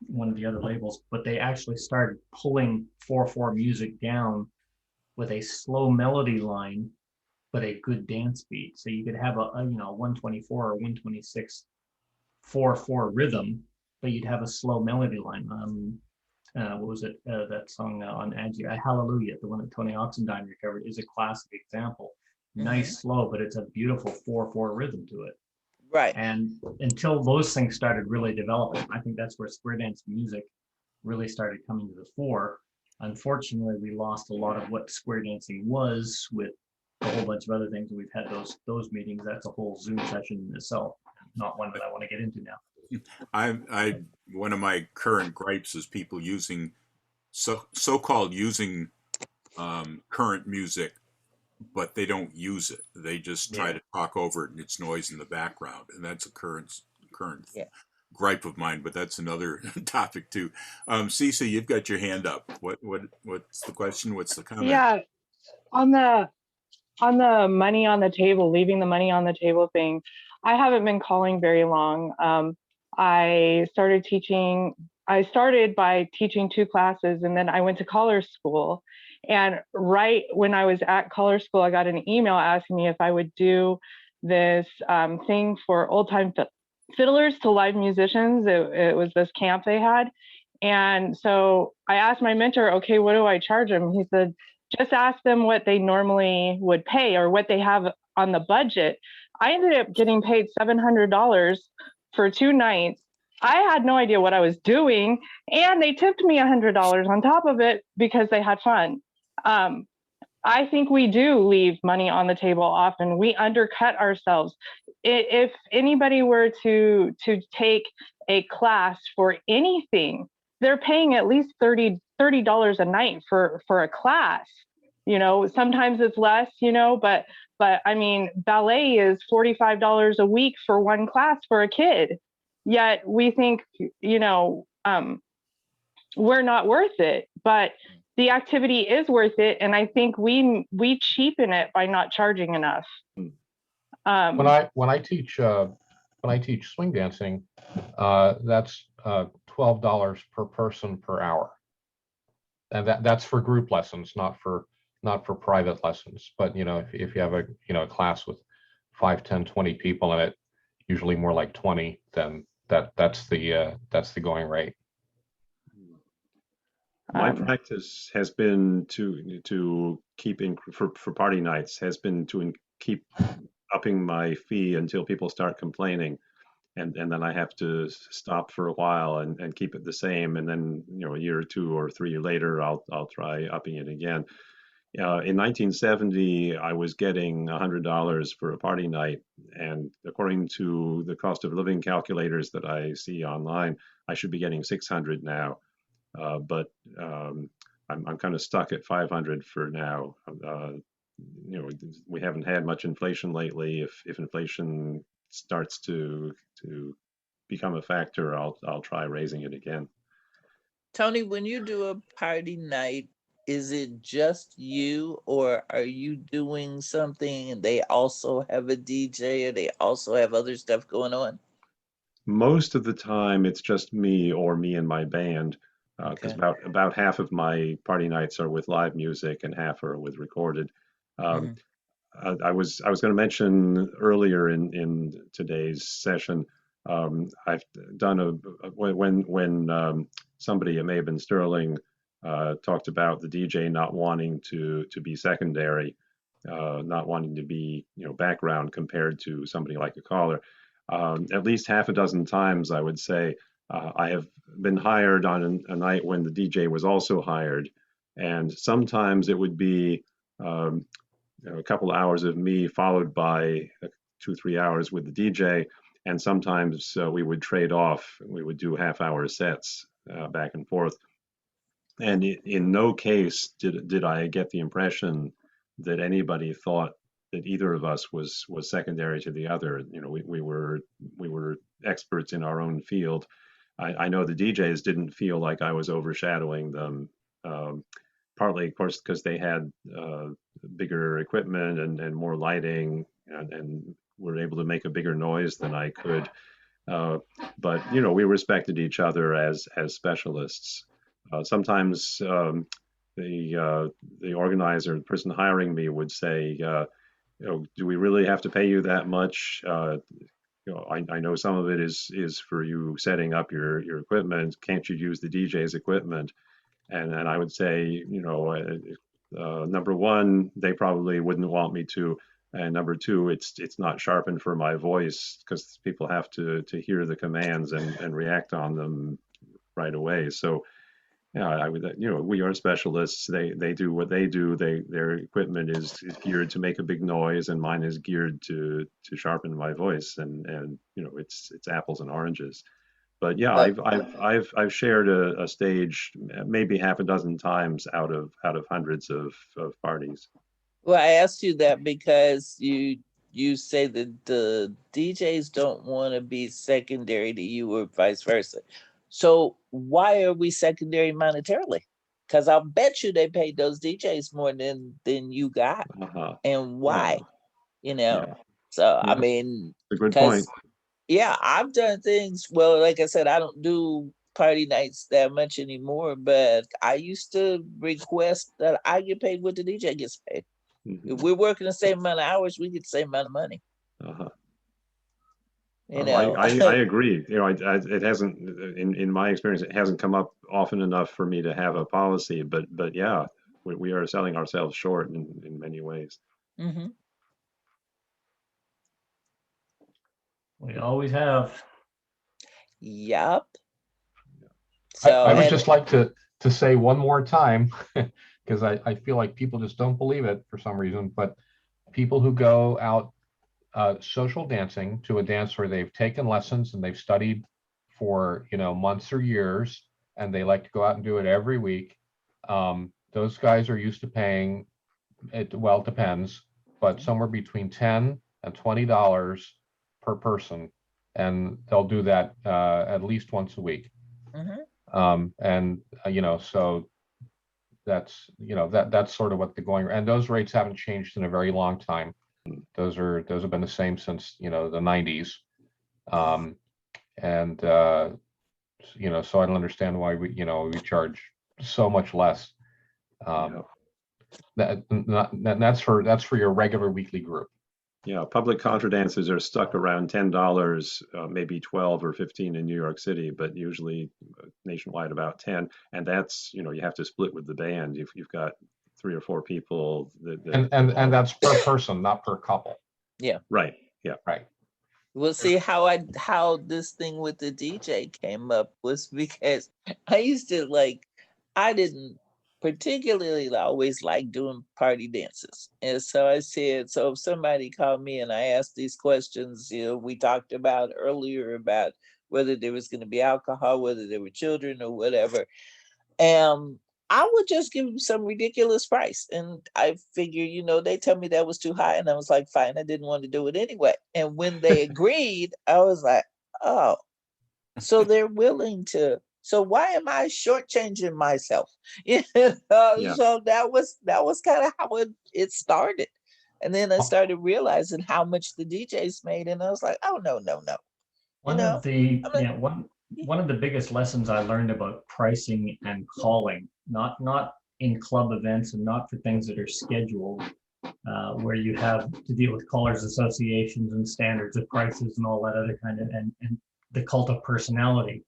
one of the other labels, but they actually started pulling 4/4 music down with a slow melody line, but a good dance beat. So you could have a 124 or 126 4/4 rhythm, but you'd have a slow melody line. What was it? That song on Angie, Hallelujah, the one that Tony Oxendine recovered, is a classic example. Mhm. Nice slow, but it's a beautiful 4/4 rhythm to it. Right. And until those things started really developing, I think that's where square dance music really started coming to the fore. Unfortunately, we lost a lot of what square dancing was with a whole bunch of other things. We've had those meetings. That's a whole Zoom session in itself, not one that I want to get into now. I one of my current gripes is people using so-called using current music, but they don't use it. They just try Yeah. to talk over it and it's noise in the background, and that's a current Yeah. gripe of mine. But that's another topic too. Cece, you've got your hand up. What's the question? What's the comment? Yeah, on the money on the table, leaving the money on the table thing, I haven't been calling very long. I started by teaching 2 classes, and then I went to color school. And right when I was at color school, I got an email asking me if I would do this thing for old time fiddlers to live musicians. It was this camp they had. And so I asked my mentor, okay, what do I charge them? He said, just ask them what they normally would pay or what they have on the budget. I ended up getting paid $700 for 2 nights. I had no idea what I was doing, and they tipped me $100 on top of it because they had fun. I think we do leave money on the table often. We undercut ourselves. If anybody were to take a class for anything, they're paying at least $30 a night for a class. You know, sometimes it's less, you know, but I mean, ballet is $45 a week for one class for a kid. Yet we think, you know, we're not worth it, but the activity is worth it, and I think we cheapen it by not charging enough. When I teach swing dancing, that's $12 per person per hour, and that's for group lessons, not for private lessons. But you know, if you have a a class with 5, 10, 20 people in it, usually more like 20, then that's the going rate. My practice has been to keep for party nights has been to keep upping my fee until people start complaining, and then I have to stop for a while and keep it the same, and then a year or 2 or 3 later I'll try upping it again. In 1970, I was getting $100 for a party night, and according to the cost of living calculators that I see online, I should be getting 600 now. But I'm kind of stuck at 500 for now. We haven't had much inflation lately. If inflation starts to become a factor, I'll try raising it again. Tony, when you do a party night, is it just you, or are you doing something and they also have a DJ or they also have other stuff going on? Most of the time, it's just me or me and my band, because about half of my party nights are with live music and half are with recorded. I was going to mention earlier in today's session, I've done when somebody, it may have been Sterling, talked about the DJ not wanting to be secondary, not wanting to be background compared to somebody like a caller. At least half a dozen times, I would say, I have been hired on a night when the DJ was also hired, and sometimes it would be a couple of hours of me followed by 2-3 hours with the DJ, and sometimes we would trade off. We would do half-hour sets back and forth. And in no case did I get the impression that anybody thought that either of us was secondary to the other. We were experts in our own field. I know the DJs didn't feel like I was overshadowing them, partly, of course, because they had bigger equipment and more lighting, and were able to make a bigger noise than I could. But we respected each other as specialists. Sometimes the organizer, the person hiring me, would say, do we really have to pay you that much? I know some of it is for you setting up your equipment. Can't you use the DJ's equipment? And I would say, number one, they probably wouldn't want me to. And number two, it's not sharpened for my voice because people have to hear the commands and react on them right away. So yeah, I would, we are specialists. They do what they do. Their equipment is geared to make a big noise, and mine is geared to sharpen my voice. And it's apples and oranges. But yeah, I've shared a stage maybe half a dozen times out of hundreds of parties. Well, I asked you that because you say that the DJs don't want to be secondary to you or vice versa. So why are we secondary monetarily? Because I'll bet you they paid those DJs more than you got. And why? Yeah. So Yeah. I mean, a good point. Yeah, I've done things. Well, like I said, I don't do party nights that much anymore, but I used to request that I get paid what the DJ gets paid. If we're working the same amount of hours, we get the same amount of money. I agree. It hasn't, in my experience, it hasn't come up often enough for me to have a policy. But yeah, we are selling ourselves short in many ways. Mm-hmm. We always have. Yep. So I would just like to say one more time, because I feel like people just don't believe it for some reason, but people who go out social dancing to a dance where they've taken lessons and they've studied for months or years, and they like to go out and do it every week. Those guys are used to paying it. Well, it depends, but somewhere between $10 and $20 per person, and they'll do that at least once a week. And so that's that's sort of what the going, and those rates haven't changed in a very long time. Those have been the same since the 90s. So I don't understand why we charge so much less. That's for your regular weekly group. Yeah, public contra dancers are stuck around $10, maybe 12 or 15 in New York City, but usually nationwide about 10. And that's you have to split with the band. If you've got 3 or 4 people, and that's per person, not per couple. Yeah. Right. Yeah. Right. Well, see how this thing with the DJ came up was because I used to I didn't particularly always like doing party dances. And so I said, so if somebody called me and I asked these questions, we talked about earlier about whether there was going to be alcohol, whether there were children or whatever. I would just give them some ridiculous price. And I figure, they tell me that was too high. And I was like, fine, I didn't want to do it anyway. And when they agreed, I was like, oh, so they're willing to. So why am I shortchanging myself? Yeah. So that was kind of how it started. And then I started realizing how much the DJs made. And I was like, oh, no. One of the biggest lessons I learned about pricing and calling, not in club events and not for things that are scheduled, where you have to deal with callers associations and standards of prices and all that other kind of, and the cult of personality.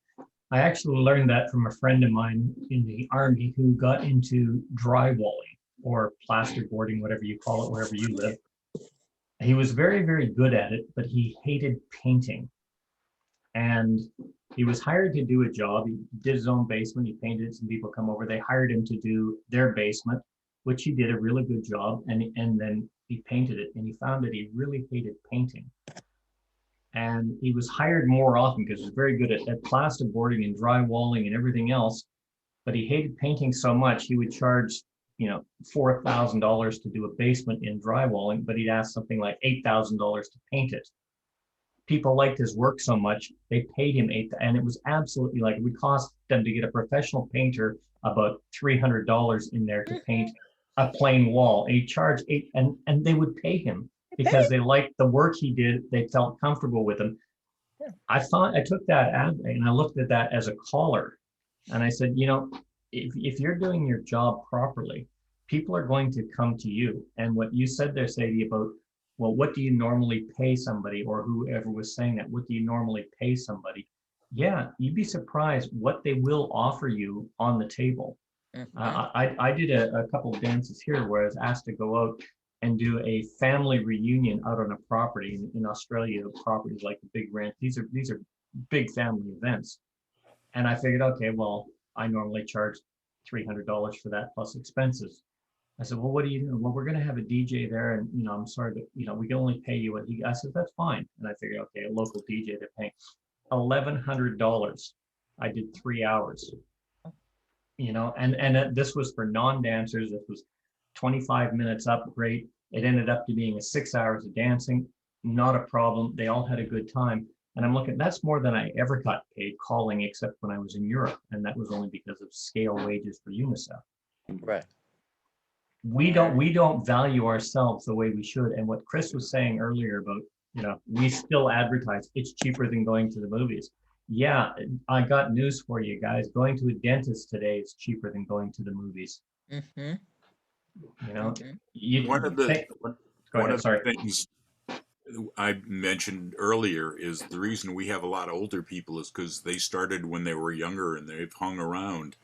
I actually learned that from a friend of mine in the Army who got into drywalling or plasterboarding, whatever you call it, wherever you live. He was very, very good at it, but he hated painting. And he was hired to do a job. He did his own basement. He painted. Some people come over. They hired him to do their basement, which he did a really good job. And then he painted it. And he found that he really hated painting. And he was hired more often because he was very good at plasterboarding and drywalling and everything else. But he hated painting so much, he would charge, $4,000 to do a basement in drywalling, but he'd ask something like $8,000 to paint it. People liked his work so much, they paid him $8,000, and it was absolutely it would cost them to get a professional painter about $300 in there to paint a plain wall. And he charged $8,000, and they would pay him because they liked the work he did. They felt comfortable with him. I took that and I looked at that as a caller, and I said, if you're doing your job properly, people are going to come to you. And what you said there, Sadie, about, well, what do you normally pay somebody, or whoever was saying that, what do you normally pay somebody? Yeah, you'd be surprised what they will offer you on the table. I did a couple of dances here where I was asked to go out and do a family reunion out on a property in Australia. Properties like the Big Ranch, these are big family events. And I figured, okay, well, I normally charge $300 for that plus expenses. I said, well, what do you do? Well, we're going to have a DJ there, and I'm sorry, but we can only pay you what he. I said, that's fine. And I figured, okay, a local DJ, they're paying $1,100. I did 3 hours. And this was for non-dancers. This was 25 minutes up, great. It ended up to being 6 hours of dancing, not a problem. They all had a good time. And I'm looking, that's more than I ever got paid calling, except when I was in Europe. And that was only because of scale wages for UNICEF. Right. We don't value ourselves the way we should. And what Chris was saying earlier about, we still advertise it's cheaper than going to the movies. Yeah, I got news for you guys. Going to a dentist today is cheaper than going to the movies. Mm-hmm. One of the things I mentioned earlier is the reason we have a lot of older people is because they started when they were younger and they've hung around.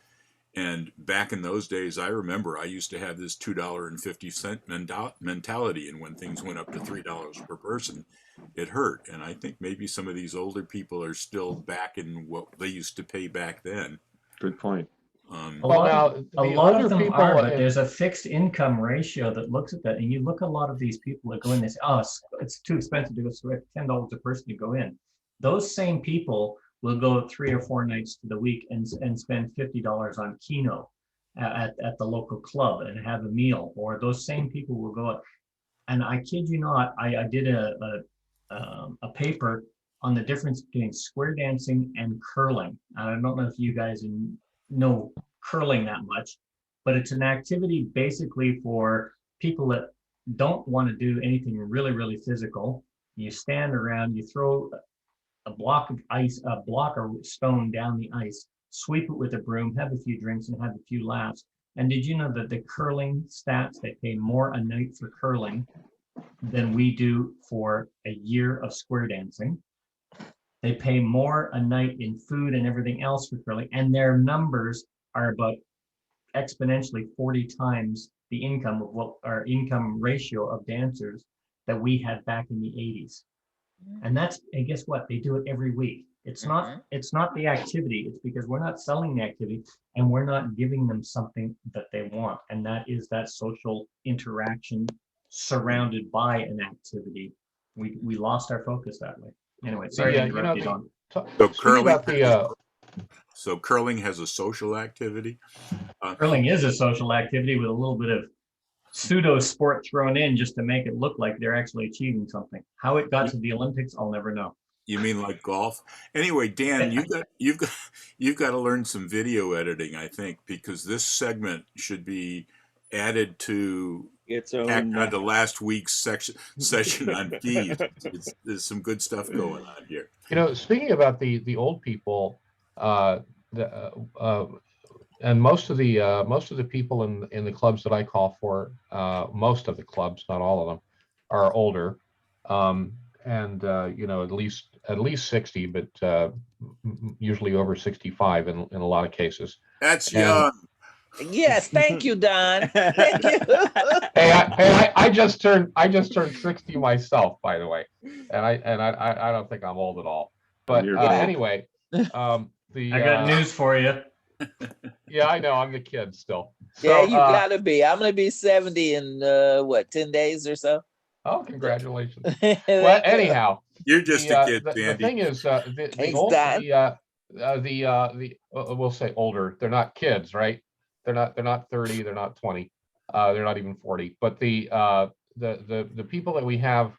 And back in those days, I remember I used to have this $2.50 mentality, and when things went up to $3 per person, it hurt. And I think maybe some of these older people are still back in what they used to pay back then. Good point. A lot of them are, but there's a fixed income ratio that looks at that. And you look at a lot of these people that go in, they say, oh, it's too expensive to go, so $10 a person to go in. Those same people will go 3 or 4 nights to the week and spend $50 on Keno at the local club and have a meal. Or those same people will go, and I kid you not, I did a paper on the difference between square dancing and curling. I don't know if you guys know curling that much, but it's an activity basically for people that don't want to do anything really, really physical. You stand around, you throw a block of ice, a block of stone down the ice, sweep it with a broom, have a few drinks, and have a few laughs. And did you know that the curling stats, they pay more a night for curling than we do for a year of square dancing? They pay more a night in food and everything else for curling, and their numbers are about exponentially 40 times the income of what our income ratio of dancers that we had back in the 80s. And guess what? They do it every week. It's not the activity. It's because we're not selling the activity and we're not giving them something that they want. And that is that social interaction surrounded by an activity. We lost our focus that way. Anyway, sorry to interrupt you, Don. So curling has a social activity? Curling is a social activity with a little bit of pseudo sport thrown in just to make it look like they're actually achieving something. How it got to the Olympics, I'll never know. You mean like golf? Anyway, Dan, you've got to learn some video editing, I think, because this segment should be added to the last week's session on fees. There's some good stuff going on here. Speaking about the old people, and most of the people in the clubs that I call for, most of the clubs, not all of them, are older, and at least 60, but usually over 65 in a lot of cases. That's young. Yes, thank you, Don. Thank you. I just turned 60 myself, by the way, and I don't think I'm old at all. But anyway, I got news for you. Yeah, I know. I'm the kid still. Yeah, you gotta be. I'm gonna be 70 in 10 days or so. Oh, congratulations. Well, anyhow, you're just a kid, Sandy. The thing is, we'll say older. They're not kids, right? They're not 30. They're not 20. They're not even 40. But the people that we have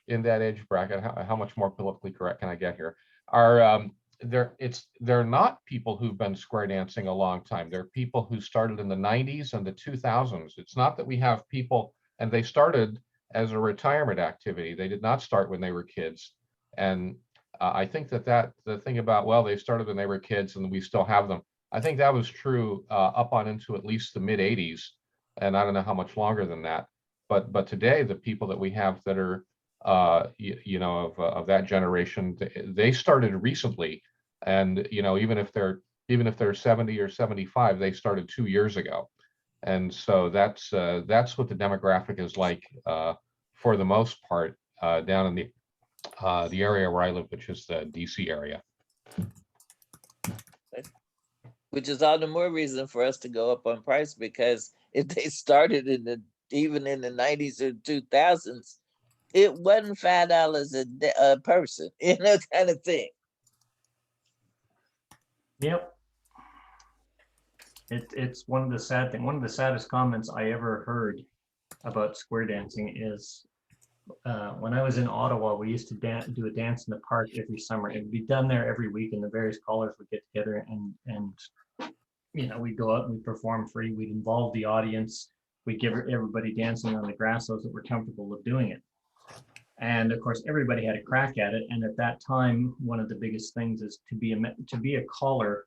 in that age bracket, how much more politically correct can I get here? Are they're not people who've been square dancing a long time. They're people who started in the 90s and the 2000s. It's not that we have people, and they started as a retirement activity. They did not start when they were kids. And I think that the thing about, well, they started when they were kids and we still have them. I think that was true up on into at least the mid 80s. And I don't know how much longer than that. But today, the people that we have that are of that generation, they started recently, and even if they're 70 or 75, they started 2 years ago, And so that's what the demographic is like for the most part down in the area where I live, which is the DC area. Which is all the more reason for us to go up on price, because if they started even in the 90s or 2000s, it wasn't $5 a person, kind of thing. Yep. It's one of the saddest comments I ever heard about square dancing is when I was in Ottawa, we used to do a dance in the park every summer. It would be done there every week, and the various callers would get together and we'd go out and we'd perform free. We'd involve the audience. We'd give everybody dancing on the grass, those that were comfortable with doing it. And of course, everybody had a crack at it. And at that time, one of the biggest things is to be a caller.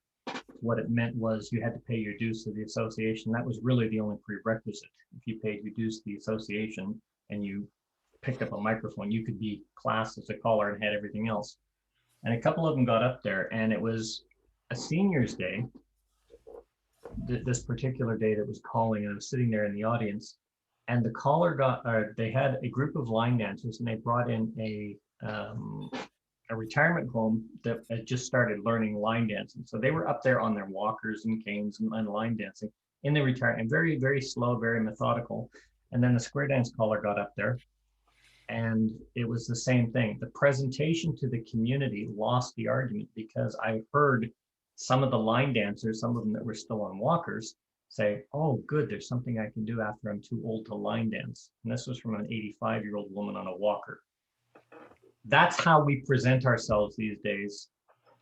What it meant was you had to pay your dues to the association. That was really the only prerequisite. If you paid your dues to the association and you picked up a microphone, you could be classed as a caller and had everything else. And a couple of them got up there, and it was a senior's day, this particular day that was calling, and I was sitting there in the audience, and the caller they had a group of line dancers, and they brought in a retirement home that had just started learning line dancing. So they were up there on their walkers and canes and line dancing in the retirement, very, very slow, very methodical. And then the square dance caller got up there, and it was the same thing. The presentation to the community lost the argument, because I heard some of the line dancers, some of them that were still on walkers, say, oh, good, there's something I can do after I'm too old to line dance. And this was from an 85-year-old woman on a walker. That's how we present ourselves these days.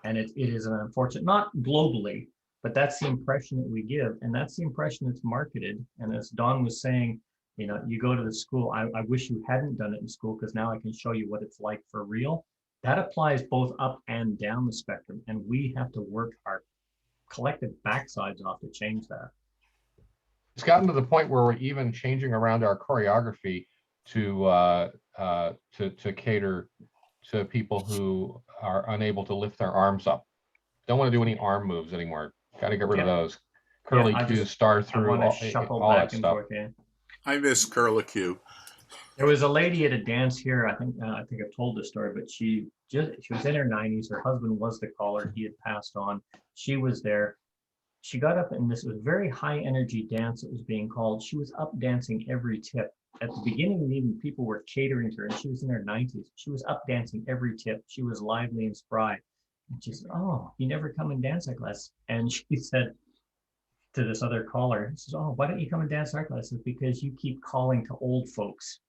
And it is an unfortunate, not globally, but that's the impression that we give. And that's the impression that's marketed. And as Don was saying, you go to the school, I wish you hadn't done it in school, because now I can show you what it's like for real. That applies both up and down the spectrum. And we have to work our collective backsides off to change that. It's gotten to the point where we're even changing around our choreography to cater to people who are unable to lift their arms up. Don't want to do any arm moves anymore. Got to get rid of those. Curly cues, star through, all that stuff. I miss curlicue. There was a lady at a dance here. I think I've told this story, but she was in her 90s. Her husband was the caller. He had passed on. She was there. She got up, and this was a very high energy dance that was being called. She was up dancing every tip. At the beginning, even people were catering to her, and she was in her 90s. She was up dancing every tip. She was lively and spry. And she said, oh, you never come and dance our class. And she said to this other caller, she says, oh, why don't you come and dance our class? It's because you keep calling to old folks.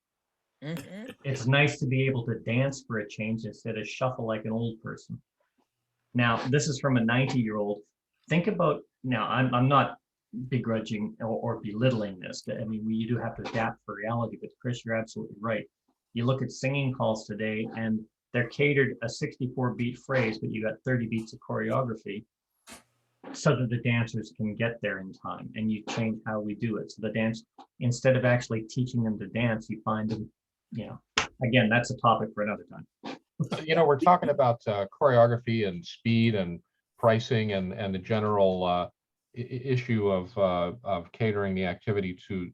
Mm-hmm. It's nice to be able to dance for a change instead of shuffle like an old person. Now, this is from a 90-year-old. Think about, now, I'm not begrudging or belittling this. I mean, you do have to adapt for reality, but Chris, you're absolutely right. You look at singing calls today, and they're catered a 64-beat phrase, but you got 30 beats of choreography so that the dancers can get there in time, and you change how we do it. So the dance, instead of actually teaching them to dance, you find them, again, that's a topic for another time. We're talking about choreography and speed and pricing and the general issue of catering the activity to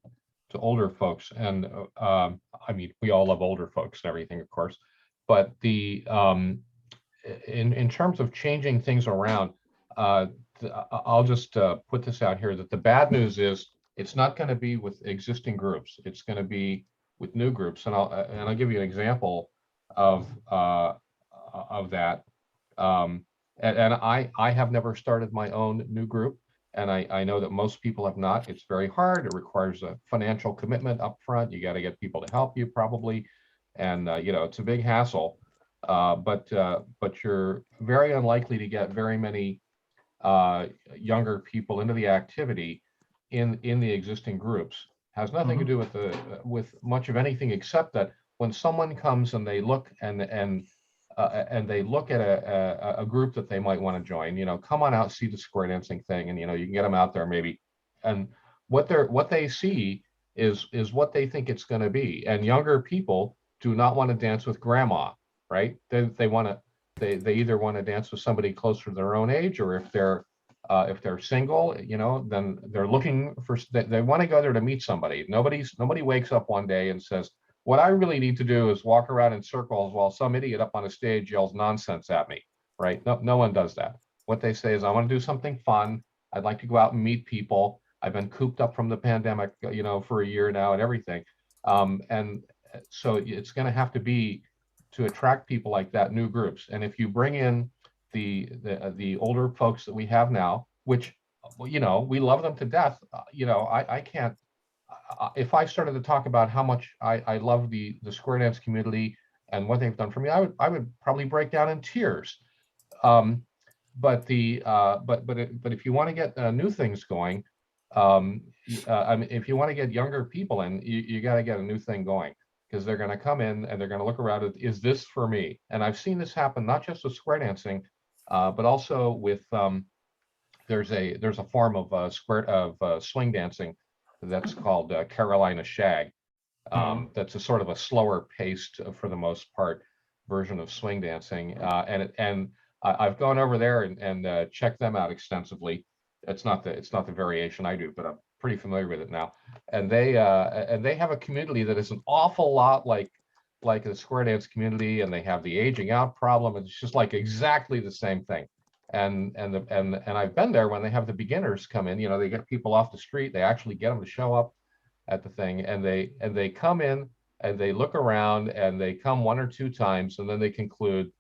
older folks. And I mean, we all love older folks and everything, of course, but the in terms of changing things around, I'll just put this out here, that the bad news is it's not going to be with existing groups. It's going to be with new groups. And I'll give you an example of that. And I have never started my own new group, and I know that most people have not. It's very hard. It requires a financial commitment up front. You got to get people to help you probably, and it's a big hassle. But you're very unlikely to get very many younger people into the activity in the existing groups. Has nothing to do with much of anything, except that when someone comes and they look and they look at a group that they might want to join, come on out, see the square dancing thing, and you can get them out there maybe. And what they see is what they think it's going to be. And younger people do not want to dance with grandma, right? They either want to dance with somebody closer to their own age, or if they're If they're single, then they're looking for, they want to go there to meet somebody. Nobody wakes up one day and says, what I really need to do is walk around in circles while some idiot up on a stage yells nonsense at me, right? No one does that. What they say is, I want to do something fun. I'd like to go out and meet people. I've been cooped up from the pandemic, for a year now and everything. And so it's going to have to be, to attract people like that, new groups. And if you bring in the older folks that we have now, which, we love them to death. I can't, if I started to talk about how much I love the square dance community and what they've done for me, I would probably break down in tears. But if you want to get new things going, I mean, if you want to get younger people in, you got to get a new thing going, because they're going to come in and they're going to look around at, is this for me? And I've seen this happen not just with square dancing, but also with there's a form of swing dancing that's called Carolina Shag. That's a sort of a slower paced, for the most part, version of swing dancing, and I've gone over there and checked them out extensively. It's not the variation I do, but I'm pretty familiar with it now. And they have a community that is an awful lot like the square dance community, and they have the aging out problem. It's just like exactly the same thing. And I've been there when they have the beginners come in. They get people off the street. They actually get them to show up at the thing, and they come in and they look around and they come one or two times, and then they conclude,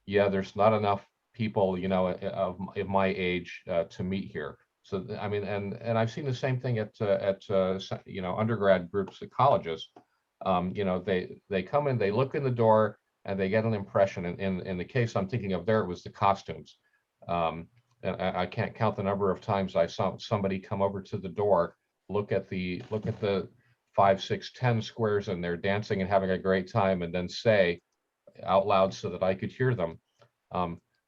yeah, there's not enough people, of my age to meet here. So I mean, and I've seen the same thing at undergrad groups at colleges. They come in, they look in the door, and they get an impression. In the case I'm thinking of there, it was the costumes. And I can't count the number of times I saw somebody come over to the door, look at the 5, 6, 10 squares, and they're dancing and having a great time, and then say out loud so that I could hear them,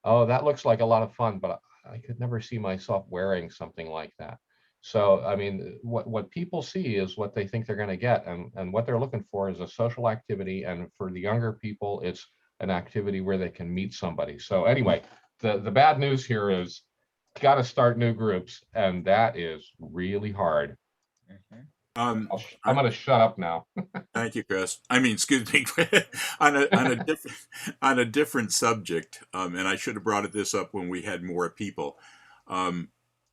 oh, that looks like a lot of fun, but I could never see myself wearing something like that. So, I mean, what people see is what they think they're going to get, and what they're looking for is a social activity. And for the younger people, it's an activity where they can meet somebody. So anyway, the bad news here is got to start new groups, and that is really hard. I'm going to shut up now. Thank you, Chris. I mean, excuse me. on a different subject, and I should have brought this up when we had more people.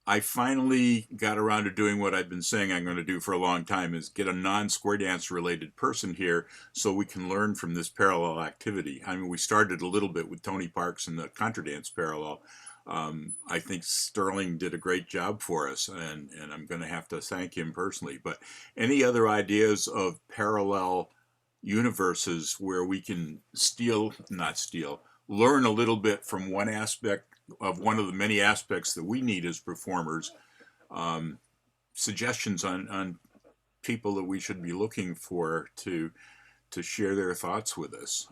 I finally got around to doing what I've been saying I'm going to do for a long time, is get a non-square dance related person here so we can learn from this parallel activity. I mean, we started a little bit with Tony Parks and the contra dance parallel. I think Sterling did a great job for us, and I'm going to have to thank him personally. But any other ideas of parallel universes where we can learn a little bit from one aspect of one of the many aspects that we need as performers? Suggestions on people that we should be looking for to share their thoughts with us.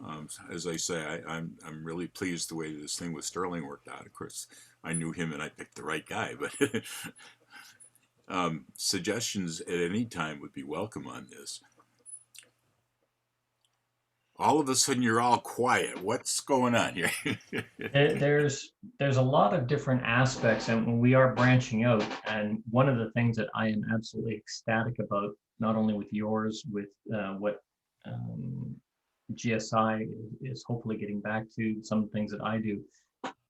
As I say, I'm really pleased the way this thing with Sterling worked out. Of course, I knew him and I picked the right guy, but suggestions at any time would be welcome on this. All of a sudden, you're all quiet. What's going on here? There's a lot of different aspects, and we are branching out. And one of the things that I am absolutely ecstatic about, not only with yours, with what GSI is hopefully getting back to, some of the things that I do,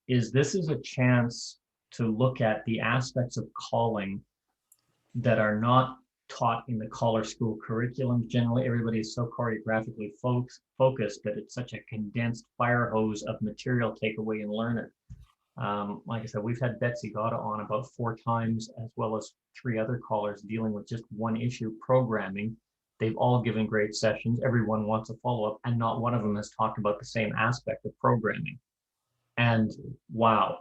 is this is a chance to look at the aspects of calling that are not taught in the collar school curriculum. Generally, everybody is so choreographically focused that it's such a condensed fire hose of material, take away and learn it. Like I said, we've had Betsy Gata on about 4 times, as well as 3 other callers dealing with just one issue, programming. They've all given great sessions. Everyone wants a follow-up, and not one of them has talked about the same aspect of programming. And wow,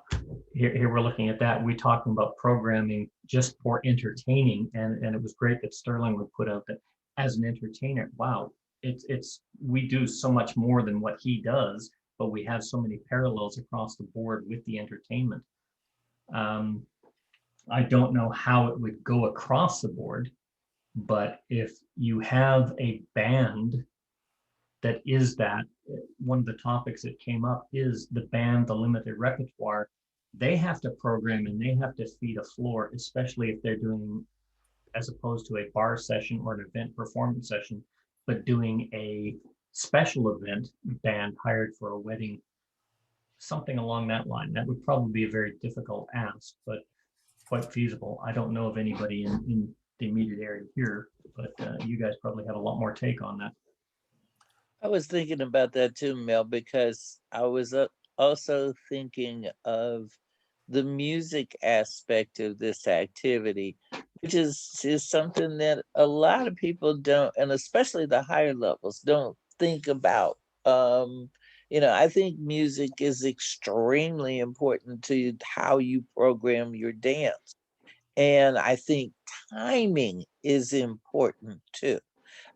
here we're looking at that. We're talking about programming just for entertaining, and it was great that Sterling would put out that as an entertainer, wow, we do so much more than what he does, but we have so many parallels across the board with the entertainment. I don't know how it would go across the board, but if you have a band that is that, one of the topics that came up is the band, the limited repertoire. they have to program and they have to feed a floor, especially if they're doing, as opposed to a bar session or an event performance session, but doing a special event band hired for a wedding, something along that line. That would probably be a very difficult ask, but quite feasible. I don't know of anybody in the immediate area here, but you guys probably have a lot more take on that. I was thinking about that too, Mel, because I was also thinking of the music aspect of this activity, which is something that a lot of people don't, and especially the higher levels, don't think about. I think music is extremely important to how you program your dance. And I think timing is important too.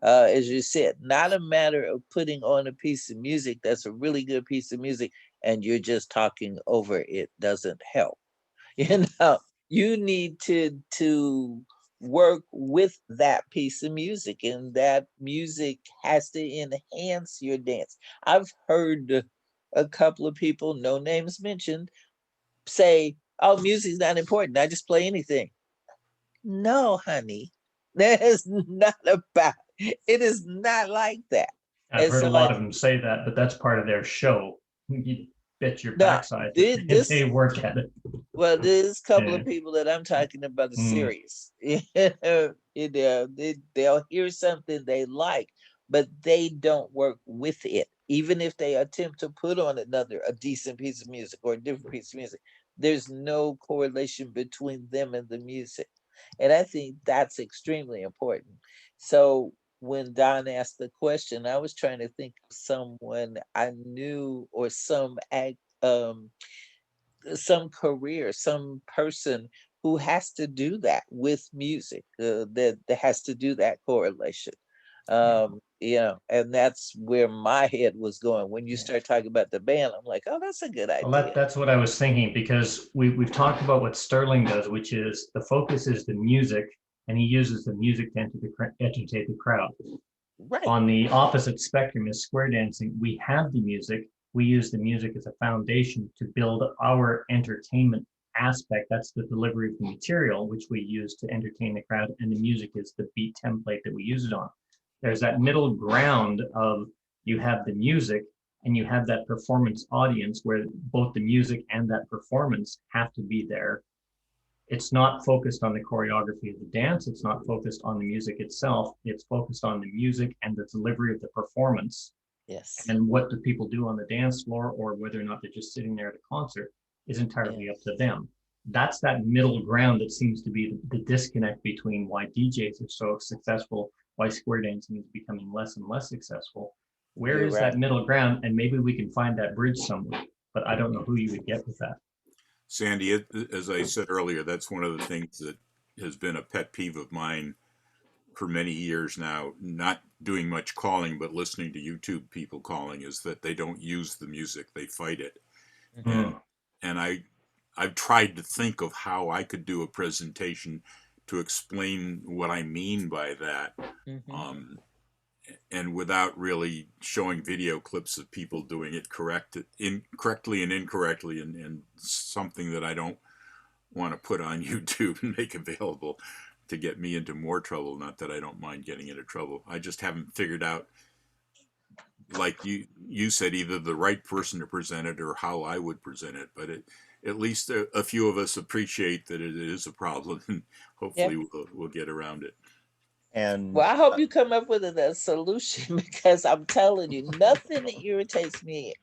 As you said, not a matter of putting on a piece of music that's a really good piece of music and you're just talking over it doesn't help. You know, you need to work with that piece of music, and that music has to enhance your dance. I've heard a couple of people, no names mentioned, say, "Oh, music's not important. I just play anything." No, honey, that is not about. It is not like that. I've And heard a so lot of them say that, but that's part of their show. You bet your no, backside that this they work at it. well, there's a couple Yeah. of people that I'm talking about are Mm. serious. They'll hear something they like, but they don't work with it. Even if they attempt to put on a decent piece of music or a different piece of music, there's no correlation between them and the music. And I think that's extremely important. So when Don asked the question, I was trying to think of someone I knew or some career, some person who has to do that with music, that has to do that correlation. And that's where my head was going. When you start talking about the band, I'm like, oh, that's a good Well, idea. that's what I was thinking, because we've talked about what Sterling does, which is the focus is the music, and he uses the music to entertain the crowd. Right. On the opposite spectrum is square dancing. We have the music. We use the music as a foundation to build our entertainment aspect. That's the delivery of the material, which we use to entertain the crowd, and the music is the beat template that we use it on. There's that middle ground of you have the music and you have that performance audience where both the music and that performance have to be there. It's not focused on the choreography of the dance. It's not focused on the music itself. It's focused on the music and the delivery of the performance. Yes. And what do people do on the dance floor, or whether or not they're just sitting there at a concert, is entirely up to them. That's that middle ground that seems to be the disconnect between why DJs are so successful, why square dancing is becoming less and less successful. Where You're is right. that middle ground? And maybe we can find that bridge somewhere, but I don't know who you would get with that. Sandy, as I said earlier, that's one of the things that has been a pet peeve of mine for many years now, not doing much calling, but listening to YouTube people calling, is that they don't use the music, they fight it. Mm. And I've tried to think of how I could do a presentation to explain what I mean by that. Mhm. And without really showing video clips of people doing it correctly and incorrectly, and something that I don't want to put on YouTube and make available to get me into more trouble. Not that I don't mind getting into trouble. I just haven't figured out, like you said, either the right person to present it or how I would present it. But at least a few of us appreciate that it is a problem, and hopefully we'll get around it. And Well, I hope you come up with a solution, because I'm telling you, nothing irritates me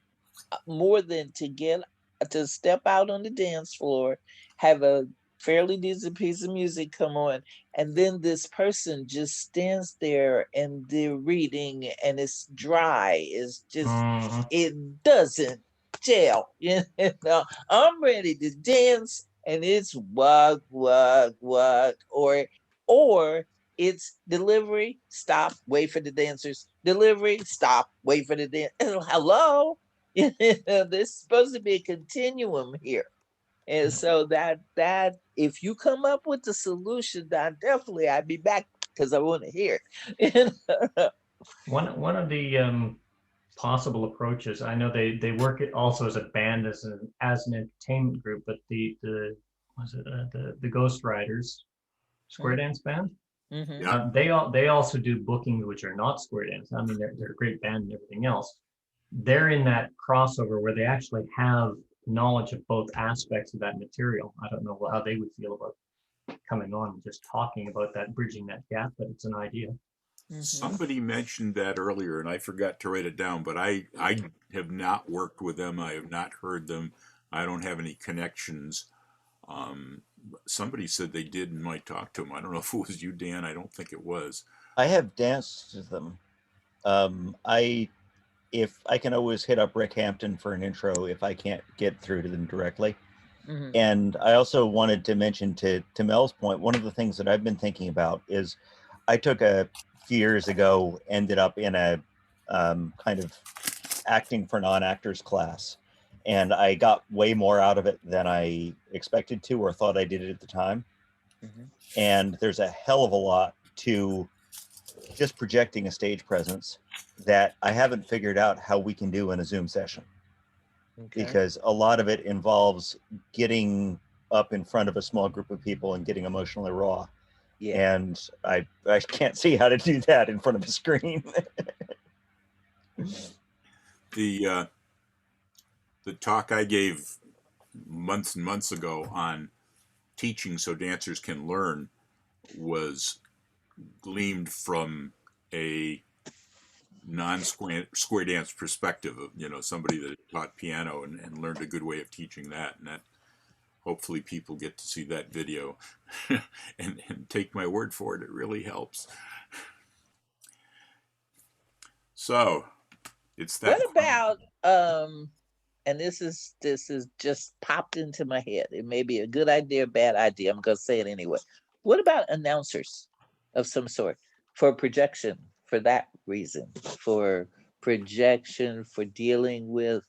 more than to step out on the dance floor, have a fairly decent piece of music come on, and then this person just stands there and they're reading and it's dry. It's just, it doesn't gel. You know, I'm ready to dance and it's wag, wag, wag, or it's delivery, stop, wait for the dancers, delivery, stop, wait for the dance. Hello? There's supposed to be a continuum here. And so that if you come up with the solution, then definitely I'd be back, because I want to hear it. One of the possible approaches. I know they work it also as a band, as an entertainment group, but the Ghost Riders square dance band. Mhm. They also do bookings which are not square dance. I mean, they're a great band and everything else. They're in that crossover where they actually have knowledge of both aspects of that material. I don't know how they would feel about coming on and just talking about that, bridging that gap, but it's an idea. Somebody mentioned that earlier, and I forgot to write it down, but I have not worked with them. I have not heard them. I don't have any connections. Somebody said they did and might talk to them. I don't know if it was you, Dan. I don't think it was. I have danced with them. If I can always hit up Rick Hampton for an intro if I can't get through to them directly. And I also wanted to mention to Mel's point, one of the things that I've been thinking about is I took a few years ago, ended up in a kind of acting for non-actors class. And I got way more out of it than I expected to or thought I did it at the time. And there's a hell of a lot to just projecting a stage presence that I haven't figured out how we can do in a Zoom session. Because a lot of it involves getting up in front of a small group of people and getting emotionally raw. And I can't see how to do that in front of a screen. The talk I gave months and months ago on teaching so dancers can learn was gleamed from a non-square dance perspective of, you know, somebody that taught piano and learned a good way of teaching that. And that hopefully people get to see that video and take my word for it. It really helps. So it's that. What about and this is just popped into my head. It may be a good idea or bad idea. I'm gonna say it anyway. What about announcers of some sort for projection, for that reason, for projection, for dealing with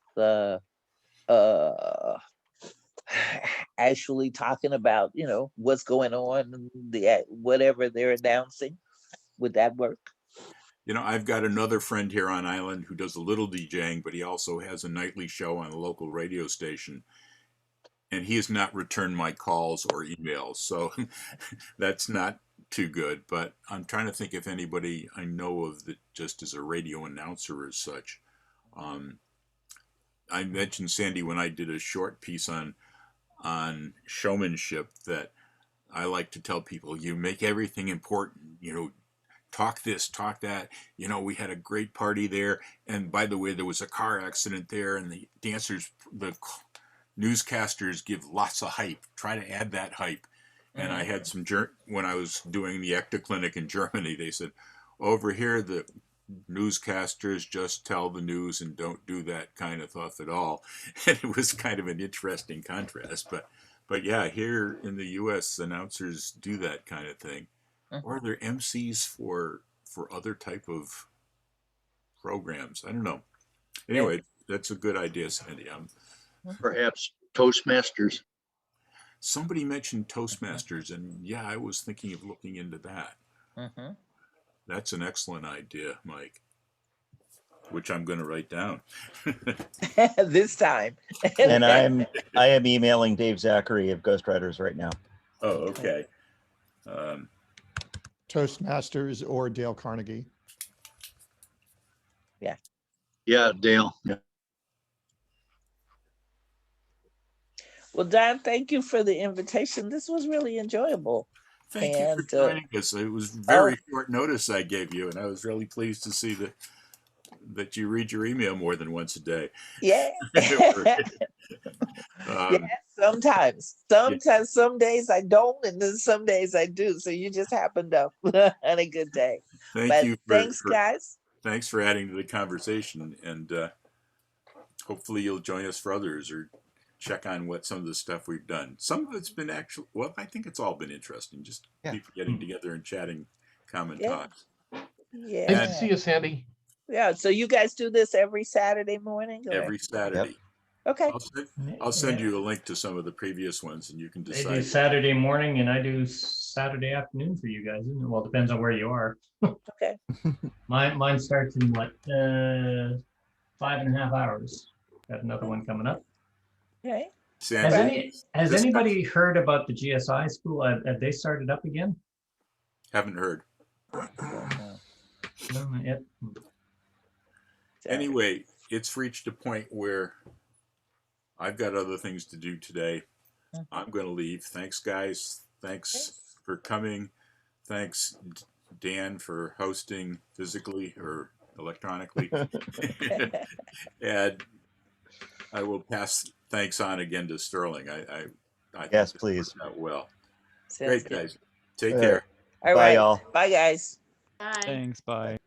actually talking about, you know, what's going on, the whatever they're announcing? Would that work? You know, I've got another friend here on island who does a little DJing, but he also has a nightly show on a local radio station. And he has not returned my calls or emails. So that's not too good. But I'm trying to think if anybody I know of that just is a radio announcer as such. I mentioned, Sandy, when I did a short piece on showmanship, that I like to tell people, you make everything important, you know, talk this, talk that. You know, we had a great party there. And by the way, there was a car accident there, and the dancers, the newscasters give lots of hype. Try to add that hype. And I had some, when I was doing the ECTA clinic in Germany, they said, over here, the newscasters just tell the news and don't do that kind of stuff at all. And it was kind of an interesting contrast. But yeah, here in the U.S., announcers do that kind of thing. Or they're MCs for other type of programs. I don't know. Anyway, that's a good idea, Sandy. Perhaps Toastmasters. Somebody mentioned Toastmasters, and yeah, I was thinking of looking into that. That's an excellent idea, Mike, which I'm going to write down. This time. And I am emailing Dave Zachary of Ghost Riders right now. Oh, okay. Toastmasters or Dale Carnegie. Yeah, Dale. Yeah. Well, Don, thank you for the invitation. This was really enjoyable. Thank you for joining us. It was very short notice I gave you, and I was really pleased to see that you read your email more than once a day. Yeah. Sometimes, some days I don't, and then some days I do. So you just happened up on a good day. Thanks, guys. Thanks for adding to the conversation, and hopefully you'll join us for others or check on what some of the stuff we've done. Some of it's been actually, well, I think it's all been interesting. Just people getting together and chatting common talks. Yeah. Nice to see you, Sandy. Yeah. So you guys do this every Saturday morning? Or? Every Saturday. Okay. I'll send you a link to some of the previous ones, and you can decide. They do Saturday morning, and I do Saturday afternoon for you guys. Isn't it? Well, it depends on where you are. Okay. Mine starts in what 5.5 hours. Got another one coming up. Okay. Sandy, Has this- anybody heard about the GSI school? Have they started up again? haven't heard. No, not yet. Anyway, it's reached a point where I've got other things to do today. I'm going to leave. Thanks, guys. Thanks for coming. Thanks, Dan, for hosting physically or electronically. And I will pass thanks on again to Sterling. I Yes, think please. that well. Sounds Great, good. guys. Take care. All Bye, right. y'all. Bye, guys. Bye. Thanks. Bye.